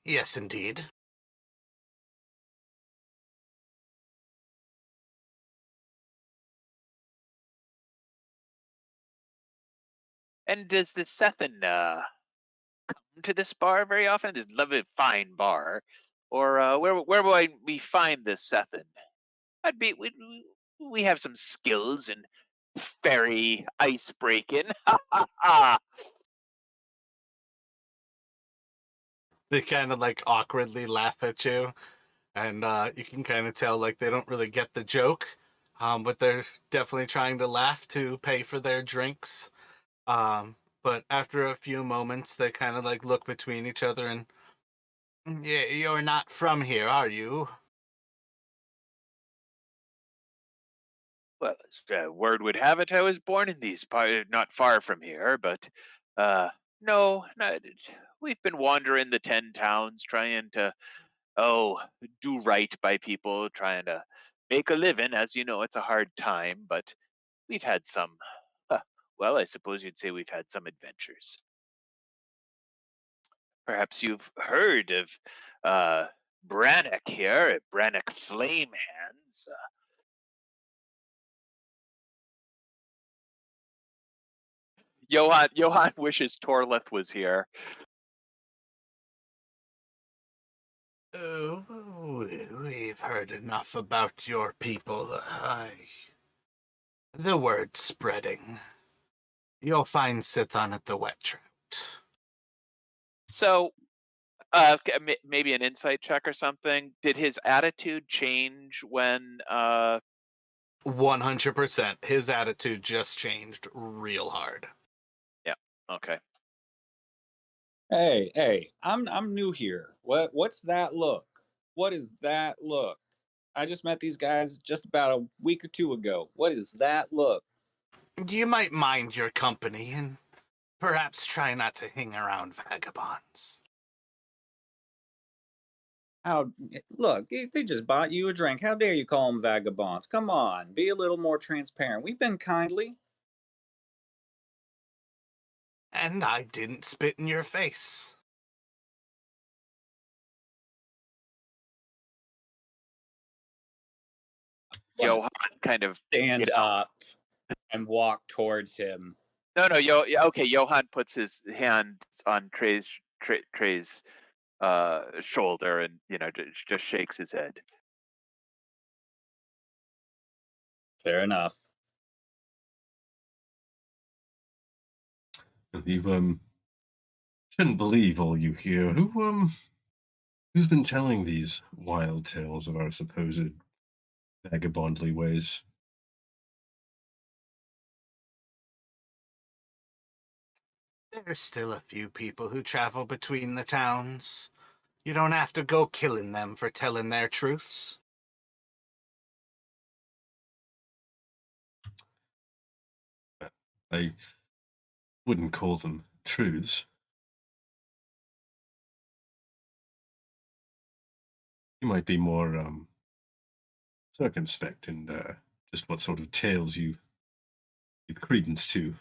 Speaker 1: Yes, indeed.
Speaker 3: And does the Sethin come to this bar very often? This lovely fine bar. Or where will we find this Sethin? I'd be we have some skills in ferry ice breaking. Ha ha ha!
Speaker 1: They kind of like awkwardly laugh at you, and you can kind of tell like they don't really get the joke, but they're definitely trying to laugh to pay for their drinks. But after a few moments, they kind of like look between each other and, yeah, you're not from here, are you?
Speaker 3: Well, as word would have it, I was born in these not far from here, but no, not, we've been wandering the 10 towns trying to, oh, do right by people, trying to make a living. As you know, it's a hard time, but we've had some, uh, well, I suppose you'd say we've had some adventures. Perhaps you've heard of Brannock here, at Brannock Flamehands. Johann wishes Torleth was here.
Speaker 1: Oh, we've heard enough about your people. The word's spreading. You'll find Sithon at the Wet Trout.
Speaker 3: So, maybe an insight check or something. Did his attitude change when?
Speaker 1: 100%. His attitude just changed real hard.
Speaker 3: Yeah. Okay.
Speaker 5: Hey, I'm new here. What's that look? What is that look? I just met these guys just about a week or two ago. What is that look?
Speaker 1: You might mind your company and perhaps try not to hang around vagabonds.
Speaker 5: How look, they just bought you a drink. How dare you call them vagabonds? Come on, be a little more transparent. We've been kindly.
Speaker 1: And I didn't spit in your face.
Speaker 3: Johann kind of
Speaker 5: Stand up and walk towards him.
Speaker 3: No, okay. Johann puts his hand on Trey's shoulder and just shakes his head.
Speaker 5: Fair enough.
Speaker 2: You shouldn't believe all you hear. Who's been telling these wild tales of our supposed vagabondly ways?
Speaker 1: There's still a few people who travel between the towns. You don't have to go killing them for telling their truths.
Speaker 2: I wouldn't call them truths. You might be more circumspect in just what sort of tales you give credence to.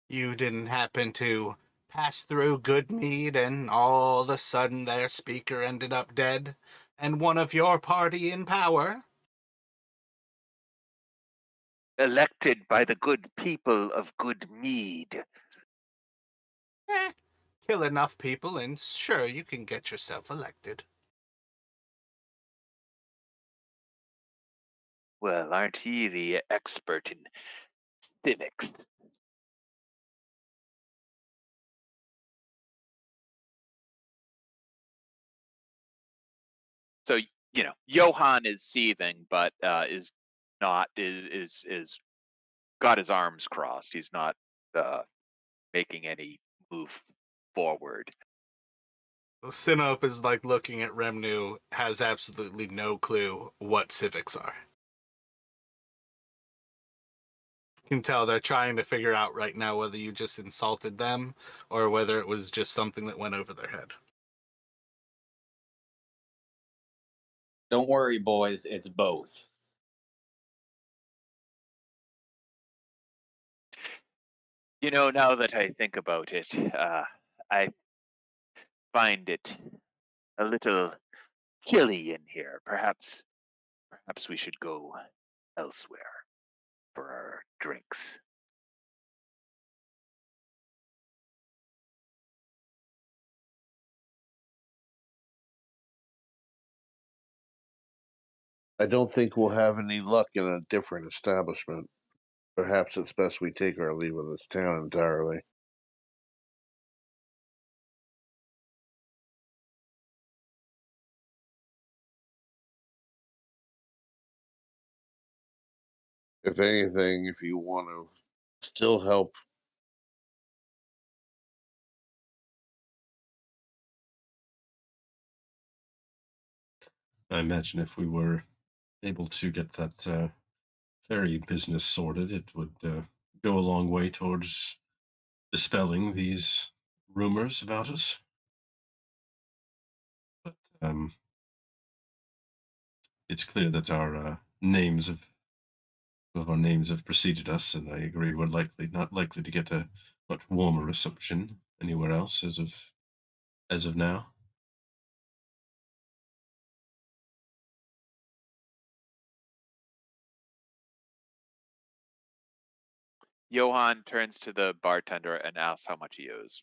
Speaker 1: You didn't happen to pass through Goodmead and all of a sudden their speaker ended up dead, and one of your party in power?
Speaker 3: Elected by the good people of Goodmead.
Speaker 1: Kill enough people and sure you can get yourself elected.
Speaker 3: Well, aren't ye the expert in civics? So Johann is seething, but is not is got his arms crossed. He's not making any move forward.
Speaker 1: Sinope is like looking at Remnu, has absolutely no clue what civics are. You can tell they're trying to figure out right now whether you just insulted them or whether it was just something that went over their head.
Speaker 5: Don't worry, boys. It's both.
Speaker 3: Now that I think about it, I find it a little chilly in here. Perhaps we should go elsewhere for our drinks.
Speaker 4: I don't think we'll have any luck in a different establishment. Perhaps it's best we take our leave of this town entirely. If anything, if you want to still help
Speaker 2: I imagine if we were able to get that ferry business sorted, it would go a long way towards dispelling these rumors about us. But it's clear that our names have preceded us, and I agree we're not likely to get a much warmer reception anywhere else as of now.
Speaker 3: Johann turns to the bartender and asks how much he owes.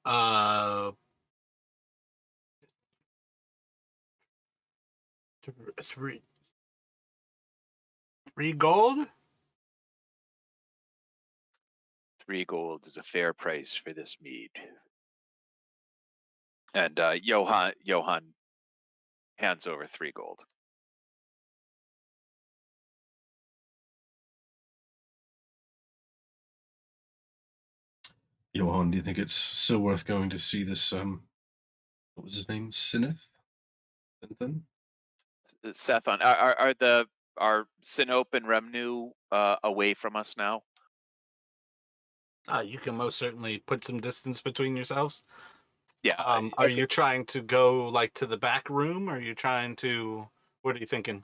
Speaker 1: Uh, three, 3 gold.
Speaker 3: 3 gold is a fair price for this mead. And Johann hands over 3 gold.
Speaker 2: Johan, do you think it's still worth going to see this? What was his name? Sineth? Then?
Speaker 3: Sethon, are Sinope and Remnu away from us now?
Speaker 1: You can most certainly put some distance between yourselves.
Speaker 3: Yeah.
Speaker 1: Are you trying to go like to the back room? Or are you trying to? What are you thinking?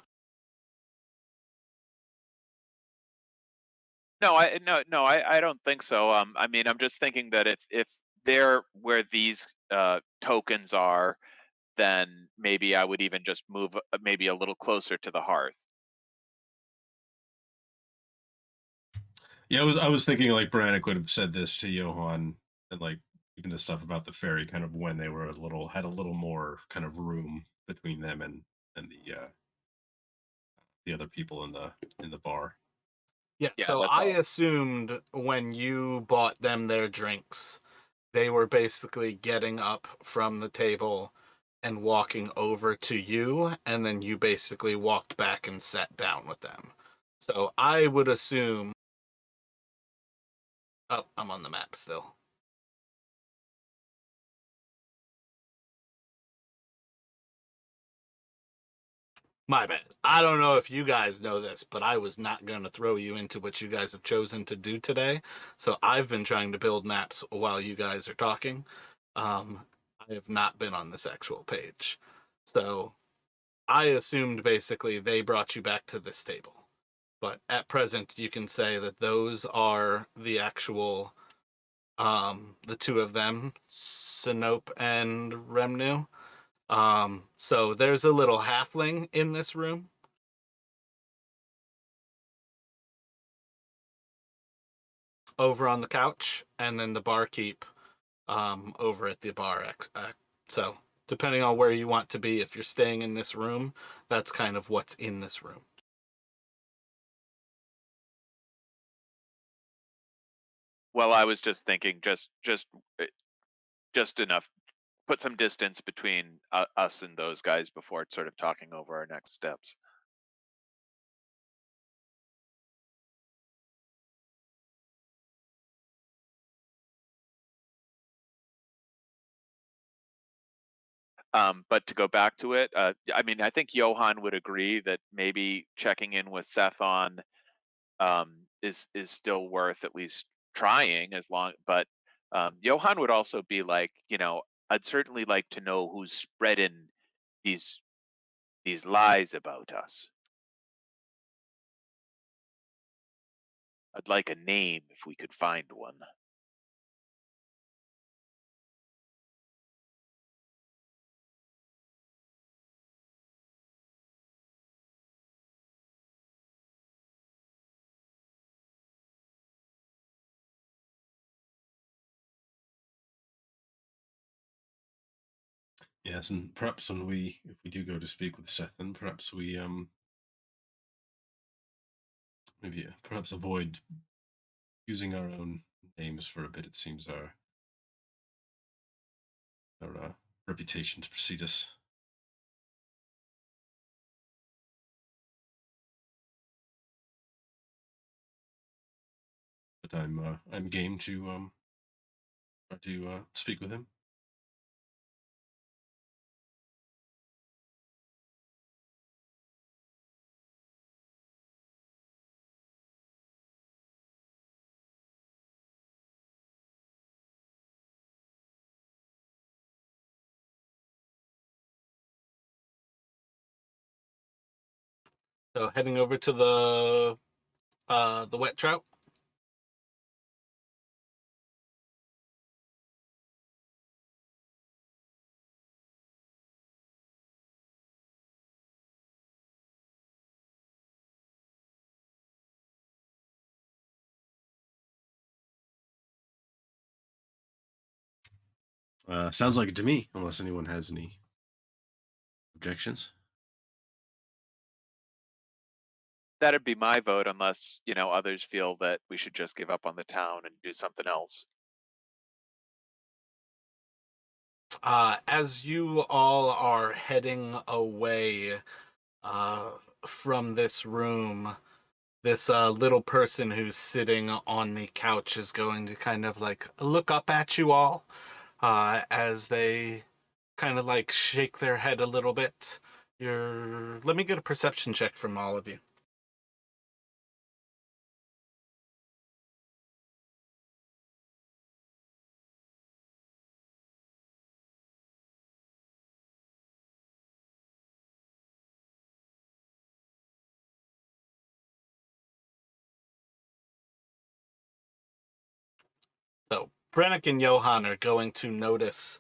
Speaker 3: No, I don't think so. I mean, I'm just thinking that if they're where these tokens are, then maybe I would even just move maybe a little closer to the hearth.
Speaker 2: Yeah, I was thinking like Brannick would have said this to Johan, and like even the stuff about the ferry, kind of when they were had a little more kind of room between them and the other people in the bar.
Speaker 1: Yeah.
Speaker 3: Yeah,
Speaker 1: So
Speaker 3: that's
Speaker 1: I
Speaker 3: all.
Speaker 1: assumed when you bought them their drinks, they were basically getting up from the table and walking over to you, and then you basically walked back and sat down with them. So I would assume. Oh, I'm on the map still. My bad. I don't know if you guys know this, but I was not going to throw you into what you guys have chosen to do today. So I've been trying to build maps while you guys are talking. I have not been on this actual page. So I assumed basically they brought you back to this table. But at present, you can say that those are the actual, the two of them, Sinope and Remnu. So there's a little halfling in this room. Over on the couch, and then the barkeep over at the bar. So depending on where you want to be, if you're staying in this room, that's kind of what's in this room.
Speaker 3: Well, I was just thinking just enough, put some distance between us and those guys before sort of talking over our next steps. But to go back to it, I mean, I think Johan would agree that maybe checking in with Sethon is still worth at least trying, as long. But Johan would also be like, I'd certainly like to know who's spreading these lies about us. I'd like a name if we could find one.
Speaker 2: Yes, and perhaps if we do go to speak with Seth, then perhaps we maybe perhaps avoid using our own names for a bit. It seems our reputations precede us. I'm game to speak with him.
Speaker 1: So heading over to the wet trout.
Speaker 2: Sounds like it to me, unless anyone has any objections.
Speaker 3: That'd be my vote unless, others feel that we should just give up on the town and do something else.
Speaker 1: As you all are heading away from this room, this little person who's sitting on the couch is going to kind of like look up at you all as they kind of like shake their head a little bit. Let me get a perception check from all of you. So Brennick and Johann are going to notice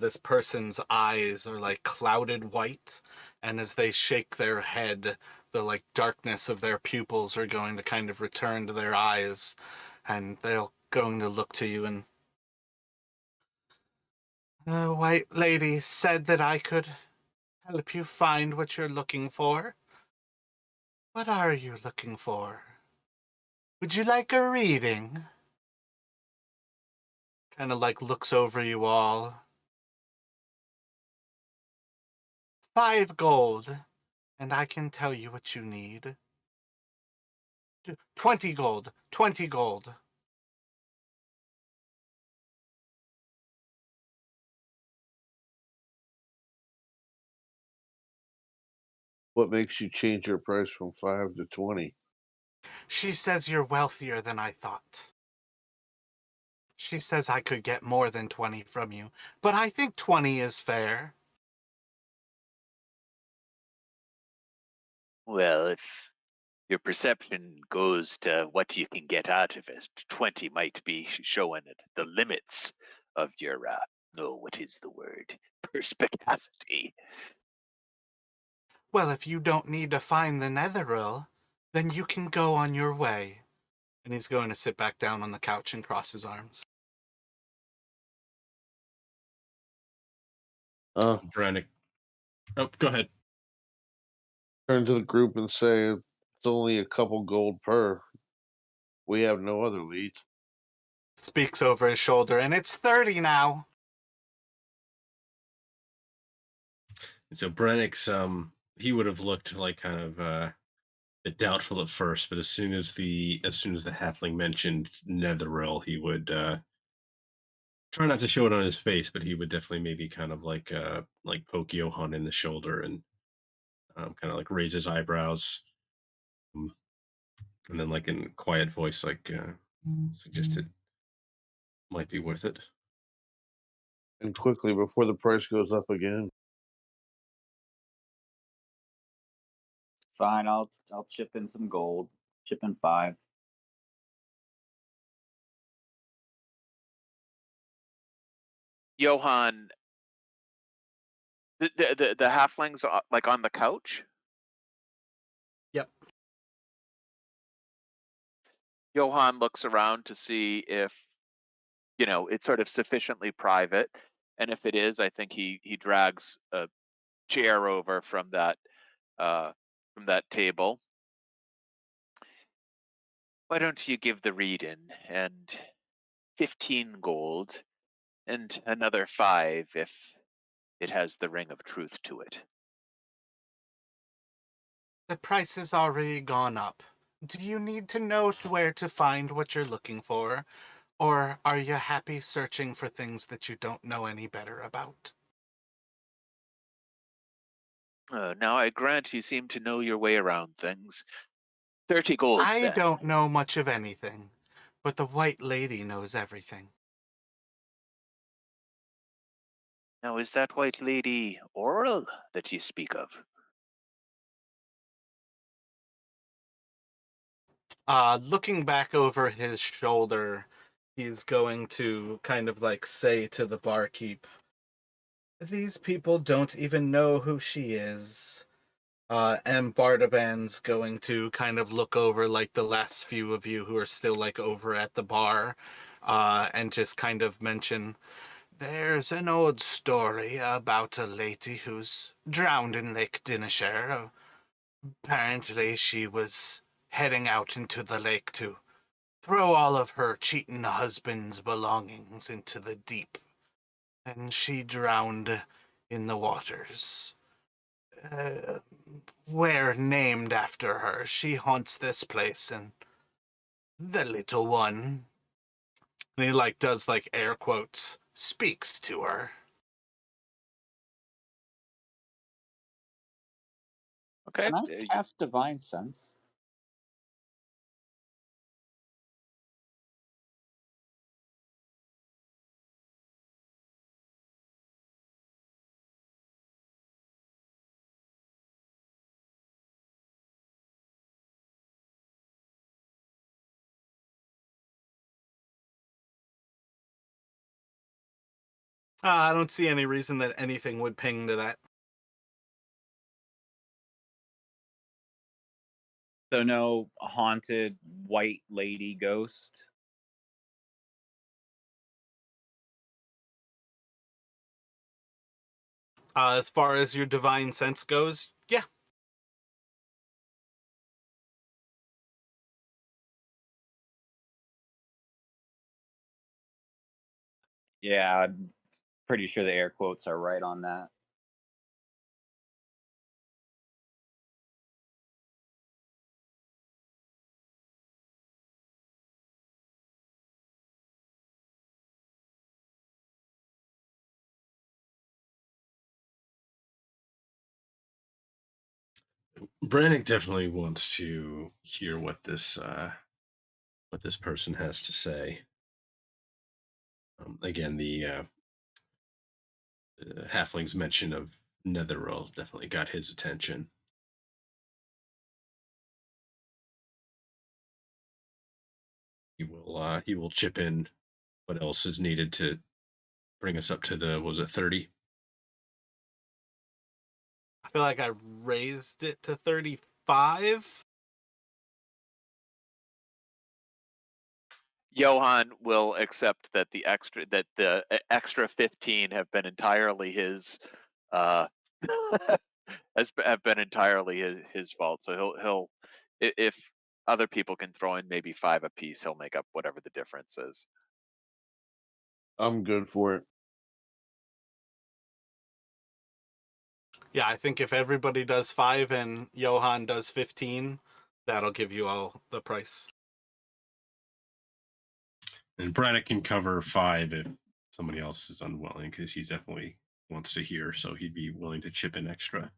Speaker 1: this person's eyes are like clouded white, and as they shake their head, the like darkness of their pupils are going to kind of return to their eyes, and they're going to look to you and the white lady said that I could help you find what you're looking for. What are you looking for? Would you like a reading? Kind of like looks over you all. 5 gold, and I can tell you what you need. 20 gold, 20 gold.
Speaker 4: What makes you change your price from 5 to 20?
Speaker 1: She says you're wealthier than I thought. She says I could get more than 20 from you, but I think 20 is fair.
Speaker 3: Well, if your perception goes to what you can get out of it, 20 might be showing it the limits of your, what is the word? Perspicacity.
Speaker 1: Well, if you don't need to find the Netheril, then you can go on your way. And he's going to sit back down on the couch and cross his arms.
Speaker 2: Brannick. Oh, go ahead.
Speaker 4: Turn to the group and say it's only a couple gold per. We have no other leads.
Speaker 1: Speaks over his shoulder, and it's 30 now.
Speaker 2: And so Brannick's he would have looked like kind of doubtful at first, but as soon as the halfling mentioned Netheril, he would try not to show it on his face, but he would definitely maybe kind of like poke Johann in the shoulder and kind of like raise his eyebrows, and then like in quiet voice, like suggested might be worth it.
Speaker 4: And quickly before the price goes up again.
Speaker 5: Fine, I'll chip in some gold. Chip in 5.
Speaker 3: Johann, the halflings like on the couch.
Speaker 1: Yep.
Speaker 3: Johann looks around to see if it's sort of sufficiently private, and if it is, I think he drags a chair over from that table. Why don't you give the read-in and 15 gold and another 5 if it has the ring of truth to it.
Speaker 1: The price has already gone up. Do you need to know where to find what you're looking for? Or are you happy searching for things that you don't know any better about?
Speaker 3: Now I grant you seem to know your way around things. 30 gold,
Speaker 1: I
Speaker 3: then.
Speaker 1: don't know much of anything, but the White Lady knows everything.
Speaker 3: Now, is that white lady Oral that you speak of?
Speaker 1: Looking back over his shoulder, he's going to kind of like say to the barkeep, "These people don't even know who she is." And Bardaban's going to kind of look over like the last few of you who are still like over at the bar, and just kind of mention, "There's an old story about a lady who's drowned in Lake Dineshare. Apparently she was heading out into the lake to throw all of her cheating husband's belongings into the deep, and she drowned in the waters. Uh, where named after her, she haunts this place, and the little one," and he like does like air quotes, "speaks to her."
Speaker 3: Okay.
Speaker 5: Can I cast Divine Sense?
Speaker 1: I don't see any reason that anything would ping to that.
Speaker 5: So no haunted white lady ghost.
Speaker 1: As far as your divine sense goes, yeah.
Speaker 5: Yeah, I'm pretty sure the air quotes are right on that.
Speaker 2: Brannick definitely wants to hear what this person has to say. Again, the halfling's mention of Netherrealm definitely got his attention. He will chip in what else is needed to bring us up to the, what was it, 30?
Speaker 1: I feel like I raised it to 35.
Speaker 3: Johann will accept that the extra 15 have been entirely his uh have been entirely his fault. So if other people can throw in maybe 5 apiece, he'll make up whatever the difference is.
Speaker 4: I'm good for it.
Speaker 1: Yeah, I think if everybody does 5 and Johan does 15, that'll give you all the price.
Speaker 2: And Brannick can cover 5 if somebody else is unwilling, because he definitely wants to hear, so he'd be willing to chip in extra.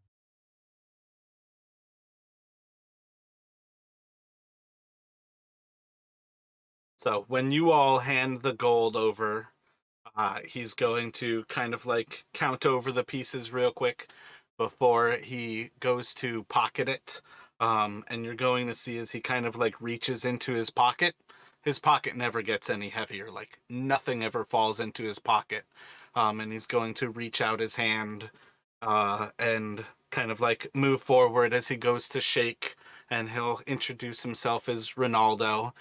Speaker 1: So when you all hand the gold over, he's going to kind of like count over the pieces real quick before he goes to pocket it. And you're going to see as he kind of like reaches into his pocket never gets any heavier. Like nothing ever falls into his pocket. And he's going to reach out his hand and kind of like move forward as he goes to shake, and he'll introduce himself as Ronaldo.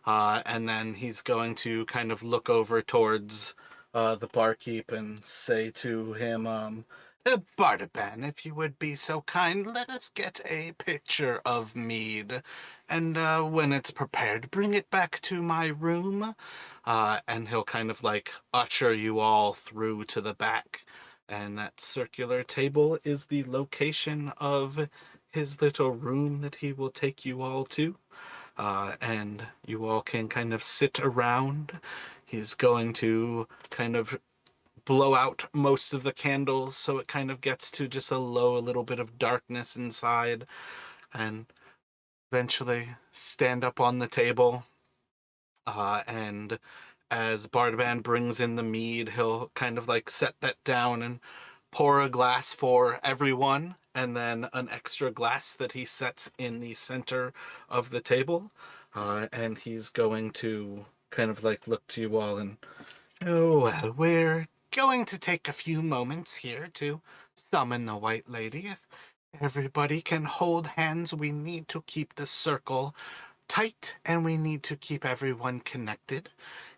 Speaker 1: And then he's going to kind of look over towards the barkeep and say to him, "Bardaban, if you would be so kind, let us get a pitcher of mead. And when it's prepared, bring it back to my room." And he'll kind of like usher you all through to the back. And that circular table is the location of his little room that he will take you all to. and you all can kind of sit around. He's going to kind of blow out most of the candles so it kind of gets to just a little bit of darkness inside, and eventually stand up on the table. And as Bardaban brings in the mead, he'll kind of like set that down and pour a glass for everyone, and then an extra glass that he sets in the center of the table. And he's going to kind of like look to you all and, oh, well, we're going to take a few moments here to summon the White Lady. If everybody can hold hands, we need to keep the circle tight and we need to keep everyone connected.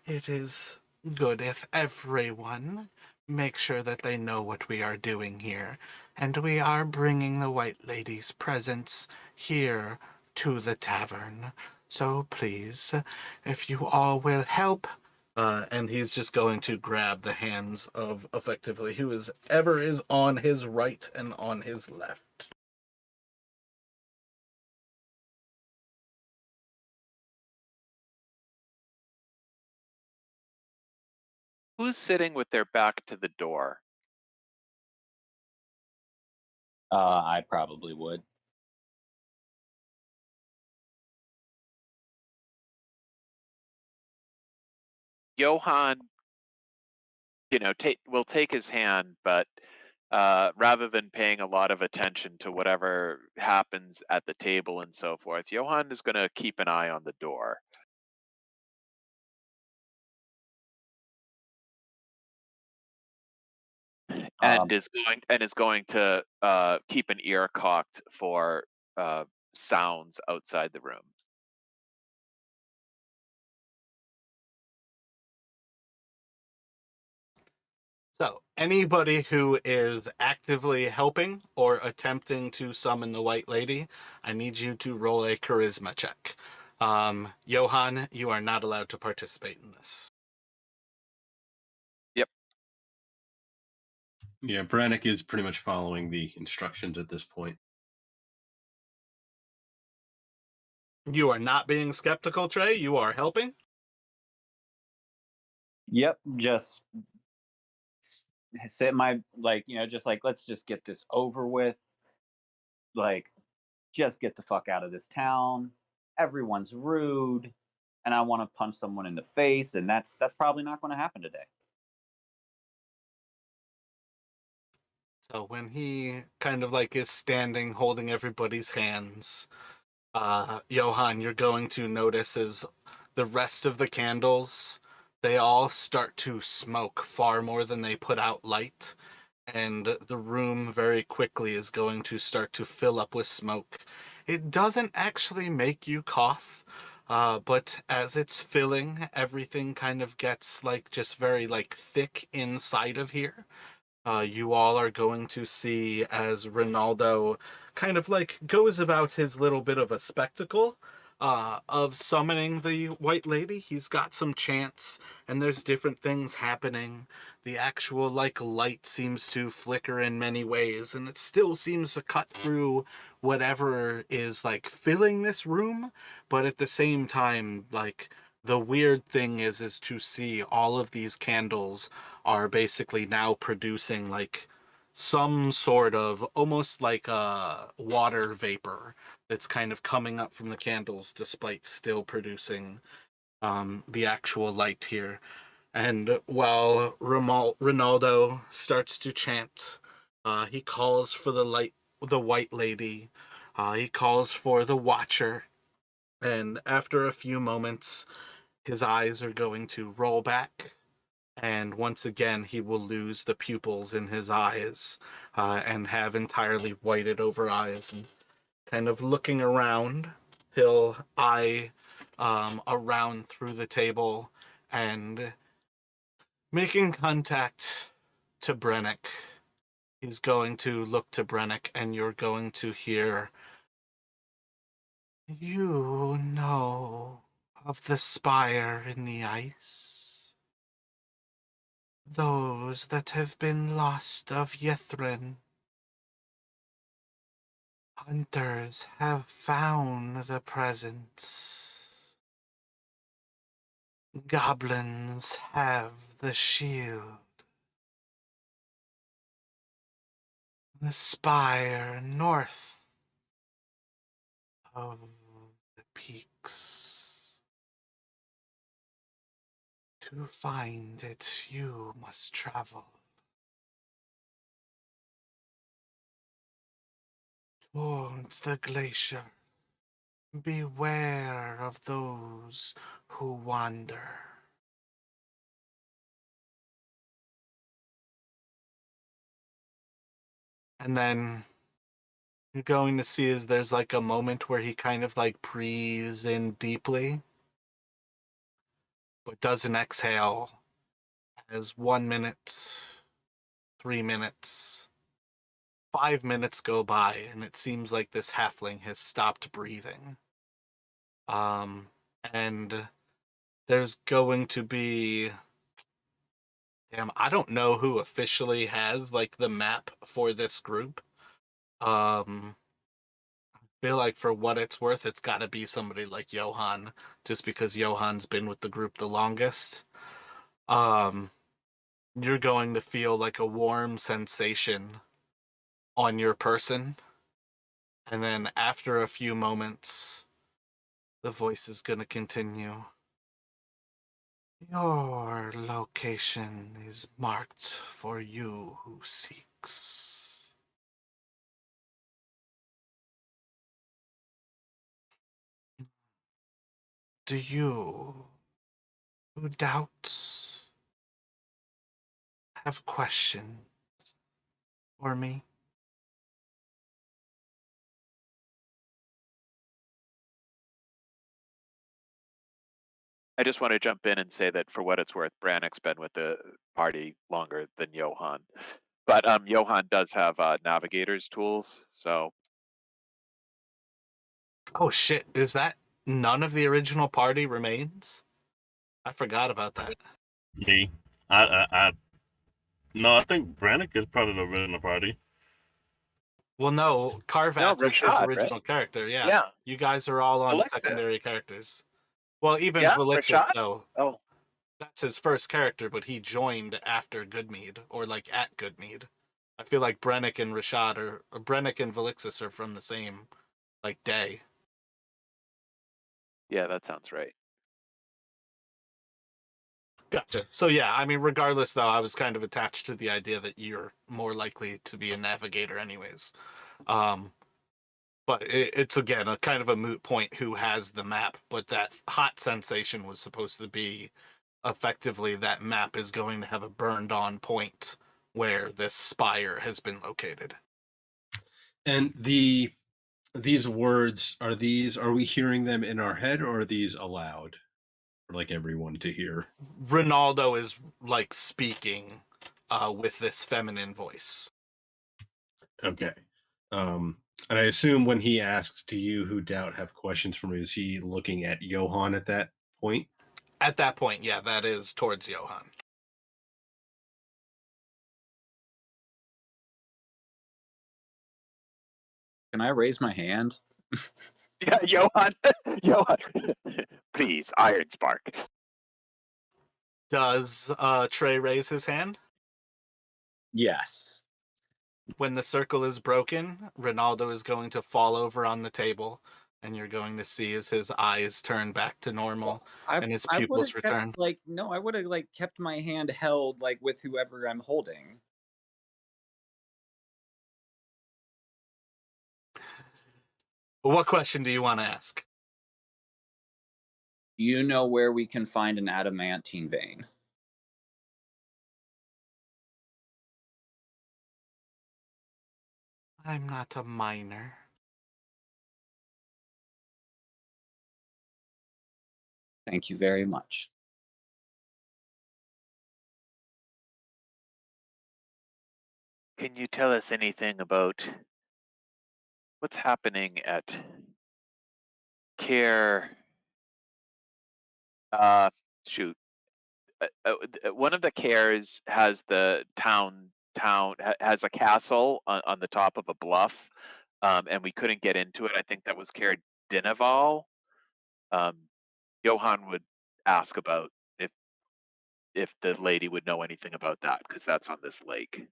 Speaker 1: It is good if everyone makes sure that they know what we are doing here. And we are bringing the White Lady's presence here to the tavern. So please, if you all will help. And he's just going to grab the hands of effectively whoever is on his right and on his left.
Speaker 3: Who's sitting with their back to the door?
Speaker 5: I probably would.
Speaker 3: Johann, will take his hand, but rather than paying a lot of attention to whatever happens at the table and so forth, Johann is going to keep an eye on the door. And is going to keep an ear cocked for sounds outside the room.
Speaker 1: So, anybody who is actively helping or attempting to summon the White Lady, I need you to roll a charisma check. Johann, you are not allowed to participate in this.
Speaker 3: Yep.
Speaker 2: Yeah, Brannick is pretty much following the instructions at this point.
Speaker 1: You are not being skeptical, Trey. You are helping.
Speaker 5: Yep, just set my just like let's just get this over with. Like, just get the fuck out of this town. Everyone's rude, and I want to punch someone in the face, and that's probably not going to happen today.
Speaker 1: So when he kind of like is standing holding everybody's hands, Johann, you're going to notice as the rest of the candles, they all start to smoke far more than they put out light. And the room very quickly is going to start to fill up with smoke. It doesn't actually make you cough, but as it's filling, everything kind of gets like just very like thick inside of here. You all are going to see as Ronaldo kind of like goes about his little bit of a spectacle of summoning the White Lady. He's got some chants and there's different things happening. The actual like light seems to flicker in many ways and it still seems to cut through whatever is like filling this room, but at the same time, like the weird thing is to see all of these candles are basically now producing like some sort of almost like a water vapor that's kind of coming up from the candles despite still producing the actual light here. And while Ronaldo starts to chant, he calls for the White Lady. He calls for the Watcher. And after a few moments, his eyes are going to roll back and once again he will lose the pupils in his eyes and have entirely whited over eyes. And kind of looking around, he'll eye around through the table and making contact to Brennick. He's going to look to Brennick and you're going to hear, "You know of the spire in the ice? Those that have been lost of Ythryn. Hunters have found the presents. Goblins have the shield. The spire north of the peaks. To find it, you must travel towards the glacier. Beware of those who wander. And then you're going to see is there's like a moment where he kind of like breathes in deeply, but doesn't exhale. As 1 minute, 3 minutes, 5 minutes go by, and it seems like this halfling has stopped breathing. And there's going to be, damn, I don't know who officially has like the map for this group. I feel like for what it's worth, it's got to be somebody like Johan, just because Johan's been with the group the longest. You're going to feel like a warm sensation on your person. And then after a few moments, the voice is going to continue. Your location is marked for you who seeks. Do you who doubts have questions for me?
Speaker 3: I just want to jump in and say that for what it's worth, Brannick's been with the party longer than Johan. But Johan does have navigator's tools, so
Speaker 1: Oh shit, is that none of the original party remains? I forgot about that.
Speaker 6: Me, I no, I think Brannick is part of the original party.
Speaker 1: Well, no, Carvath was his
Speaker 3: Rashad,
Speaker 1: original
Speaker 3: right?
Speaker 1: character, yeah.
Speaker 3: Yeah.
Speaker 1: You guys are all on
Speaker 3: Alexis.
Speaker 1: secondary characters. Well, even
Speaker 3: Yeah,
Speaker 1: Velixis,
Speaker 3: Rashad?
Speaker 1: though.
Speaker 3: Oh,
Speaker 1: That's his first character, but he joined after Goodmead, or like at Goodmead. I feel like Brennick and Rashad or Brennick and Velixis are from the same like day.
Speaker 3: yeah, that sounds right.
Speaker 1: Gotcha. So yeah, I mean, regardless though, I was kind of attached to the idea that you're more likely to be a navigator, anyways. But it's again a kind of a moot point who has the map. But that hot sensation was supposed to be effectively that map is going to have a burned on point where this spire has been located.
Speaker 2: And these words are we hearing them in our head, or are these aloud for like everyone to hear?
Speaker 1: Ronaldo is like speaking with this feminine voice.
Speaker 2: Okay. And I assume when he asks, "Do you who doubt have questions for me?" is he looking at Johan at that point?
Speaker 1: At that point, yeah, that is towards Johan.
Speaker 7: Can I raise my hand?
Speaker 3: Yeah, Johan. Johan. Please, Iron Spark.
Speaker 1: Does Trey raise his hand?
Speaker 7: Yes.
Speaker 1: When the circle is broken, Ronaldo is going to fall over on the table, and you're going to see as his eyes turn back to normal and his
Speaker 7: I would
Speaker 1: pupils
Speaker 7: have
Speaker 1: return.
Speaker 7: kept like no, I would have like kept my hand held like with whoever I'm holding.
Speaker 1: What question do you want to ask?
Speaker 7: You know where we can find an adamantine vein?
Speaker 1: I'm not a miner.
Speaker 7: Thank you very much.
Speaker 3: Can you tell us anything about what's happening at Care? Shoot. One of the cares has the town has a castle on the top of a bluff. and we couldn't get into it. I think that was Cair Dinaval. Johan would ask about if the lady would know anything about that, because that's on this lake.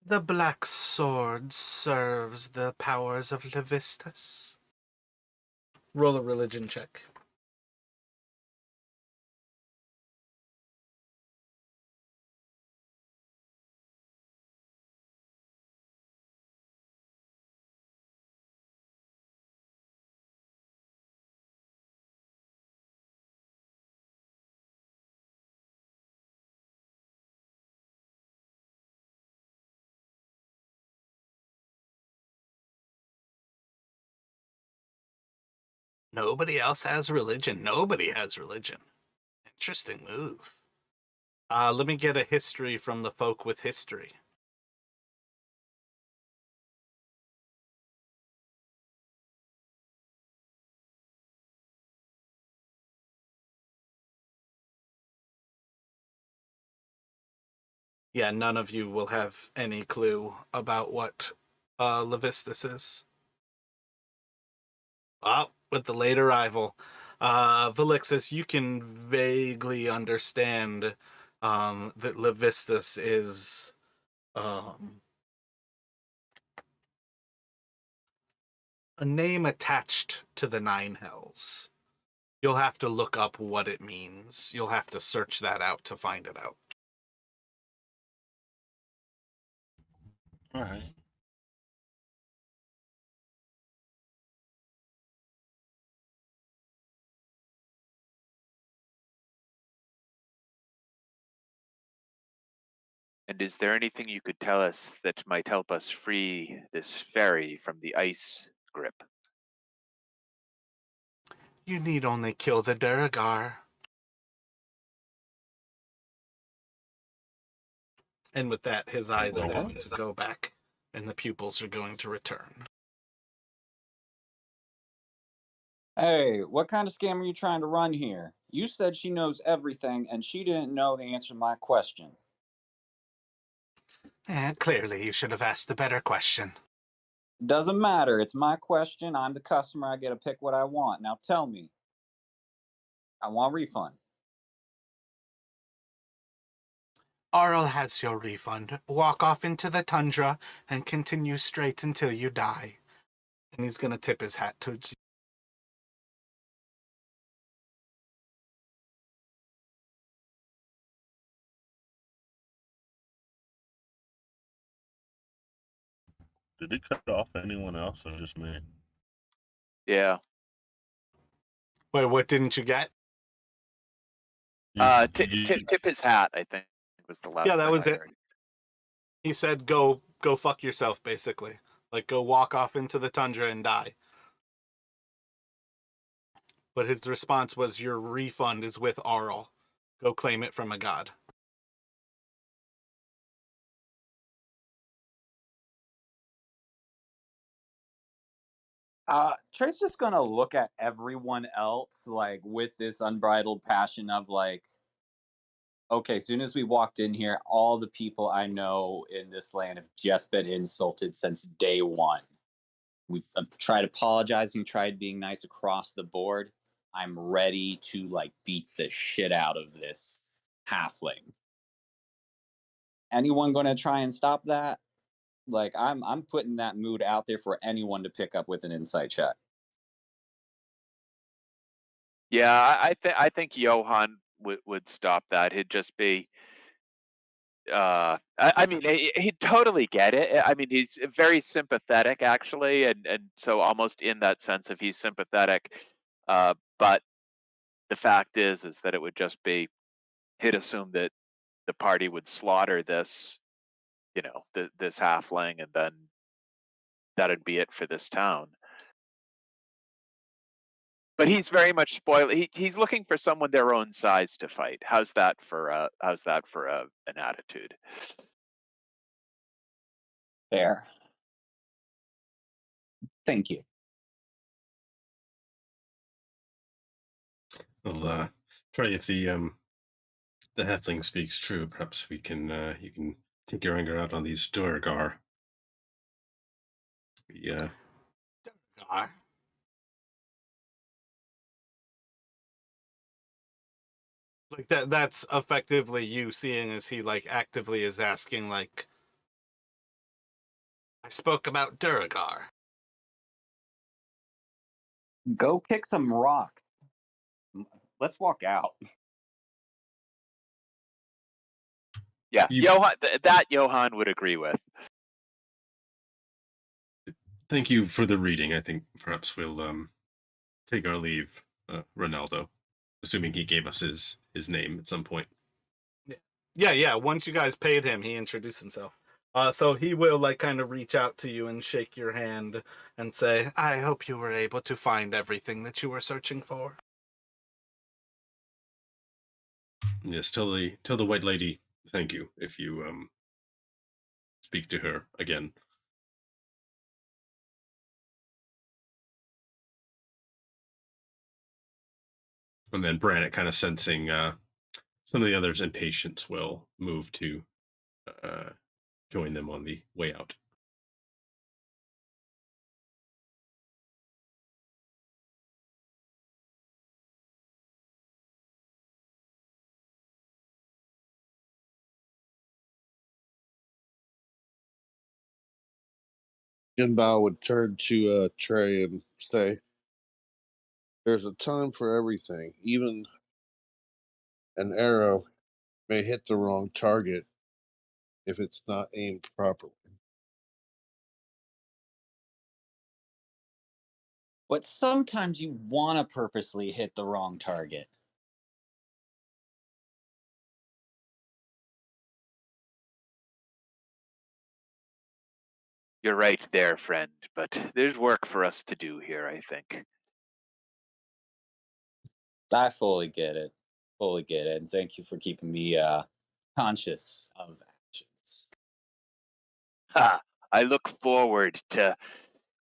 Speaker 1: The Black Sword serves the powers of Levistus. Roll a religion check. Nobody else has religion. Nobody has religion. Interesting move. Let me get a history from the folk with history. Yeah, none of you will have any clue about what Levistus is. Well, with the late arrival, Velixis, you can vaguely understand that Levistus is a name attached to the Nine Hells. You'll have to look up what it means. You'll have to search that out to find it out.
Speaker 6: All right.
Speaker 3: And is there anything you could tell us that might help us free this ferry from the ice grip?
Speaker 1: You need only kill the Duragar. And with that, his eyes are going to go back, and the pupils are going to return.
Speaker 5: Hey, what kind of scam are you trying to run here? You said she knows everything, and she didn't know the answer to my question.
Speaker 1: Clearly, you should have asked a better question.
Speaker 5: Doesn't matter. It's my question. I'm the customer. I get to pick what I want. Now tell me. I want a refund.
Speaker 1: Arl has your refund. Walk off into the tundra and continue straight until you die. And he's going to tip his hat towards you.
Speaker 6: Did it cut off anyone else or just me?
Speaker 3: Yeah.
Speaker 1: Wait, what didn't you get?
Speaker 3: Tip his hat, I think, was the last
Speaker 1: Yeah, that
Speaker 3: thing
Speaker 1: was
Speaker 3: I
Speaker 1: it.
Speaker 3: heard.
Speaker 1: He said, go fuck yourself, basically. Like, go walk off into the tundra and die. But his response was, your refund is with Arl. Go claim it from a god.
Speaker 5: Trey's just gonna look at everyone else like with this unbridled passion of like, okay, as soon as we walked in here, all the people I know in this land have just been insulted since day one. I've tried apologizing, tried being nice across the board. I'm ready to like beat the shit out of this halfling. Anyone gonna try and stop that? Like I'm putting that mood out there for anyone to pick up with an insight check.
Speaker 3: Yeah, I think Johan would stop that. He'd just be I mean he'd totally get it. I mean he's very sympathetic actually, and so almost in that sense of he's sympathetic. But the fact is that it would just be he'd assume that the party would slaughter this, this halfling, and then that'd be it for this town. But he's very much spoiled. He's looking for someone their own size to fight. How's that for an attitude?
Speaker 5: Fair. Thank you.
Speaker 2: Well, Trey, if the halfling speaks true, perhaps we can you can take your anger out on these Durgar. Yeah,
Speaker 1: Gar. Like that's effectively you seeing as he like actively is asking like I spoke about Duragar.
Speaker 5: Go kick some rocks. Let's walk out.
Speaker 3: Yeah,
Speaker 2: You-
Speaker 3: that Johan would agree with.
Speaker 2: thank you for the reading. I think perhaps we'll take our leave, Ronaldo, assuming he gave us his name at some point.
Speaker 1: Yeah. Once you guys paid him, he introduced himself. So he will like kind of reach out to you and shake your hand and say, "I hope you were able to find everything that you were searching for."
Speaker 2: Yes, tell the white lady thank you if you speak to her again. And then Brandt, kind of sensing some of the others' impatience, will move to uh, join them on the way out.
Speaker 4: Jinbao would turn to Trey and say, "There's a time for everything. Even an arrow may hit the wrong target if it's not aimed properly."
Speaker 5: But sometimes you want to purposely hit the wrong target.
Speaker 3: You're right there, friend, but there's work for us to do here, I think.
Speaker 5: I fully get it. Fully get it. And thank you for keeping me conscious of actions.
Speaker 3: Ha! I look forward to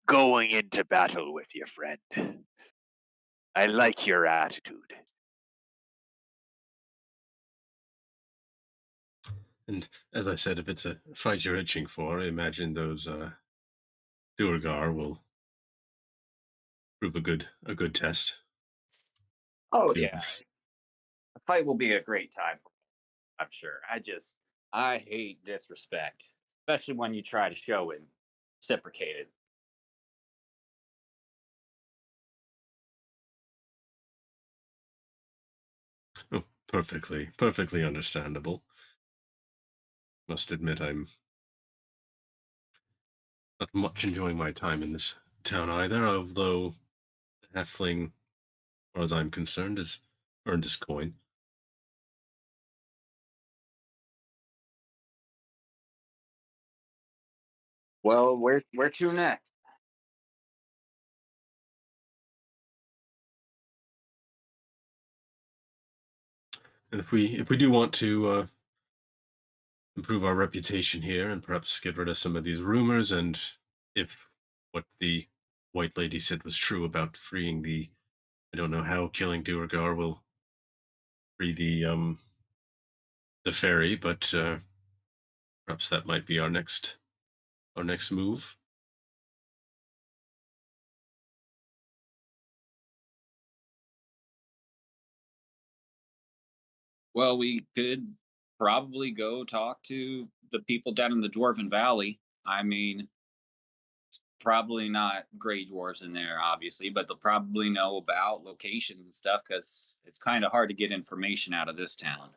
Speaker 3: going into battle with you, friend. I like your attitude.
Speaker 2: And as I said, if it's a fight you're itching for, I imagine those Duergar will prove a good test.
Speaker 5: Oh yeah.
Speaker 2: Feels-
Speaker 5: The fight will be a great time, I'm sure. I hate disrespect, especially when you try to show it reciprocated.
Speaker 2: Oh, perfectly understandable. Must admit, I'm not much enjoying my time in this town either, although Halfling, as far as I'm concerned, has earned his coin.
Speaker 5: Well, where to next?
Speaker 2: And if we do want to improve our reputation here and perhaps get rid of some of these rumors, and if what the white lady said was true about freeing the, I don't know how killing Duergar will free the ferry, but perhaps that might be our next move.
Speaker 5: Well, we could probably go talk to the people down in the Dwarven Valley. I mean, probably not gray dwarves in there, obviously, but they'll probably know about locations and stuff because it's kind of hard to get information out of this town.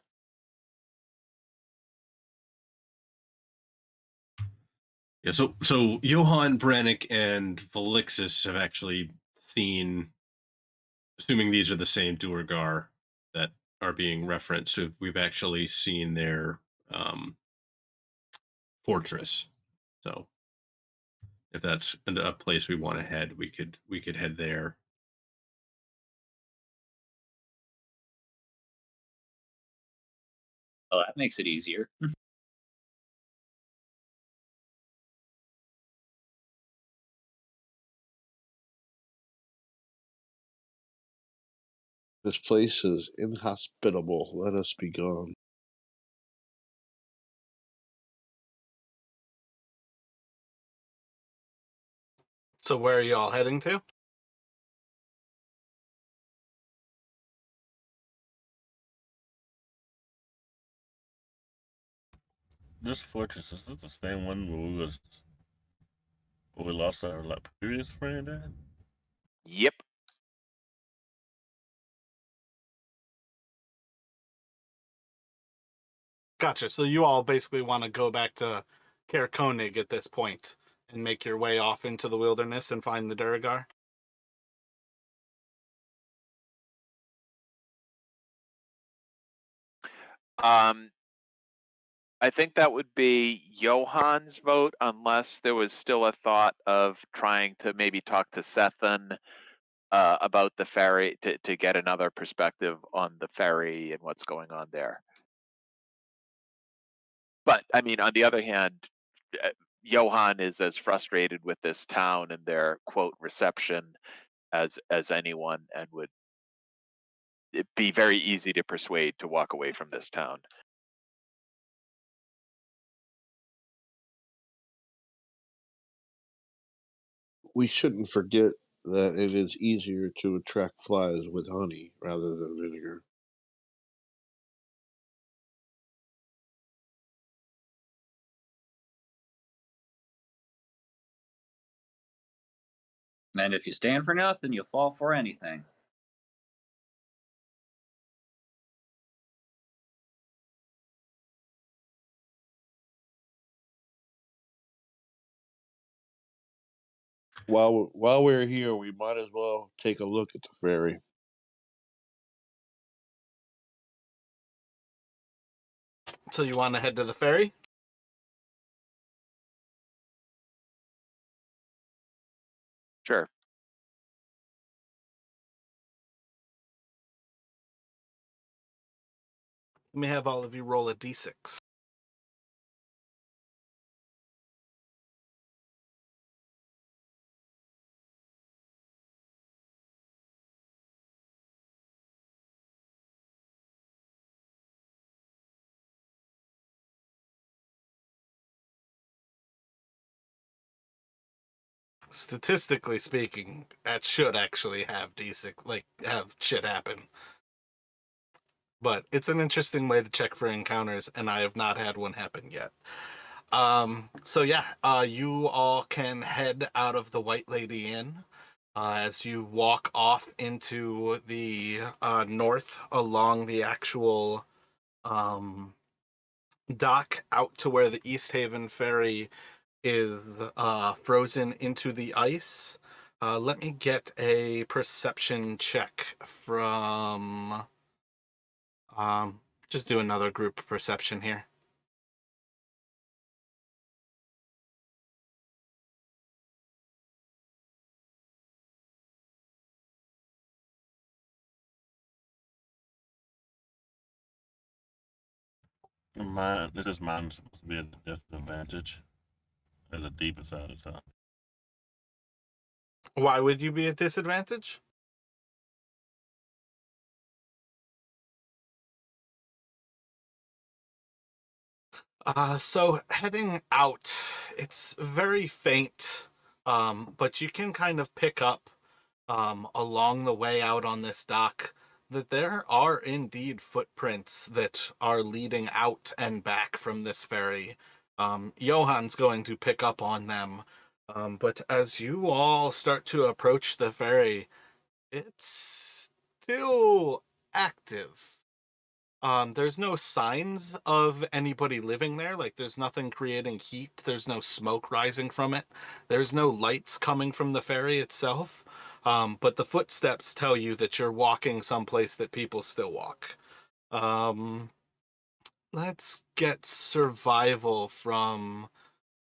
Speaker 2: Yeah, so Johann Brannick and Felixis have actually seen, assuming these are the same Duergar that are being referenced, we've actually seen their fortress. So if that's a place we want to head, we could head there.
Speaker 5: Oh, that makes it easier.
Speaker 4: This place is inhospitable. Let us be gone.
Speaker 1: So where are you all heading to?
Speaker 6: This fortress, is this the same one where we lost our like previous friend at?
Speaker 3: Yep.
Speaker 1: Gotcha. So you all basically want to go back to Caer Konig at this point and make your way off into the wilderness and find the Duragar?
Speaker 3: Um, I think that would be Johan's vote, unless there was still a thought of trying to maybe talk to Sethan about the ferry to get another perspective on the ferry and what's going on there. But I mean, on the other hand, Johan is as frustrated with this town and their quote reception as anyone, and would it be very easy to persuade to walk away from this town.
Speaker 4: We shouldn't forget that it is easier to attract flies with honey rather than vinegar.
Speaker 5: And if you stand for nothing, you'll fall for anything.
Speaker 4: While we're here, we might as well take a look at the ferry.
Speaker 1: So you want to head to the ferry?
Speaker 3: Sure.
Speaker 1: Let me have all of you roll a d6. Statistically speaking, that should actually have d6, like have shit happen. But it's an interesting way to check for encounters, and I have not had one happen yet. So yeah, you all can head out of the White Lady Inn as you walk off into the north along the actual dock out to where the East Haven ferry is frozen into the ice. Let me get a perception check from just do another group perception here.
Speaker 6: Mine supposed to be a disadvantage as a deep inside of town.
Speaker 1: Why would you be at disadvantage? So heading out, it's very faint, but you can kind of pick up along the way out on this dock that there are indeed footprints that are leading out and back from this ferry. Johan's going to pick up on them, but as you all start to approach the ferry, it's still active. There's no signs of anybody living there. Like, there's nothing creating heat. There's no smoke rising from it. There's no lights coming from the ferry itself. But the footsteps tell you that you're walking someplace that people still walk. Um, let's get survival from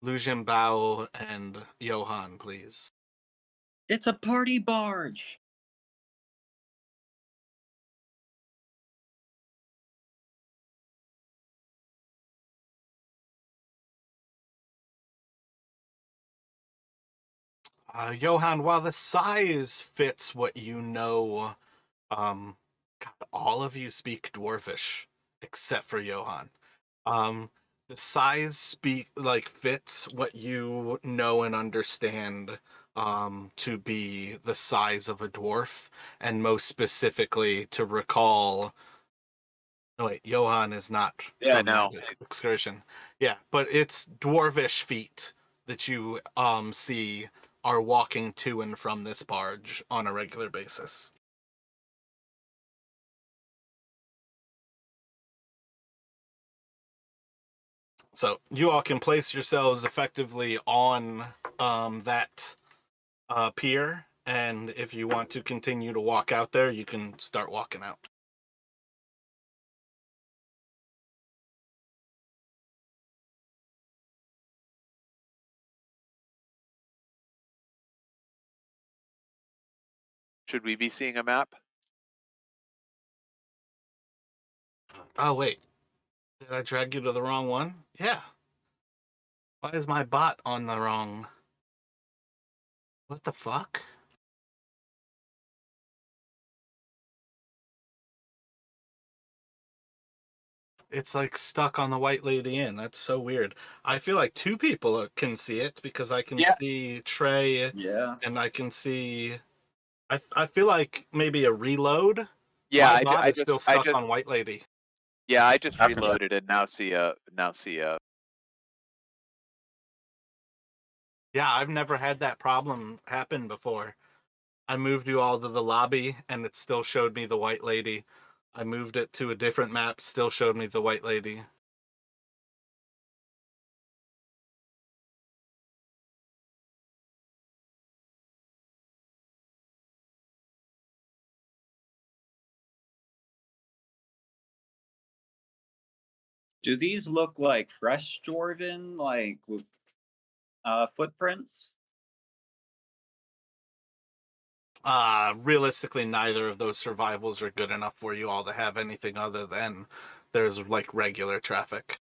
Speaker 1: Lu Bao and Johan, please.
Speaker 5: It's a party barge.
Speaker 1: Johan, while the size fits what you know God, all of you speak Dwarvish except for Johann. The size fits what you know and understand to be the size of a dwarf, and most specifically to recall. No, wait, Johann is not
Speaker 3: Yeah,
Speaker 1: from that
Speaker 3: no.
Speaker 1: excursion. Yeah, but it's dwarvish feet that you see are walking to and from this barge on a regular basis. So you all can place yourselves effectively on that pier, and if you want to continue to walk out there, you can start walking out.
Speaker 3: Should we be seeing a map?
Speaker 1: Oh wait, did I drag you to the wrong one? Yeah. Why is my bot on the wrong? What the fuck? It's like stuck on the White Lady Inn. That's so weird. I feel like two people can see it because I can
Speaker 3: Yeah.
Speaker 1: see Trey
Speaker 5: Yeah.
Speaker 1: and I can see. I feel like maybe a reload.
Speaker 3: Yeah,
Speaker 1: My bot is still stuck on White Lady.
Speaker 3: Yeah, I just
Speaker 6: I forgot.
Speaker 3: reloaded and now see a
Speaker 1: Yeah, I've never had that problem happen before. I moved you all to the lobby and it still showed me the White Lady. I moved it to a different map, still showed me the White Lady.
Speaker 5: Do these look like fresh Jorvin, like with footprints?
Speaker 1: Realistically, neither of those survivals are good enough for you all to have anything other than there's like regular traffic.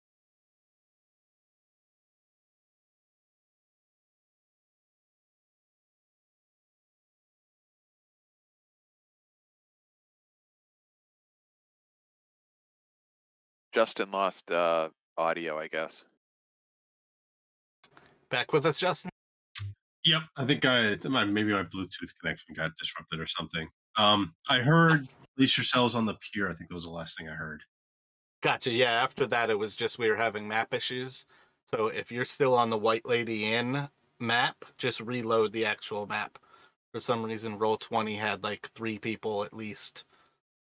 Speaker 3: Justin lost audio, I guess.
Speaker 1: Back with us, Justin?
Speaker 2: Yep, I think maybe my Bluetooth connection got disrupted or something. I heard place yourselves on the pier. I think that was the last thing I heard.
Speaker 1: Gotcha. Yeah, after that, it was just we were having map issues. So if you're still on the White Lady Inn map, just reload the actual map. For some reason, Roll20 had like 3 people at least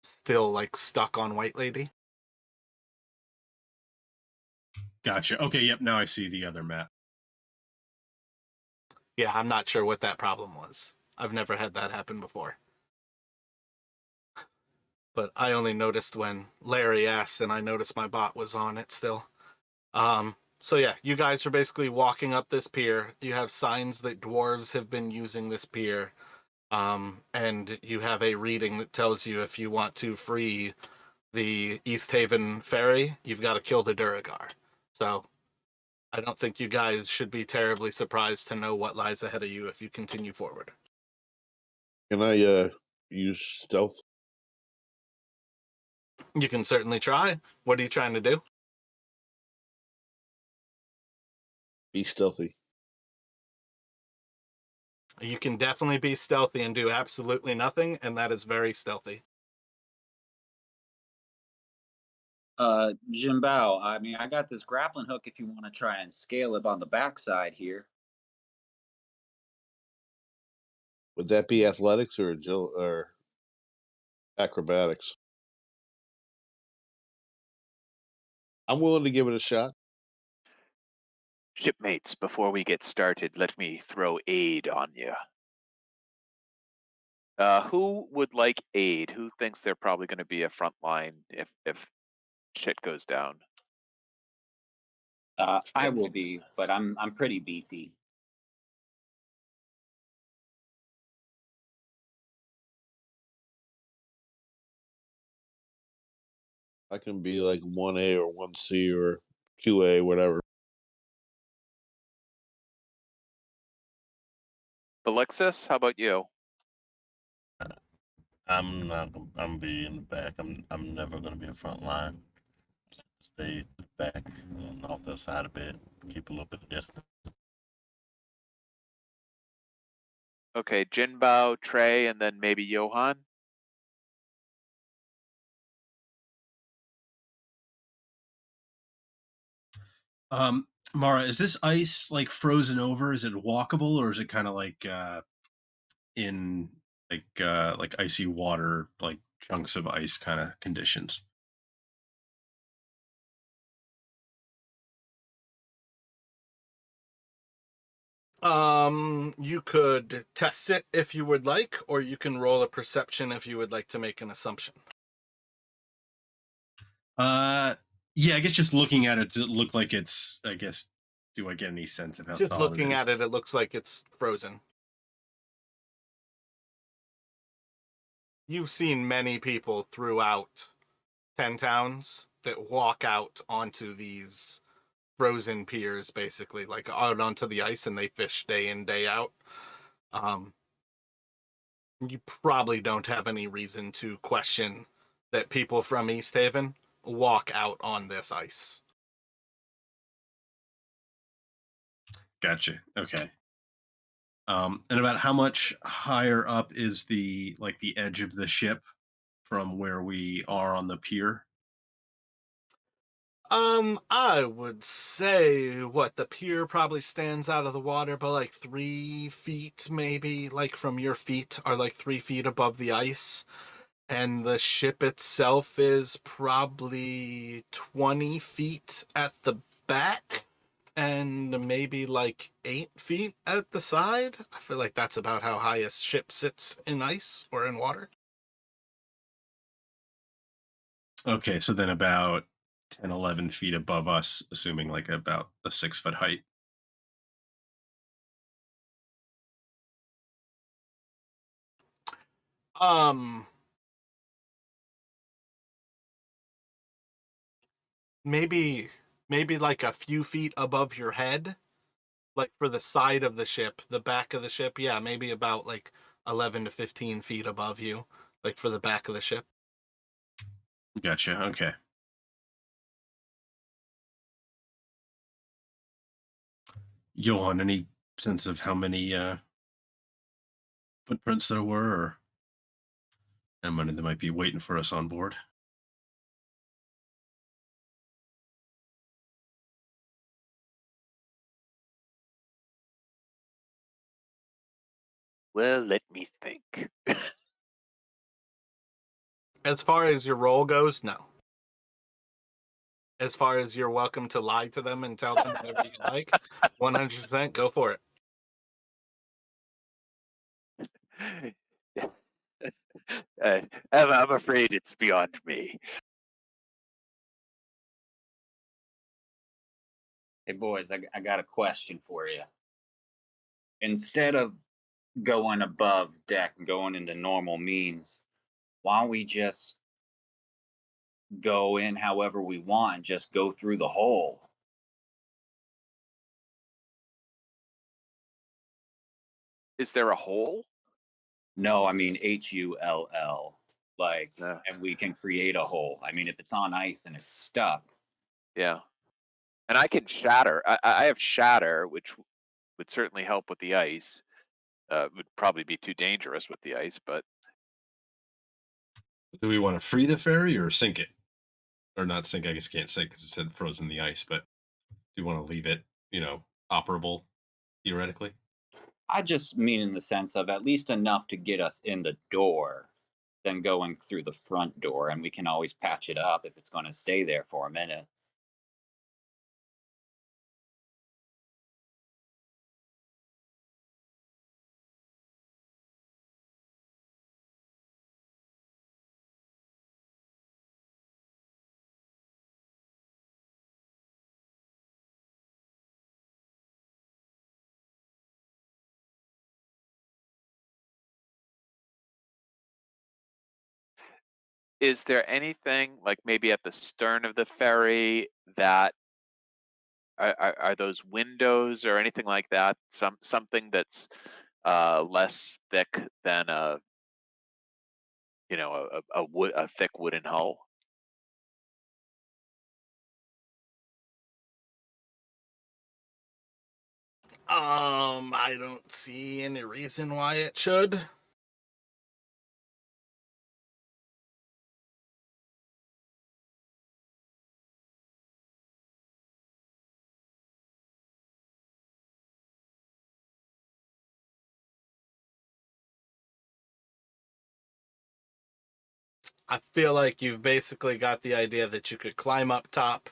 Speaker 1: still like stuck on White Lady.
Speaker 2: Gotcha. Okay, yep, now I see the other map.
Speaker 1: Yeah, I'm not sure what that problem was. I've never had that happen before. But I only noticed when Larry asked, and I noticed my bot was on it still. So yeah, you guys are basically walking up this pier. You have signs that dwarves have been using this pier. And you have a reading that tells you if you want to free the East Haven ferry, you've got to kill the Duragar. So I don't think you guys should be terribly surprised to know what lies ahead of you if you continue forward.
Speaker 4: Can I use stealth?
Speaker 1: You can certainly try. What are you trying to do?
Speaker 4: Be stealthy.
Speaker 1: You can definitely be stealthy and do absolutely nothing, and that is very stealthy.
Speaker 5: Jimbao, I mean, I got this grappling hook if you want to try and scale it on the backside here.
Speaker 4: Would that be athletics or acrobatics? I'm willing to give it a shot.
Speaker 3: Shipmates, before we get started, let me throw aid on you. Who would like aid? Who thinks they're probably going to be a front line if shit goes down?
Speaker 5: I will be, but I'm pretty beefy.
Speaker 4: I can be like 1A or 1C or 2A, whatever.
Speaker 3: Alexis, how about you?
Speaker 6: I'm not. I'm be in the back. I'm never gonna be a front line. Stay back and off the side a bit. Keep a little bit of distance.
Speaker 3: Okay, Jinbao, Trey, and then maybe Johan.
Speaker 2: Mara, is this ice like frozen over? Is it walkable, or is it kind of like in like icy water, like chunks of ice kind of conditions?
Speaker 1: You could test it if you would like, or you can roll a perception if you would like to make an assumption.
Speaker 2: Yeah, I guess just looking at it, does it look like it's? I guess, do I get any sense of how
Speaker 1: Just
Speaker 2: solid
Speaker 1: looking
Speaker 2: it is?
Speaker 1: at it, it looks like it's frozen. You've seen many people throughout 10 towns that walk out onto these frozen piers, basically, like out onto the ice, and they fish day in, day out. You probably don't have any reason to question that people from East Haven walk out on this ice.
Speaker 2: Gotcha. Okay. And about how much higher up is the edge of the ship from where we are on the pier?
Speaker 1: I would say what the pier probably stands out of the water by like 3 feet, maybe, like from your feet are like 3 feet above the ice. And the ship itself is probably 20 feet at the back and maybe like 8 feet at the side. I feel like that's about how high a ship sits in ice or in water.
Speaker 2: Okay, so then about 10, 11 feet above us, assuming like about a 6 foot height.
Speaker 1: Um, maybe like a few feet above your head, like for the side of the ship, the back of the ship. Yeah, maybe about like 11 to 15 feet above you, like for the back of the ship.
Speaker 2: Gotcha. Okay. Johan, any sense of how many footprints there were, or how many that might be waiting for us on board?
Speaker 3: Well, let me think.
Speaker 1: As far as your role goes, no. As far as you're welcome to lie to them and tell them whatever you like, 100% go for it.
Speaker 3: I'm afraid it's beyond me.
Speaker 5: Hey boys, I got a question for you. Instead of going above deck and going into normal means, why don't we just go in however we want and just go through the hole?
Speaker 3: Is there a hole?
Speaker 5: No, I mean HULL. Like,
Speaker 3: No.
Speaker 5: and we can create a hole. I mean, if it's on ice and it's stuck,
Speaker 3: Yeah. And I can shatter. I have shatter, which would certainly help with the ice. Would probably be too dangerous with the ice, but
Speaker 2: Do we want to free the ferry or sink it? Or not sink? I guess can't sink because it said frozen in the ice. But do you want to leave it, operable theoretically?
Speaker 5: I just mean in the sense of at least enough to get us in the door than going through the front door. And we can always patch it up if it's going to stay there for a minute.
Speaker 3: is there anything like maybe at the stern of the ferry that are those windows or anything like that? Something that's less thick than a a thick wooden hull.
Speaker 1: I don't see any reason why it should. I feel like you've basically got the idea that you could climb up top,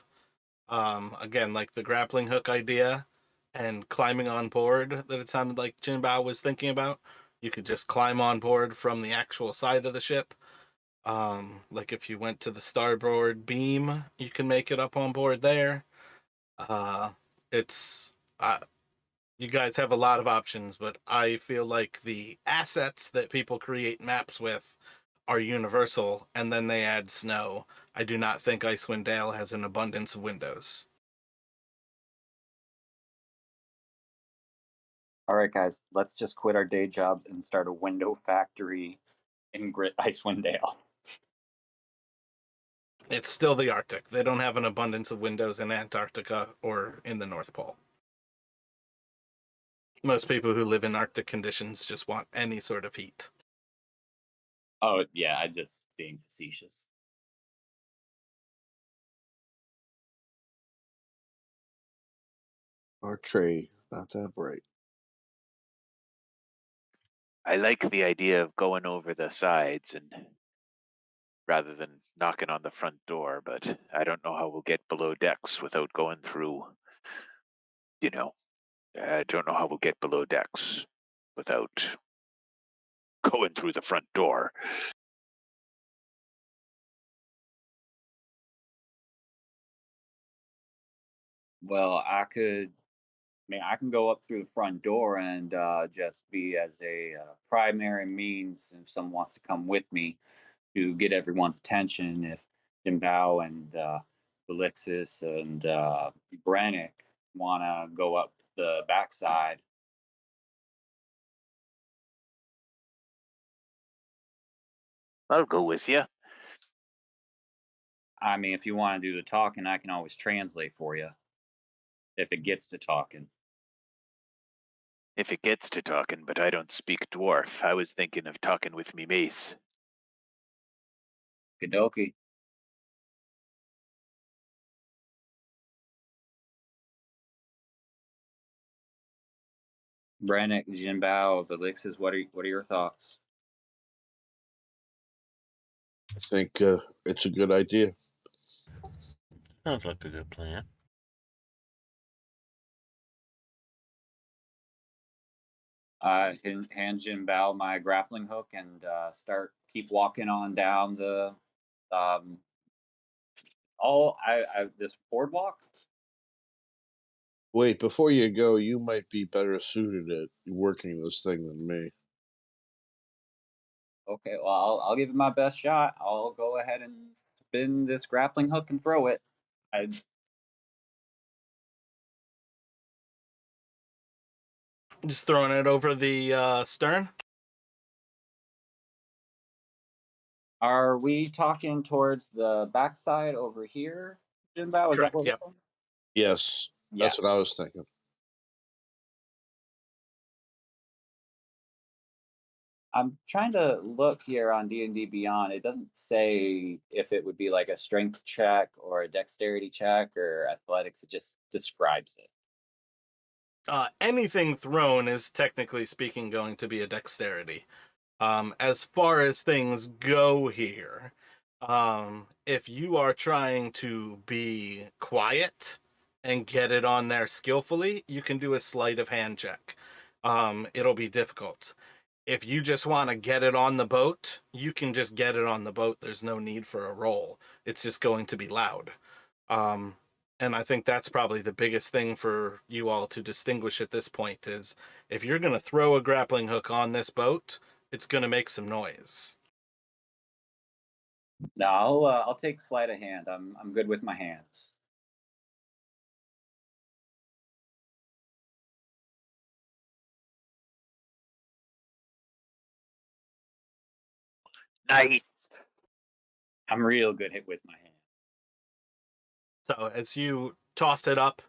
Speaker 1: again, like the grappling hook idea, and climbing on board that it sounded like Jinbao was thinking about. You could just climb on board from the actual side of the ship. Like if you went to the starboard beam, you can make it up on board there. Uh, it's you guys have a lot of options, but I feel like the assets that people create maps with are universal, and then they add snow. I do not think Icewind Dale has an abundance of windows.
Speaker 5: All right, guys, let's just quit our day jobs and start a window factory in Icewind Dale.
Speaker 1: It's still the Arctic. They don't have an abundance of windows in Antarctica or in the North Pole. Most people who live in Arctic conditions just want any sort of heat.
Speaker 5: Oh, yeah, I just being facetious.
Speaker 4: Our tray, not that bright.
Speaker 3: I like the idea of going over the sides and rather than knocking on the front door, but I don't know how we'll get below decks without going through, I don't know how we'll get below decks without going through the front door.
Speaker 5: Well, I mean, I can go up through the front door and just be as a primary means if someone wants to come with me to get everyone's attention. If Jimbao and Felixis and Brannick want to go up the backside.
Speaker 3: I'll go with you.
Speaker 5: I mean, if you want to do the talking, I can always translate for you if it gets to talking.
Speaker 3: If it gets to talking, but I don't speak dwarf. I was thinking of talking with me mace.
Speaker 5: Kadoki. Brannick, Jinbao, Felixis, what are your thoughts?
Speaker 4: I think it's a good idea.
Speaker 6: Sounds like a good plan.
Speaker 5: Can hand Jinbao my grappling hook and keep walking on down the this boardwalk.
Speaker 4: Wait, before you go, you might be better suited at working this thing than me.
Speaker 5: Okay, well, I'll give it my best shot. I'll go ahead and spin this grappling hook and throw it. I
Speaker 1: Just throwing it over the stern.
Speaker 5: Are we talking towards the backside over here, Jinbao? Is that
Speaker 1: Correct,
Speaker 5: what we're
Speaker 1: yep.
Speaker 5: saying?
Speaker 4: Yes,
Speaker 5: Yeah.
Speaker 4: that's what I was thinking.
Speaker 5: I'm trying to look here on D&D Beyond. It doesn't say if it would be like a strength check or a dexterity check or athletics. It just describes it.
Speaker 1: Anything thrown is technically speaking going to be a dexterity. As far as things go here, if you are trying to be quiet and get it on there skillfully, you can do a sleight of hand check. It'll be difficult. If you just want to get it on the boat, you can just get it on the boat. There's no need for a roll. It's just going to be loud. And I think that's probably the biggest thing for you all to distinguish at this point is if you're going to throw a grappling hook on this boat, it's going to make some noise.
Speaker 5: No, I'll take sleight of hand. I'm good with my hands.
Speaker 3: Nice.
Speaker 5: I'm real good hit with my hand.
Speaker 1: So as you toss it up,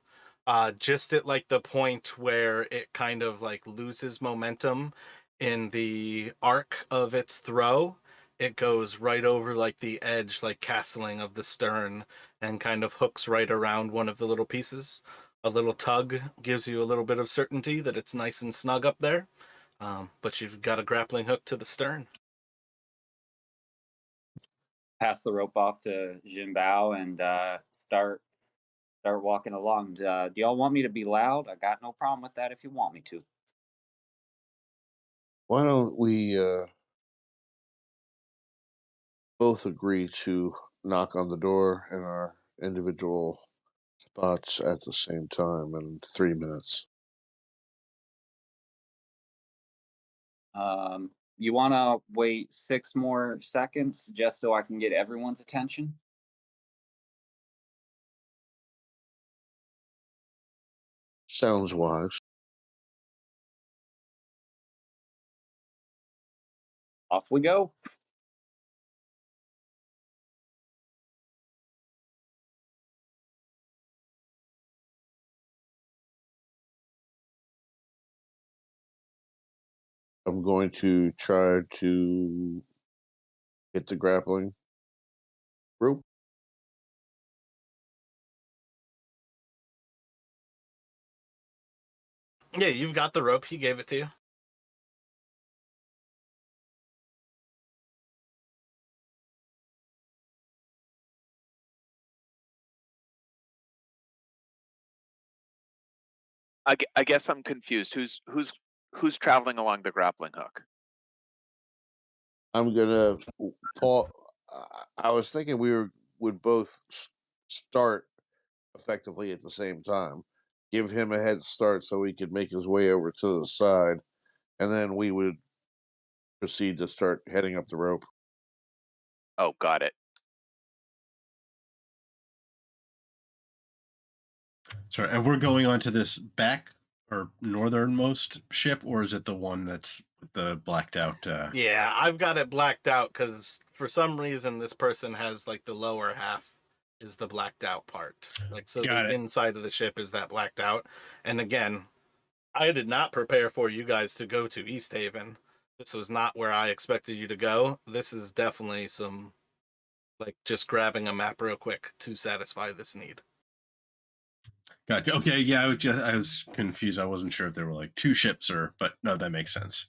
Speaker 1: just at like the point where it kind of like loses momentum in the arc of its throw, it goes right over like the edge, like castling of the stern, and kind of hooks right around one of the little pieces. A little tug gives you a little bit of certainty that it's nice and snug up there, but you've got a grappling hook to the stern.
Speaker 5: Pass the rope off to Jinbao and start walking along. Do y'all want me to be loud? I got no problem with that if you want me to.
Speaker 4: Why don't we both agree to knock on the door in our individual spots at the same time in 3 minutes?
Speaker 5: You want to wait 6 more seconds just so I can get everyone's attention?
Speaker 4: Sounds wise.
Speaker 5: Off we go.
Speaker 4: I'm going to try to hit the grappling rope.
Speaker 1: Yeah, you've got the rope. He gave it to you.
Speaker 3: I guess I'm confused. Who's traveling along the grappling hook?
Speaker 4: I'm gonna Paul. I was thinking would both start effectively at the same time, give him a head start so he could make his way over to the side, and then we would proceed to start heading up the rope.
Speaker 3: Oh, got it.
Speaker 2: Sorry, and we're going on to this back or northernmost ship, or is it the one that's with the blacked out?
Speaker 1: Yeah, I've got it blacked out because for some reason this person has like the lower half is the blacked out part. Like, so
Speaker 2: Got
Speaker 1: the
Speaker 2: it.
Speaker 1: inside of the ship is that blacked out. And again, I did not prepare for you guys to go to East Haven. This was not where I expected you to go. This is definitely some like just grabbing a map real quick to satisfy this need.
Speaker 2: Gotcha. Okay, yeah, I was confused. I wasn't sure if there were like 2 ships or, but no, that makes sense.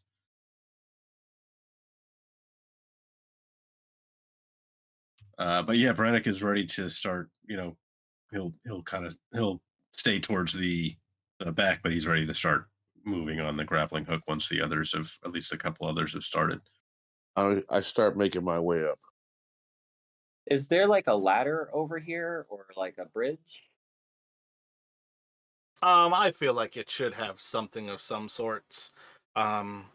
Speaker 2: But yeah, Brannick is ready to start. He'll stay towards the back, but he's ready to start moving on the grappling hook once the others have, at least a couple others have started.
Speaker 4: I start making my way up.
Speaker 5: Is there like a ladder over here or like a bridge?
Speaker 1: I feel like it should have something of some sorts. When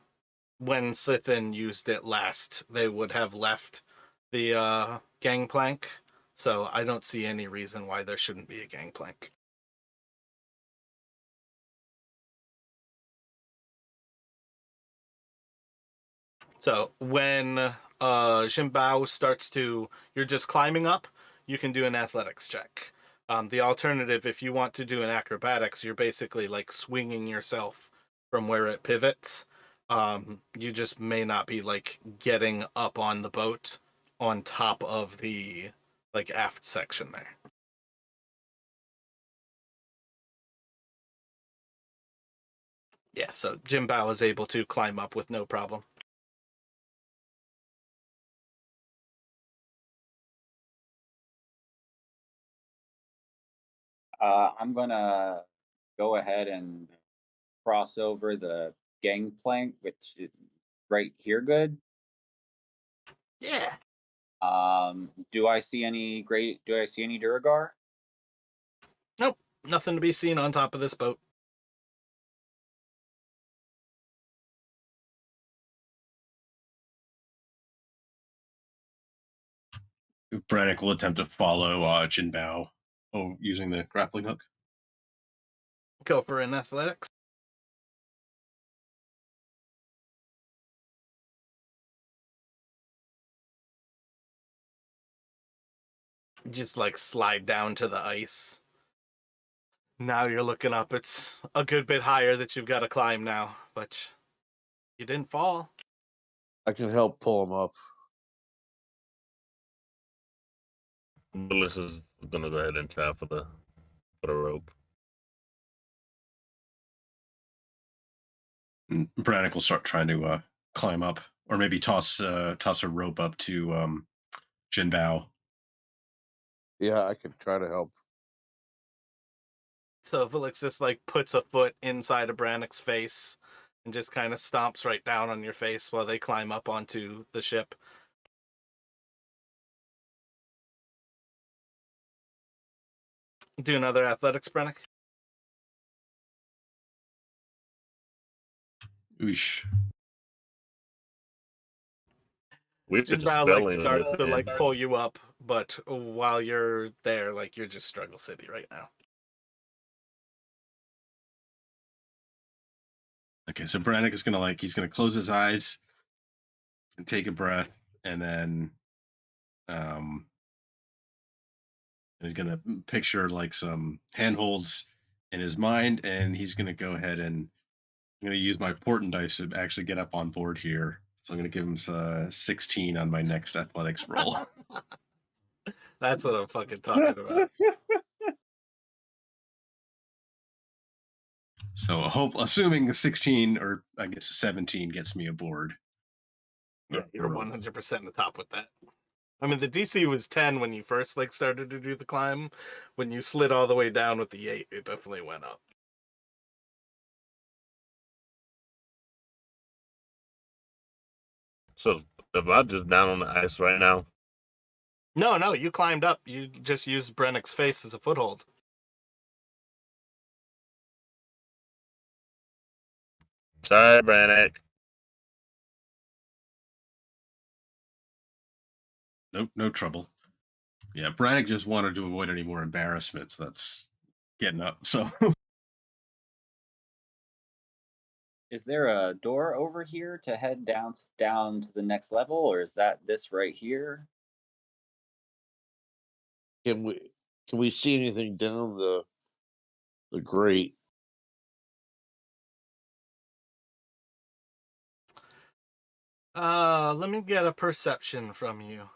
Speaker 1: Sithin used it last, they would have left the gangplank, so I don't see any reason why there shouldn't be a gangplank. So when Jinbao starts to, you're just climbing up, you can do an athletics check. The alternative, if you want to do an acrobatics, you're basically like swinging yourself from where it pivots. You just may not be like getting up on the boat on top of the like aft section there. Yeah, so Jinbao is able to climb up with no problem.
Speaker 5: I'm gonna go ahead and cross over the gangplank, which is right here. Good.
Speaker 1: Yeah.
Speaker 5: Do I see any Duragar?
Speaker 1: Nope, nothing to be seen on top of this boat.
Speaker 2: Brannick will attempt to follow Jinbao using the grappling hook.
Speaker 1: Go for an athletics. just like slide down to the ice. Now you're looking up. It's a good bit higher that you've got to climb now, but you didn't fall.
Speaker 4: I can help pull him up.
Speaker 6: Willis is gonna go ahead and try for the rope.
Speaker 2: And Brannick will start trying to climb up, or maybe toss a rope up to Jinbao.
Speaker 4: Yeah, I can try to help.
Speaker 1: So Felix just like puts a foot inside of Brannick's face and just kind of stomps right down on your face while they climb up onto the ship. Do another athletics, Brannick.
Speaker 2: Oosh.
Speaker 6: We're just
Speaker 1: Jinbao like
Speaker 6: spelling
Speaker 1: starts
Speaker 6: this
Speaker 1: to like pull
Speaker 6: in.
Speaker 1: you up, but while you're there, like you're just struggle city right now.
Speaker 2: Okay, so Brannick is gonna he's gonna close his eyes and take a breath, and then he's gonna picture like some handholds in his mind, and he's gonna go ahead and I'm gonna use my portent dice to actually get up on board here. So I'm gonna give him 16 on my next athletics roll.
Speaker 1: That's what I'm fucking talking about.
Speaker 2: So assuming the 16 or I guess 17 gets me aboard.
Speaker 1: Yeah, you're 100% the top with that. I mean, the DC was 10 when you first like started to do the climb. When you slid all the way down with the 8, it definitely went up.
Speaker 6: So if I just down on the ice right now,
Speaker 1: No, you climbed up. You just used Brennick's face as a foothold.
Speaker 6: sorry, Brannick.
Speaker 2: No trouble. Yeah, Brannick just wanted to avoid any more embarrassment, so that's getting up. So
Speaker 5: Is there a door over here to head down to the next level, or is that this right here?
Speaker 4: Can we see anything down the grate?
Speaker 1: Let me get a perception from you.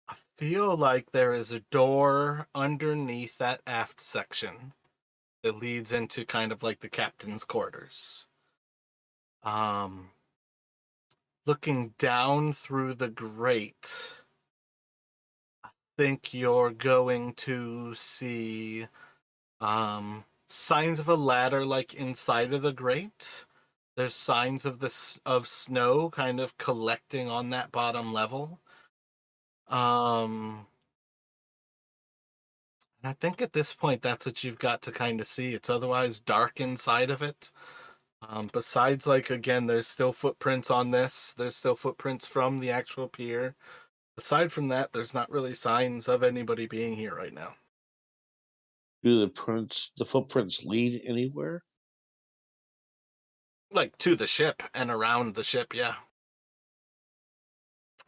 Speaker 1: I feel like there is a door underneath that aft section that leads into kind of like the captain's quarters. Looking down through the grate, I think you're going to see signs of a ladder like inside of the grate. There's signs of of snow kind of collecting on that bottom level. And I think at this point that's what you've got to kind of see. It's otherwise dark inside of it. Besides, like again, there's still footprints on this. There's still footprints from the actual pier. Aside from that, there's not really signs of anybody being here right now.
Speaker 4: Do the footprints lead anywhere?
Speaker 1: Like to the ship and around the ship, yeah.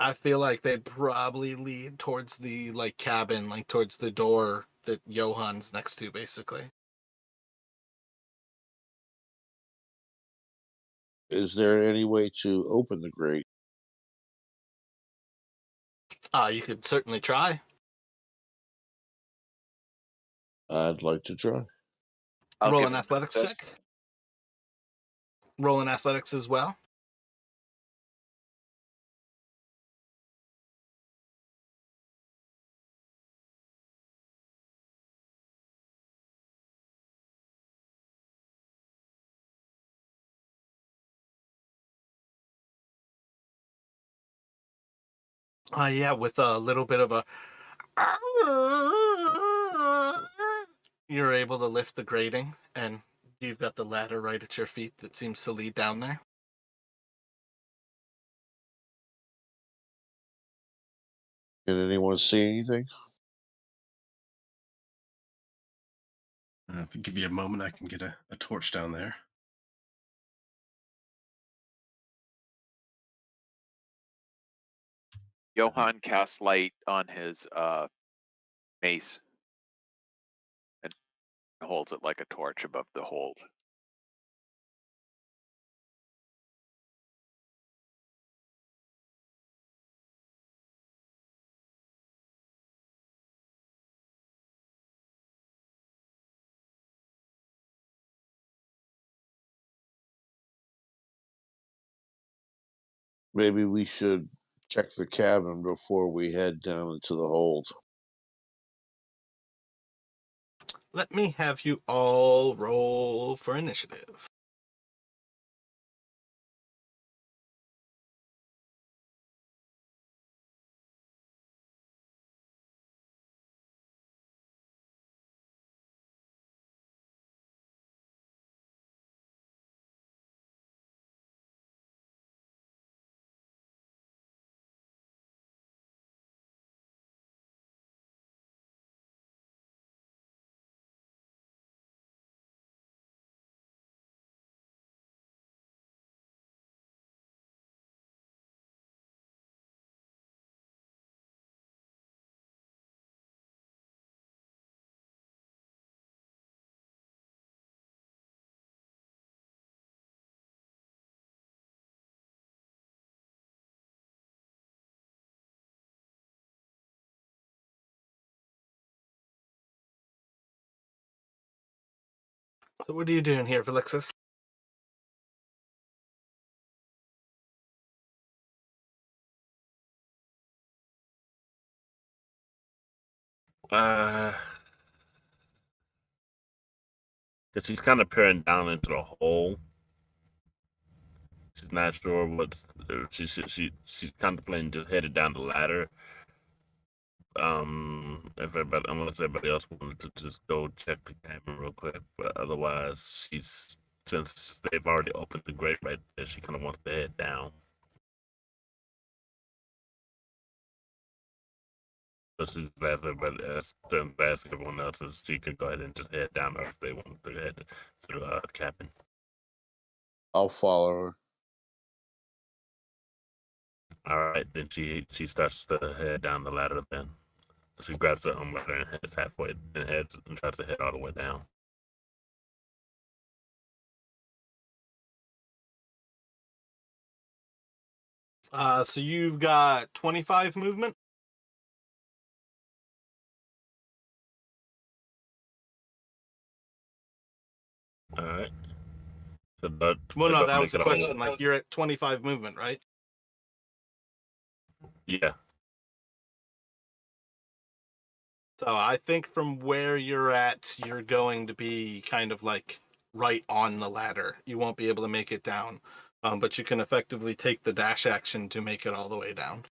Speaker 1: I feel like they'd probably lead towards the like cabin, like towards the door that Johan's next to, basically.
Speaker 4: Is there any way to open the grate?
Speaker 1: You could certainly try.
Speaker 4: I'd like to try.
Speaker 3: I'll
Speaker 1: Roll
Speaker 3: give
Speaker 1: an
Speaker 3: him
Speaker 1: athletics
Speaker 3: this.
Speaker 1: check. Roll an athletics as well. Yeah, with a little bit of a you're able to lift the grating, and you've got the ladder right at your feet that seems to lead down there.
Speaker 4: Can anyone see anything?
Speaker 2: if you give me a moment, I can get a torch down there.
Speaker 3: Johann casts light on his mace and holds it like a torch above the hold.
Speaker 4: Maybe we should check the cabin before we head down into the hold.
Speaker 1: Let me have you all roll for initiative. So what are you doing here, Felixus?
Speaker 6: Because she's kind of peering down into the hole. She's not sure what's. She's contemplating just headed down the ladder. Unless everybody else wanted to just go check the cabin real quick, but otherwise, since they've already opened the grate right there, she kind of wants to head down. So she's asked everyone else if she can go ahead and just head down, or if they want to head to the cabin.
Speaker 4: I'll follow her.
Speaker 6: All right, then she starts to head down the ladder. Then she grabs her ladder and heads halfway, and tries to head all the way down.
Speaker 1: So you've got 25 movement.
Speaker 6: All right. So
Speaker 1: Well, no, that was the question. Like, you're at 25 movement, right?
Speaker 6: Yeah.
Speaker 1: So I think from where you're at, you're going to be kind of like right on the ladder. You won't be able to make it down, but you can effectively take the dash action to make it all the way down.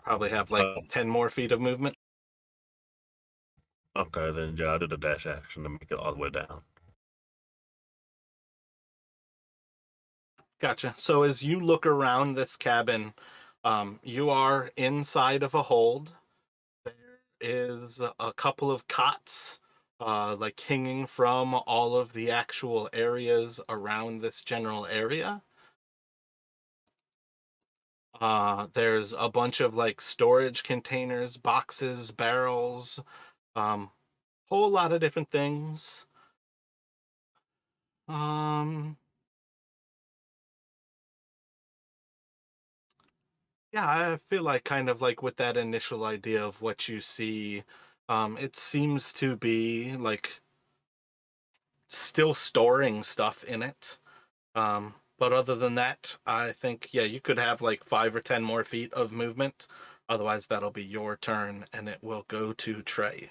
Speaker 1: Probably have like 10 more feet of movement.
Speaker 6: Okay, then yeah, I'll do the dash action to make it all the way down.
Speaker 1: Gotcha. So as you look around this cabin, you are inside of a hold. There is a couple of cots, like hanging from all of the actual areas around this general area. There's a bunch of like storage containers, boxes, barrels, whole lot of different things. Yeah, I feel like kind of like with that initial idea of what you see, it seems to be like still storing stuff in it. But other than that, I think, yeah, you could have like 5 or 10 more feet of movement. Otherwise, that'll be your turn and it will go to Trey.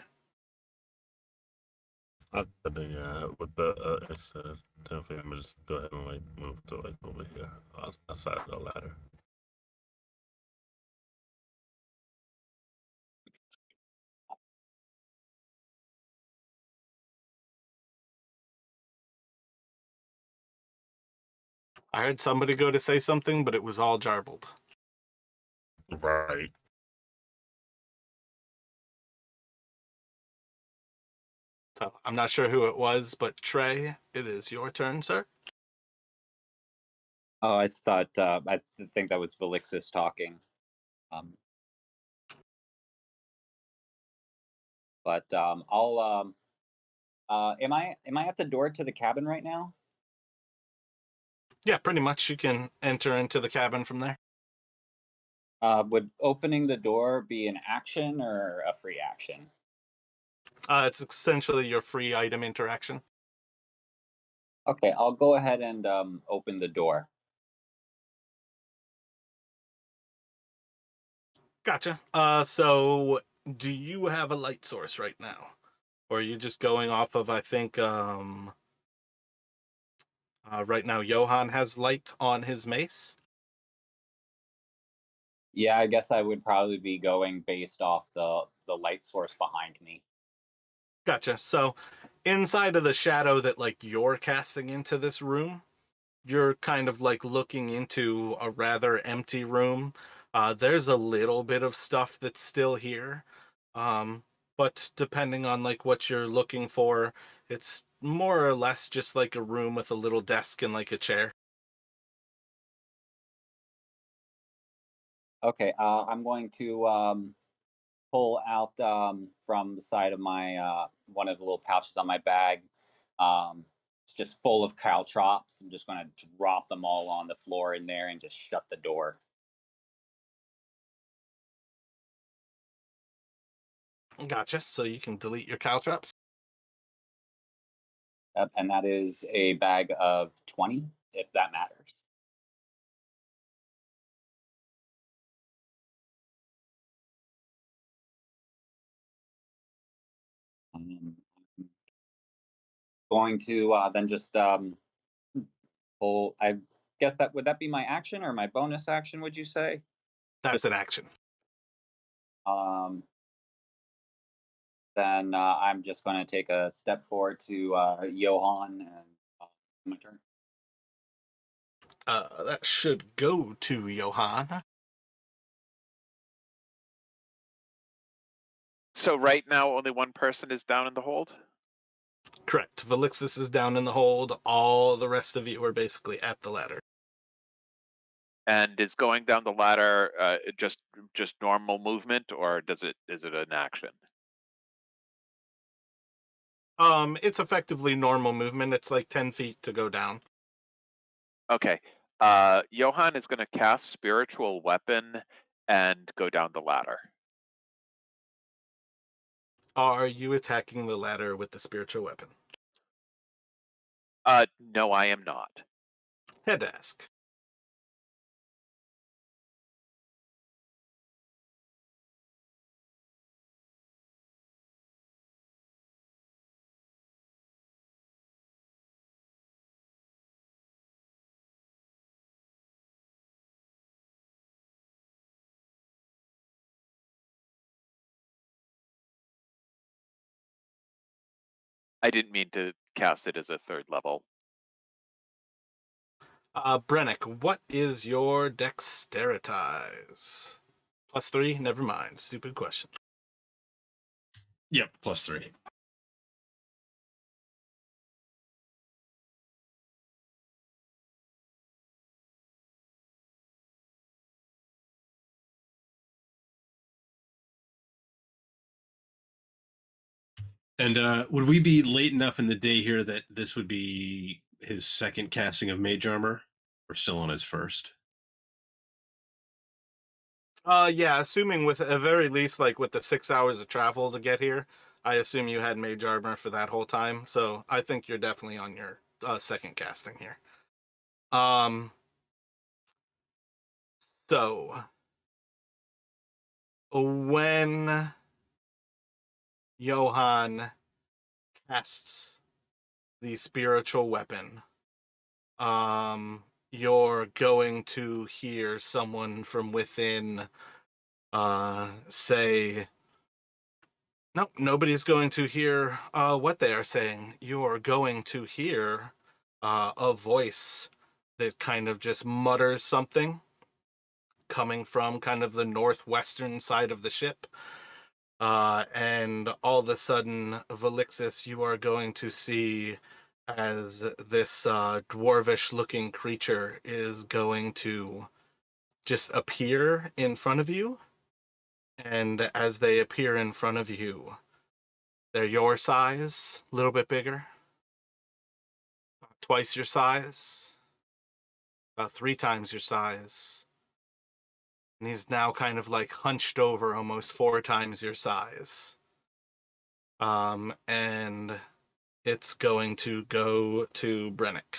Speaker 6: I think with the extra 10 feet, I'm just go ahead and like move to like over here outside of the ladder.
Speaker 1: I heard somebody go to say something, but it was all jarbled.
Speaker 6: Right.
Speaker 1: So I'm not sure who it was, but Trey, it is your turn, sir.
Speaker 5: Oh, I thought I think that was Velixis talking. Um, I'll am I at the door to the cabin right now?
Speaker 1: Yeah, pretty much. You can enter into the cabin from there.
Speaker 5: Would opening the door be an action or a free action?
Speaker 1: It's essentially your free item interaction.
Speaker 5: Okay, I'll go ahead and open the door.
Speaker 1: Gotcha. So do you have a light source right now? Or are you just going off of, I think, right now Johan has light on his mace?
Speaker 5: Yeah, I guess I would probably be going based off the light source behind me.
Speaker 1: Gotcha. So inside of the shadow that like you're casting into this room, you're kind of like looking into a rather empty room. There's a little bit of stuff that's still here. Um, but depending on like what you're looking for, it's more or less just like a room with a little desk and like a chair.
Speaker 5: Okay, I'm going to pull out from the side of my one of the little pouches on my bag. It's just full of caltrops. I'm just going to drop them all on the floor in there and just shut the door.
Speaker 1: Gotcha. So you can delete your caltrops.
Speaker 5: And that is a bag of 20, if that matters. I'm going to then just pull. I guess that would that be my action or my bonus action? Would you say?
Speaker 1: That's an action.
Speaker 5: Um, then I'm just going to take a step forward to Johan and my turn.
Speaker 1: That should go to Johan.
Speaker 3: So right now, only one person is down in the hold.
Speaker 1: Correct. Velixis is down in the hold. All the rest of you are basically at the ladder.
Speaker 3: And is going down the ladder just normal movement, or is it an action?
Speaker 1: It's effectively normal movement. It's like 10 feet to go down.
Speaker 3: Okay. Johan is going to cast Spiritual Weapon and go down the ladder.
Speaker 1: Are you attacking the ladder with the spiritual weapon?
Speaker 3: No, I am not.
Speaker 1: Head to ask.
Speaker 3: I didn't mean to cast it as a third level.
Speaker 1: Brennick, what is your dexteritize? +3? Never mind. Stupid question.
Speaker 2: Yep, +3. And would we be late enough in the day here that this would be his second casting of mage armor? Or still on his first?
Speaker 1: Yeah, assuming with at very least, like with the 6 hours of travel to get here, I assume you had mage armor for that whole time. So I think you're definitely on your second casting here. So when Johan casts the spiritual weapon, you're going to hear someone from within say, nope, nobody's going to hear what they are saying. You're going to hear a voice that kind of just mutters something coming from kind of the northwestern side of the ship. And all of a sudden, Velixis, you are going to see as this dwarvish looking creature is going to just appear in front of you. And as they appear in front of you, they're your size, a little bit bigger, about twice your size, about 3 times your size. And he's now kind of like hunched over, almost 4 times your size. And it's going to go to Brennick.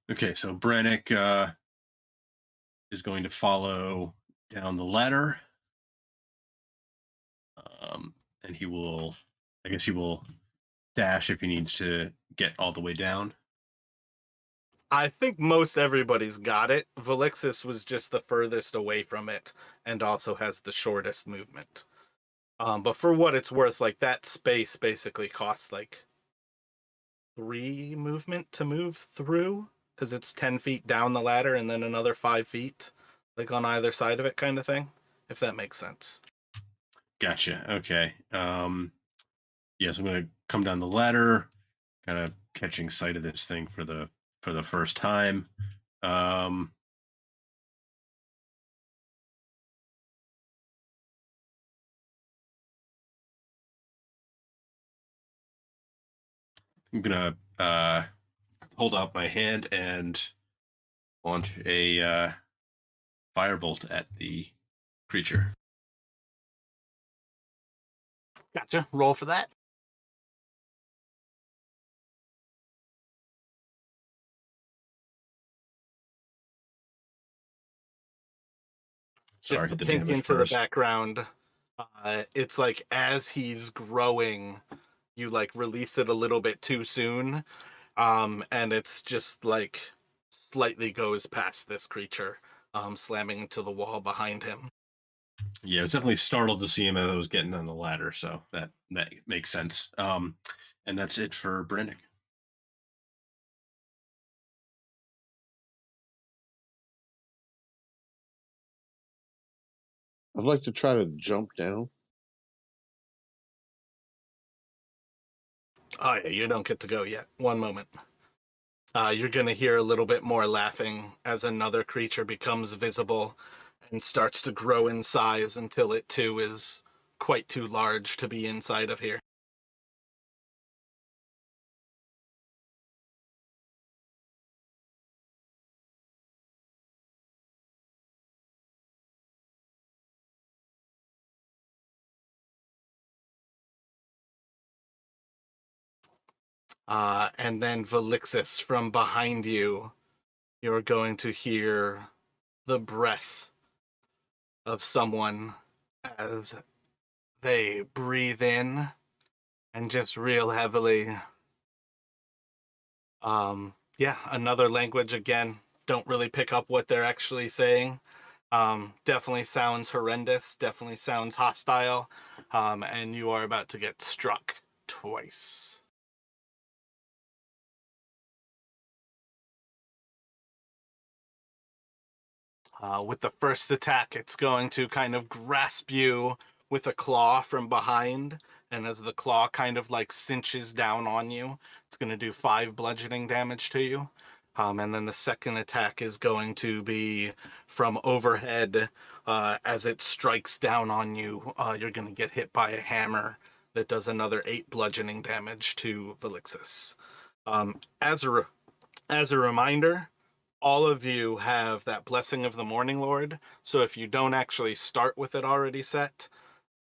Speaker 2: Okay, so Brennick is going to follow down the ladder. And he will, I guess he will dash if he needs to get all the way down.
Speaker 1: I think most everybody's got it. Velixis was just the furthest away from it and also has the shortest movement. But for what it's worth, like that space basically costs like 3 movement to move through because it's 10 feet down the ladder and then another 5 feet like on either side of it kind of thing, if that makes sense.
Speaker 2: Gotcha. Okay. Yes, I'm going to come down the ladder, kind of catching sight of this thing for the first time. I'm going to hold out my hand and launch a firebolt at the creature.
Speaker 1: Gotcha. Roll for that.
Speaker 2: Sorry,
Speaker 1: Just
Speaker 2: the
Speaker 1: to pink
Speaker 2: damage
Speaker 1: into
Speaker 2: first.
Speaker 1: the background, it's like as he's growing, you like release it a little bit too soon, and it's just like slightly goes past this creature, slamming into the wall behind him.
Speaker 2: Yeah, I was definitely startled to see him as I was getting on the ladder, so that makes sense. And that's it for Brennick.
Speaker 4: I'd like to try to jump down.
Speaker 1: Oh yeah, you don't get to go yet. One moment. You're gonna hear a little bit more laughing as another creature becomes visible and starts to grow in size until it too is quite too large to be inside of here. And then Velixis, from behind you, you're going to hear the breath of someone as they breathe in and just real heavily. Yeah, another language again. Don't really pick up what they're actually saying. Definitely sounds horrendous, definitely sounds hostile. And you are about to get struck twice. With the first attack, it's going to kind of grasp you with a claw from behind. And as the claw kind of like cinches down on you, it's going to do 5 bludgeoning damage to you. And then the second attack is going to be from overhead. As it strikes down on you, you're going to get hit by a hammer that does another 8 bludgeoning damage to Velixis. As a reminder, all of you have that Blessing of the Morning Lord. So if you don't actually start with it already set,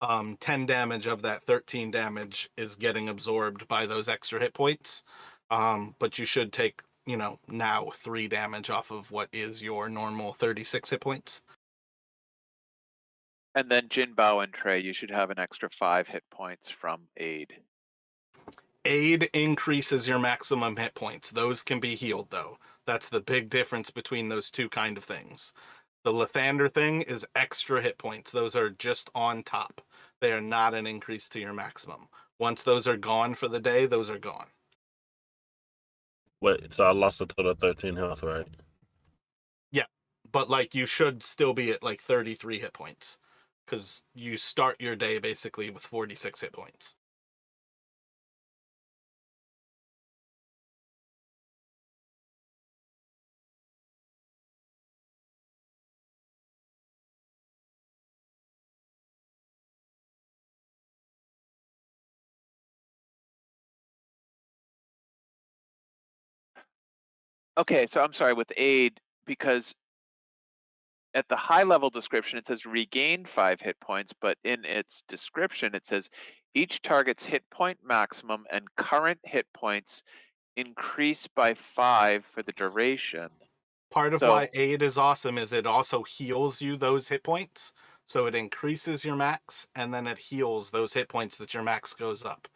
Speaker 1: 10 damage of that 13 damage is getting absorbed by those extra hit points. But you should take, now 3 damage off of what is your normal 36 hit points.
Speaker 3: And then Jinbao and Trey, you should have an extra 5 hit points from aid.
Speaker 1: Aid increases your maximum hit points. Those can be healed, though. That's the big difference between those two kind of things. The Lathander thing is extra hit points. Those are just on top. They are not an increase to your maximum. Once those are gone for the day, those are gone.
Speaker 6: Wait, so I lost a total of 13 health, right?
Speaker 1: Yeah, but like you should still be at like 33 hit points because you start your day basically with 46 hit points.
Speaker 3: Okay, so I'm sorry with aid, because at the high level description, it says regain 5 hit points, but in its description, it says each target's hit point maximum and current hit points increase by 5 for the duration.
Speaker 1: Part of
Speaker 3: So,
Speaker 1: why aid is awesome is it also heals you those hit points. So it increases your max and then it heals those hit points that your max goes up.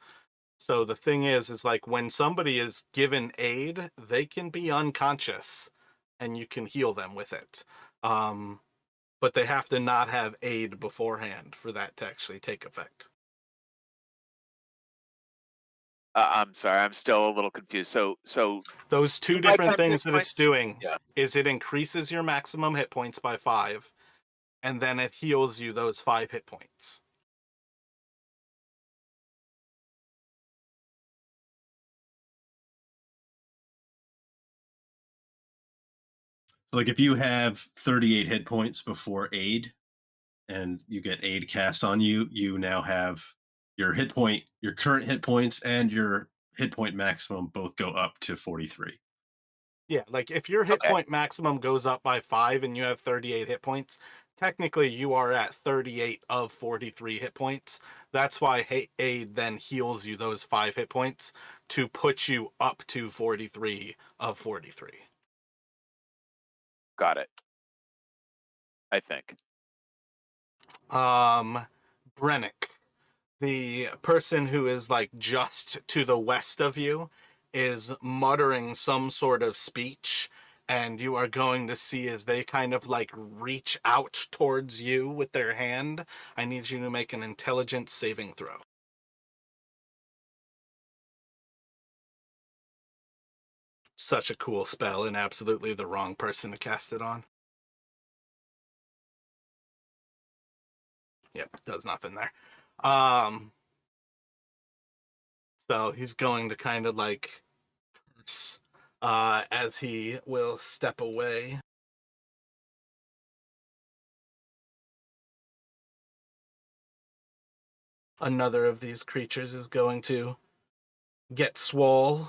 Speaker 1: So the thing is like when somebody is given aid, they can be unconscious and you can heal them with it. But they have to not have aid beforehand for that to actually take effect.
Speaker 3: I'm sorry, I'm still a little confused. So
Speaker 1: Those two
Speaker 3: 2 by
Speaker 1: different
Speaker 3: 10 hit
Speaker 1: things that it's
Speaker 3: points.
Speaker 1: doing
Speaker 3: Yeah.
Speaker 1: is it increases your maximum hit points by 5, and then it heals you those 5 hit points.
Speaker 2: Like if you have 38 hit points before aid and you get aid cast on you, you now have your current hit points and your hit point maximum both go up to 43.
Speaker 1: Yeah, like if your hit
Speaker 3: Okay.
Speaker 1: point maximum goes up by 5 and you have 38 hit points, technically you are at 38 of 43 hit points. That's why aid then heals you those 5 hit points to put you up to 43 of 43.
Speaker 3: Got it. I think.
Speaker 1: Brennick, the person who is like just to the west of you, is muttering some sort of speech, and you are going to see as they kind of like reach out towards you with their hand. I need you to make an intelligence saving throw. Such a cool spell and absolutely the wrong person to cast it on. Yep, does nothing there. So he's going to kind of like curse as he will step away. Another of these creatures is going to get swole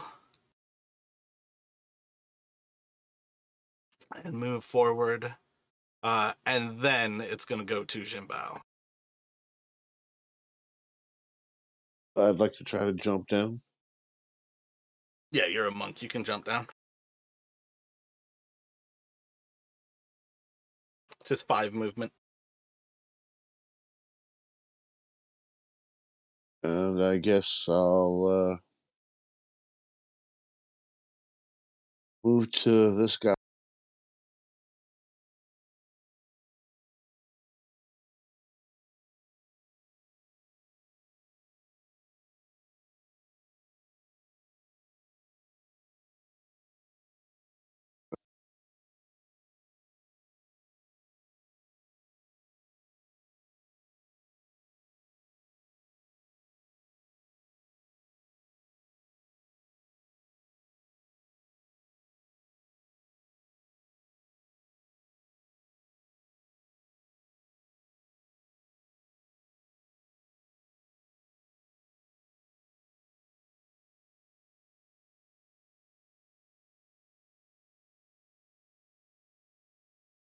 Speaker 1: and move forward. And then it's going to go to Jimbao.
Speaker 4: I'd like to try to jump down.
Speaker 1: Yeah, you're a monk. You can jump down. It's just 5 movement.
Speaker 4: And I guess I'll move to this guy.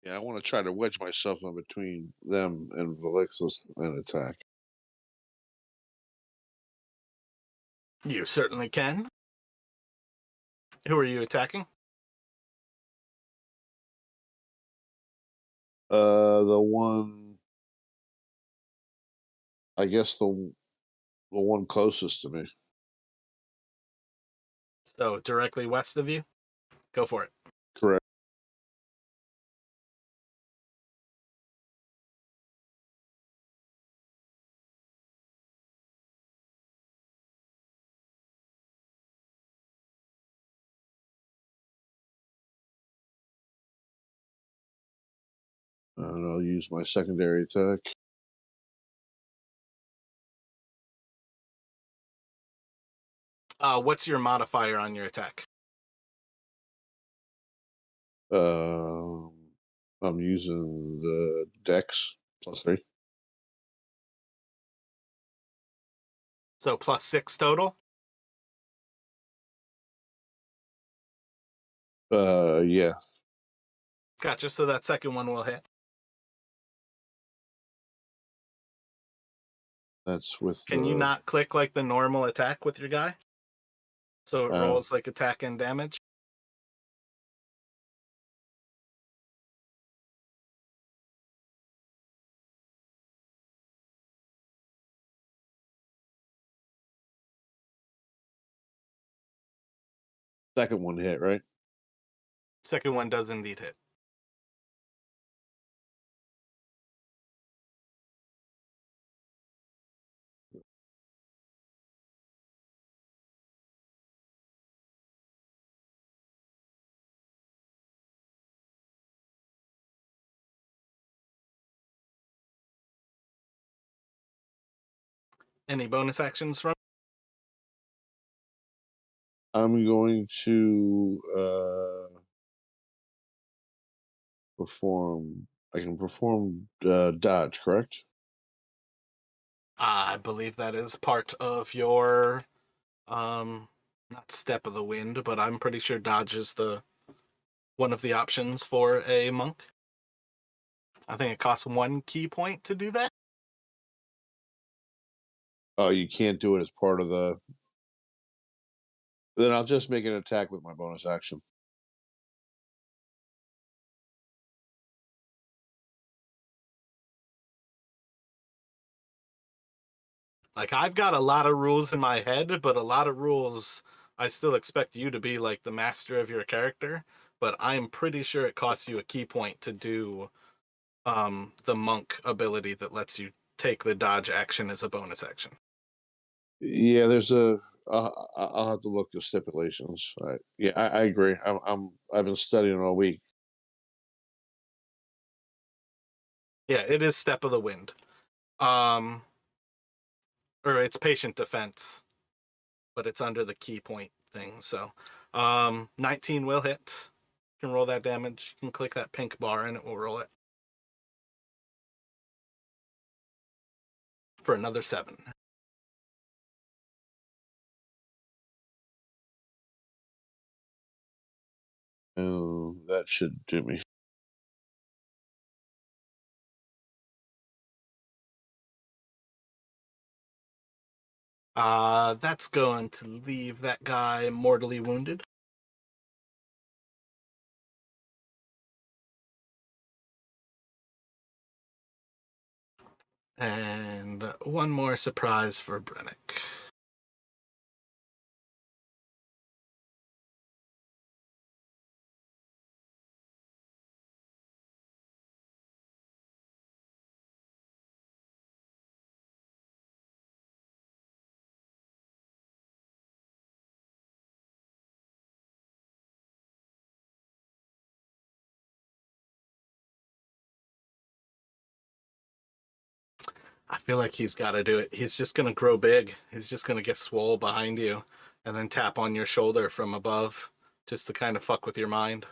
Speaker 4: Yeah, I want to try to wedge myself in between them and Velixis and attack.
Speaker 1: You certainly can. Who are you attacking?
Speaker 4: The one, I guess the one closest to me.
Speaker 1: So directly west of you? Go for it.
Speaker 4: Correct. And I'll use my secondary attack.
Speaker 1: What's your modifier on your attack?
Speaker 4: I'm using the Dex +3.
Speaker 1: So +6 total?
Speaker 4: Yeah.
Speaker 1: Gotcha. So that second one will hit.
Speaker 4: That's with
Speaker 1: Can you not click like the normal attack with your guy? So it rolls like attack and damage?
Speaker 4: second one hit, right?
Speaker 1: Second one does indeed hit. Any bonus actions from?
Speaker 4: I'm going to perform. I can perform dodge, correct?
Speaker 1: I believe that is part of your not step of the wind, but I'm pretty sure dodge is the one of the options for a monk. I think it costs 1 key point to do that.
Speaker 4: Oh, you can't do it as part of the. Then I'll just make an attack with my bonus action.
Speaker 1: Like, I've got a lot of rules in my head, but a lot of rules I still expect you to be like the master of your character, but I'm pretty sure it costs you a key point to do the monk ability that lets you take the dodge action as a bonus action.
Speaker 4: Yeah, there's a. I'll have to look at stipulations. Yeah, I agree. I've been studying all week.
Speaker 1: Yeah, it is step of the wind. Or it's patient defense, but it's under the key point thing. So 19 will hit. You can roll that damage. You can click that pink bar and it will roll it. For another 7.
Speaker 4: That should do me.
Speaker 1: That's going to leave that guy mortally wounded. And one more surprise for Brennick. I feel like he's got to do it. He's just going to grow big. He's just going to get swole behind you and then tap on your shoulder from above just to kind of fuck with your mind.